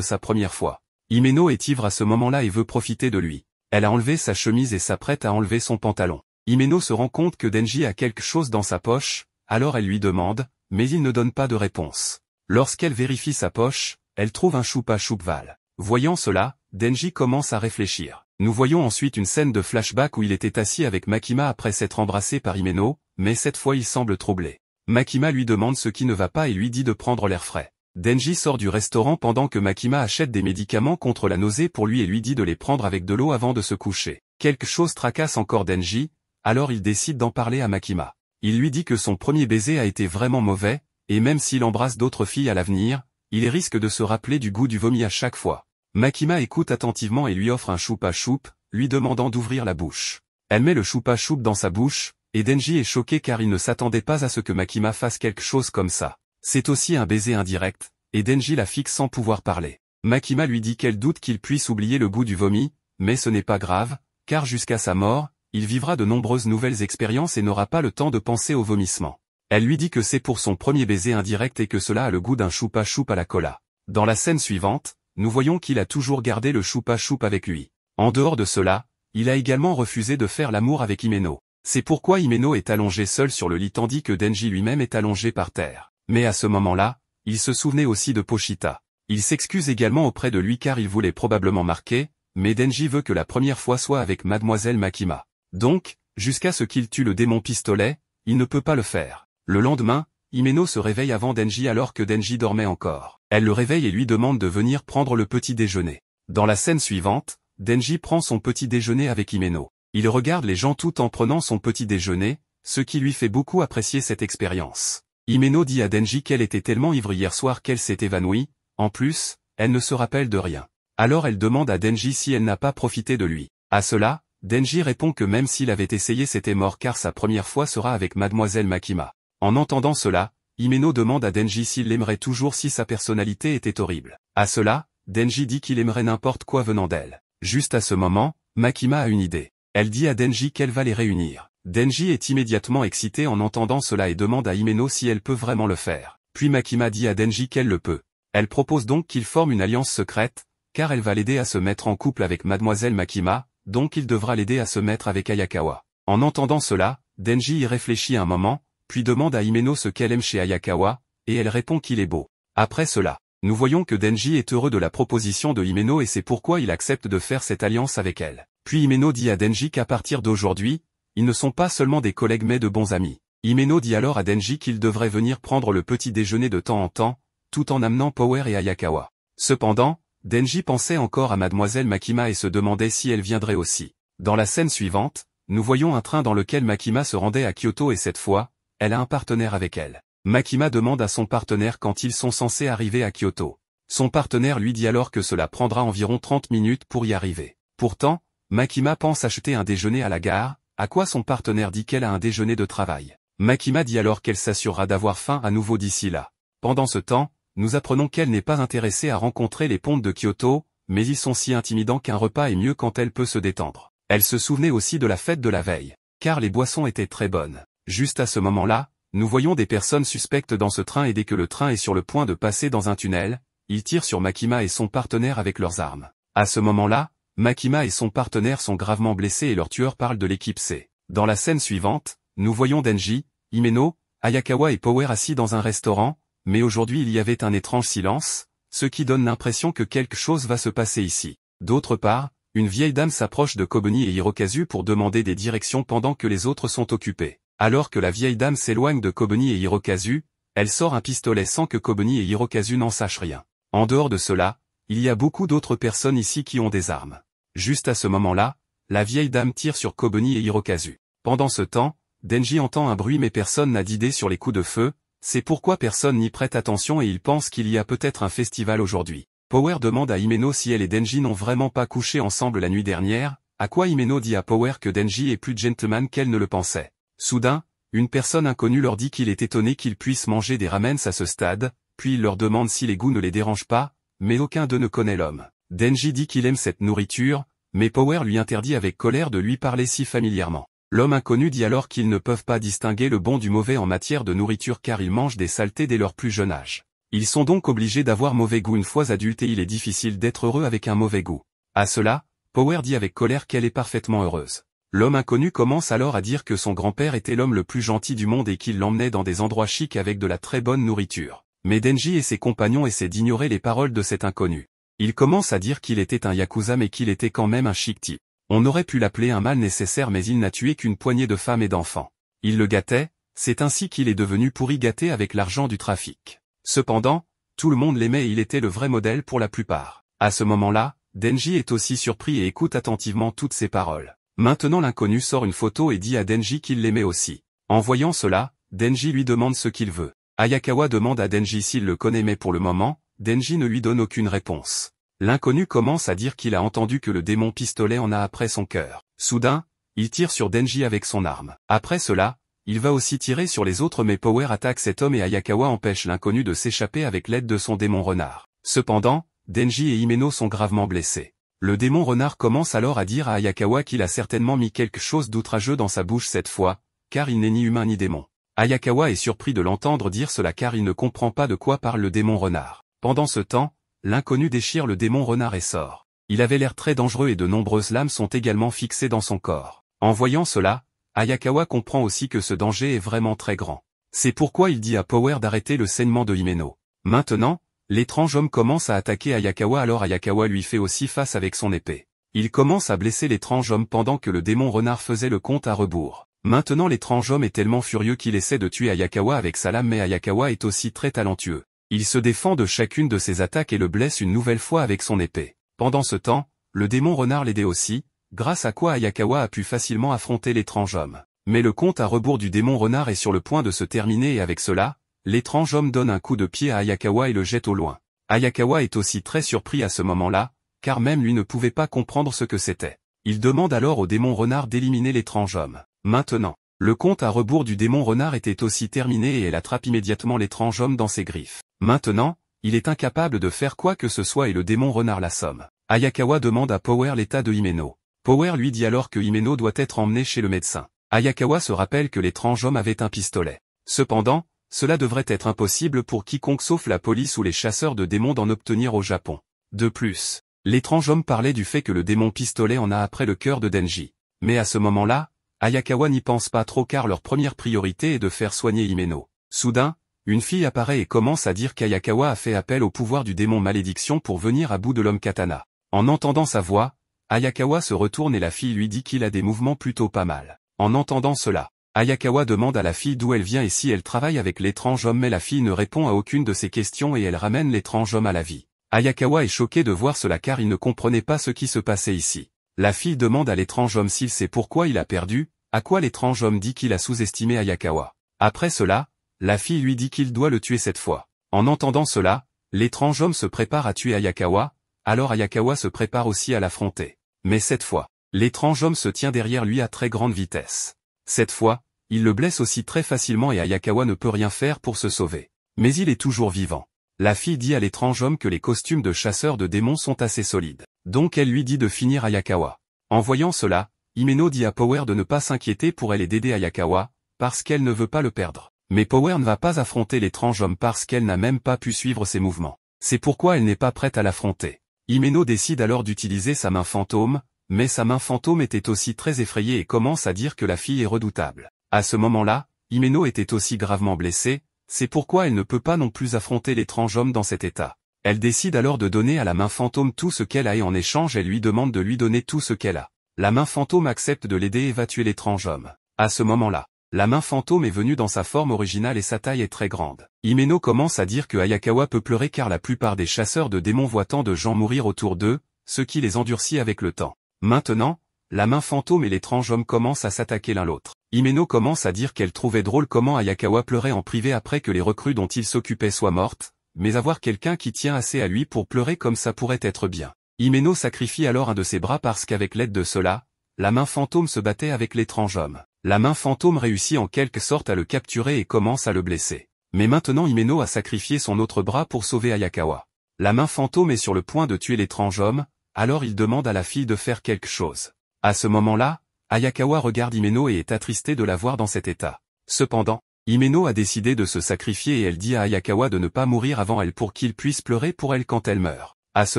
sa première fois. Himeno est ivre à ce moment-là et veut profiter de lui. Elle a enlevé sa chemise et s'apprête à enlever son pantalon. Himeno se rend compte que Denji a quelque chose dans sa poche, alors elle lui demande, mais il ne donne pas de réponse. Lorsqu'elle vérifie sa poche, elle trouve un choupa-choup-val. Voyant cela, Denji commence à réfléchir. Nous voyons ensuite une scène de flashback où il était assis avec Makima après s'être embrassé par Himeno, mais cette fois il semble troublé. Makima lui demande ce qui ne va pas et lui dit de prendre l'air frais. Denji sort du restaurant pendant que Makima achète des médicaments contre la nausée pour lui et lui dit de les prendre avec de l'eau avant de se coucher. Quelque chose tracasse encore Denji, alors il décide d'en parler à Makima. Il lui dit que son premier baiser a été vraiment mauvais, et même s'il embrasse d'autres filles à l'avenir, il risque de se rappeler du goût du vomi à chaque fois. Makima écoute attentivement et lui offre un choupa-choup, lui demandant d'ouvrir la bouche. Elle met le choupa-choup dans sa bouche, et Denji est choqué car il ne s'attendait pas à ce que Makima fasse quelque chose comme ça. C'est aussi un baiser indirect, et Denji la fixe sans pouvoir parler. Makima lui dit qu'elle doute qu'il puisse oublier le goût du vomi, mais ce n'est pas grave, car jusqu'à sa mort, il vivra de nombreuses nouvelles expériences et n'aura pas le temps de penser au vomissement. Elle lui dit que c'est pour son premier baiser indirect et que cela a le goût d'un choupa-choup à la cola. Dans la scène suivante, nous voyons qu'il a toujours gardé le choupa-choup avec lui. En dehors de cela, il a également refusé de faire l'amour avec Himeno. C'est pourquoi Himeno est allongé seul sur le lit tandis que Denji lui-même est allongé par terre. Mais à ce moment-là, il se souvenait aussi de Pochita. Il s'excuse également auprès de lui car il voulait probablement marquer, mais Denji veut que la première fois soit avec Mademoiselle Makima. Donc, jusqu'à ce qu'il tue le démon pistolet, il ne peut pas le faire. Le lendemain, Himeno se réveille avant Denji alors que Denji dormait encore. Elle le réveille et lui demande de venir prendre le petit déjeuner. Dans la scène suivante, Denji prend son petit déjeuner avec Himeno. Il regarde les gens tout en prenant son petit déjeuner, ce qui lui fait beaucoup apprécier cette expérience. Himeno dit à Denji qu'elle était tellement ivre hier soir qu'elle s'est évanouie, en plus, elle ne se rappelle de rien. Alors elle demande à Denji si elle n'a pas profité de lui. À cela, Denji répond que même s'il avait essayé c'était mort car sa première fois sera avec Mademoiselle Makima. En entendant cela, Himeno demande à Denji s'il l'aimerait toujours si sa personnalité était horrible. À cela, Denji dit qu'il aimerait n'importe quoi venant d'elle. Juste à ce moment, Makima a une idée. Elle dit à Denji qu'elle va les réunir. Denji est immédiatement excité en entendant cela et demande à Himeno si elle peut vraiment le faire. Puis Makima dit à Denji qu'elle le peut. Elle propose donc qu'ils forment une alliance secrète, car elle va l'aider à se mettre en couple avec Mademoiselle Makima, donc il devra l'aider à se mettre avec Ayakawa. En entendant cela, Denji y réfléchit un moment, puis demande à Himeno ce qu'elle aime chez Ayakawa, et elle répond qu'il est beau. Après cela, nous voyons que Denji est heureux de la proposition de Himeno et c'est pourquoi il accepte de faire cette alliance avec elle. Puis Himeno dit à Denji qu'à partir d'aujourd'hui, ils ne sont pas seulement des collègues mais de bons amis. Himeno dit alors à Denji qu'il devrait venir prendre le petit déjeuner de temps en temps, tout en amenant Power et Ayakawa. Cependant, Denji pensait encore à Mademoiselle Makima et se demandait si elle viendrait aussi. Dans la scène suivante, nous voyons un train dans lequel Makima se rendait à Kyoto et cette fois, elle a un partenaire avec elle. Makima demande à son partenaire quand ils sont censés arriver à Kyoto. Son partenaire lui dit alors que cela prendra environ 30 minutes pour y arriver. Pourtant, Makima pense acheter un déjeuner à la gare, à quoi son partenaire dit qu'elle a un déjeuner de travail. Makima dit alors qu'elle s'assurera d'avoir faim à nouveau d'ici là. Pendant ce temps, nous apprenons qu'elle n'est pas intéressée à rencontrer les pontes de Kyoto, mais ils sont si intimidants qu'un repas est mieux quand elle peut se détendre. Elle se souvenait aussi de la fête de la veille, car les boissons étaient très bonnes. Juste à ce moment-là, nous voyons des personnes suspectes dans ce train et dès que le train est sur le point de passer dans un tunnel, ils tirent sur Makima et son partenaire avec leurs armes. À ce moment-là, Makima et son partenaire sont gravement blessés et leur tueur parle de l'équipe C. Dans la scène suivante, nous voyons Denji, Himeno, Ayakawa et Power assis dans un restaurant, mais aujourd'hui il y avait un étrange silence, ce qui donne l'impression que quelque chose va se passer ici. D'autre part, une vieille dame s'approche de Kobuni et Hirokazu pour demander des directions pendant que les autres sont occupés. Alors que la vieille dame s'éloigne de Kobuni et Hirokazu, elle sort un pistolet sans que Kobuni et Hirokazu n'en sachent rien. En dehors de cela, il y a beaucoup d'autres personnes ici qui ont des armes. Juste à ce moment-là, la vieille dame tire sur Kobuni et Hirokazu. Pendant ce temps, Denji entend un bruit mais personne n'a d'idée sur les coups de feu, c'est pourquoi personne n'y prête attention et il pense qu'il y a peut-être un festival aujourd'hui. Power demande à Himeno si elle et Denji n'ont vraiment pas couché ensemble la nuit dernière, à quoi Himeno dit à Power que Denji est plus gentleman qu'elle ne le pensait. Soudain, une personne inconnue leur dit qu'il est étonné qu'ils puissent manger des ramens à ce stade, puis il leur demande si les goûts ne les dérangent pas, mais aucun d'eux ne connaît l'homme. Denji dit qu'il aime cette nourriture, mais Power lui interdit avec colère de lui parler si familièrement. L'homme inconnu dit alors qu'ils ne peuvent pas distinguer le bon du mauvais en matière de nourriture car ils mangent des saletés dès leur plus jeune âge. Ils sont donc obligés d'avoir mauvais goût une fois adultes et il est difficile d'être heureux avec un mauvais goût. À cela, Power dit avec colère qu'elle est parfaitement heureuse. L'homme inconnu commence alors à dire que son grand-père était l'homme le plus gentil du monde et qu'il l'emmenait dans des endroits chics avec de la très bonne nourriture. Mais Denji et ses compagnons essaient d'ignorer les paroles de cet inconnu. Il commence à dire qu'il était un yakuza mais qu'il était quand même un chic type. On aurait pu l'appeler un mal nécessaire mais il n'a tué qu'une poignée de femmes et d'enfants. Il le gâtait, c'est ainsi qu'il est devenu pourri gâté avec l'argent du trafic. Cependant, tout le monde l'aimait et il était le vrai modèle pour la plupart. À ce moment-là, Denji est aussi surpris et écoute attentivement toutes ces paroles. Maintenant l'inconnu sort une photo et dit à Denji qu'il l'aimait aussi. En voyant cela, Denji lui demande ce qu'il veut. Ayakawa demande à Denji s'il le connaît mais pour le moment, Denji ne lui donne aucune réponse. L'inconnu commence à dire qu'il a entendu que le démon pistolet en a après son cœur. Soudain, il tire sur Denji avec son arme. Après cela, il va aussi tirer sur les autres mais Power attaque cet homme et Ayakawa empêche l'inconnu de s'échapper avec l'aide de son démon renard. Cependant, Denji et Himeno sont gravement blessés. Le démon renard commence alors à dire à Ayakawa qu'il a certainement mis quelque chose d'outrageux dans sa bouche cette fois, car il n'est ni humain ni démon. Ayakawa est surpris de l'entendre dire cela car il ne comprend pas de quoi parle le démon renard. Pendant ce temps, l'inconnu déchire le démon renard et sort. Il avait l'air très dangereux et de nombreuses lames sont également fixées dans son corps. En voyant cela, Ayakawa comprend aussi que ce danger est vraiment très grand. C'est pourquoi il dit à Power d'arrêter le saignement de Himeno. Maintenant, l'étrange homme commence à attaquer Ayakawa alors Ayakawa lui fait aussi face avec son épée. Il commence à blesser l'étrange homme pendant que le démon renard faisait le compte à rebours. Maintenant l'étrange homme est tellement furieux qu'il essaie de tuer Ayakawa avec sa lame mais Ayakawa est aussi très talentueux. Il se défend de chacune de ses attaques et le blesse une nouvelle fois avec son épée. Pendant ce temps, le démon renard l'aidait aussi, grâce à quoi Ayakawa a pu facilement affronter l'étrange homme. Mais le compte à rebours du démon renard est sur le point de se terminer et avec cela, l'étrange homme donne un coup de pied à Ayakawa et le jette au loin. Ayakawa est aussi très surpris à ce moment-là, car même lui ne pouvait pas comprendre ce que c'était. Il demande alors au démon renard d'éliminer l'étrange homme. Maintenant, le compte à rebours du démon renard était aussi terminé et elle attrape immédiatement l'étrange homme dans ses griffes. Maintenant, il est incapable de faire quoi que ce soit et le démon renard l'assomme. Ayakawa demande à Power l'état de Himeno. Power lui dit alors que Himeno doit être emmené chez le médecin. Ayakawa se rappelle que l'étrange homme avait un pistolet. Cependant, cela devrait être impossible pour quiconque sauf la police ou les chasseurs de démons d'en obtenir au Japon. De plus, l'étrange homme parlait du fait que le démon pistolet en a après le cœur de Denji. Mais à ce moment-là, Ayakawa n'y pense pas trop car leur première priorité est de faire soigner Himeno. Soudain, une fille apparaît et commence à dire qu'Ayakawa a fait appel au pouvoir du démon malédiction pour venir à bout de l'homme katana. En entendant sa voix, Ayakawa se retourne et la fille lui dit qu'il a des mouvements plutôt pas mal. En entendant cela, Ayakawa demande à la fille d'où elle vient et si elle travaille avec l'étrange homme mais la fille ne répond à aucune de ses questions et elle ramène l'étrange homme à la vie. Ayakawa est choqué de voir cela car il ne comprenait pas ce qui se passait ici. La fille demande à l'étrange homme s'il sait pourquoi il a perdu, à quoi l'étrange homme dit qu'il a sous-estimé Ayakawa. Après cela, la fille lui dit qu'il doit le tuer cette fois. En entendant cela, l'étrange homme se prépare à tuer Ayakawa, alors Ayakawa se prépare aussi à l'affronter. Mais cette fois, l'étrange homme se tient derrière lui à très grande vitesse. Cette fois, il le blesse aussi très facilement et Ayakawa ne peut rien faire pour se sauver. Mais il est toujours vivant. La fille dit à l'étrange homme que les costumes de chasseurs de démons sont assez solides. Donc elle lui dit de finir Ayakawa. En voyant cela, Himeno dit à Power de ne pas s'inquiéter pour elle et d'aider Ayakawa, parce qu'elle ne veut pas le perdre. Mais Power ne va pas affronter l'étrange homme parce qu'elle n'a même pas pu suivre ses mouvements. C'est pourquoi elle n'est pas prête à l'affronter. Himeno décide alors d'utiliser sa main fantôme, mais sa main fantôme était aussi très effrayée et commence à dire que la fille est redoutable. À ce moment-là, Himeno était aussi gravement blessée, c'est pourquoi elle ne peut pas non plus affronter l'étrange homme dans cet état. Elle décide alors de donner à la main fantôme tout ce qu'elle a et en échange elle lui demande de lui donner tout ce qu'elle a. La main fantôme accepte de l'aider et va tuer l'étrange homme. À ce moment-là, la main fantôme est venue dans sa forme originale et sa taille est très grande. Himeno commence à dire que Ayakawa peut pleurer car la plupart des chasseurs de démons voient tant de gens mourir autour d'eux, ce qui les endurcit avec le temps. Maintenant, la main fantôme et l'étrange homme commencent à s'attaquer l'un l'autre. Himeno commence à dire qu'elle trouvait drôle comment Ayakawa pleurait en privé après que les recrues dont il s'occupait soient mortes, mais avoir quelqu'un qui tient assez à lui pour pleurer comme ça pourrait être bien. Himeno sacrifie alors un de ses bras parce qu'avec l'aide de cela, la main fantôme se battait avec l'étrange homme. La main fantôme réussit en quelque sorte à le capturer et commence à le blesser. Mais maintenant Himeno a sacrifié son autre bras pour sauver Ayakawa. La main fantôme est sur le point de tuer l'étrange homme, alors il demande à la fille de faire quelque chose. À ce moment-là, Ayakawa regarde Himeno et est attristé de la voir dans cet état. Cependant, Himeno a décidé de se sacrifier et elle dit à Ayakawa de ne pas mourir avant elle pour qu'il puisse pleurer pour elle quand elle meurt. À ce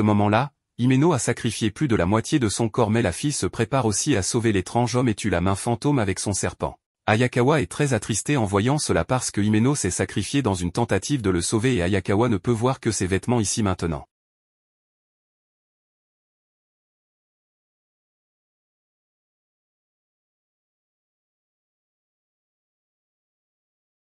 moment-là, Himeno a sacrifié plus de la moitié de son corps mais la fille se prépare aussi à sauver l'étrange homme et tue la main fantôme avec son serpent. Ayakawa est très attristé en voyant cela parce que Himeno s'est sacrifié dans une tentative de le sauver et Ayakawa ne peut voir que ses vêtements ici maintenant.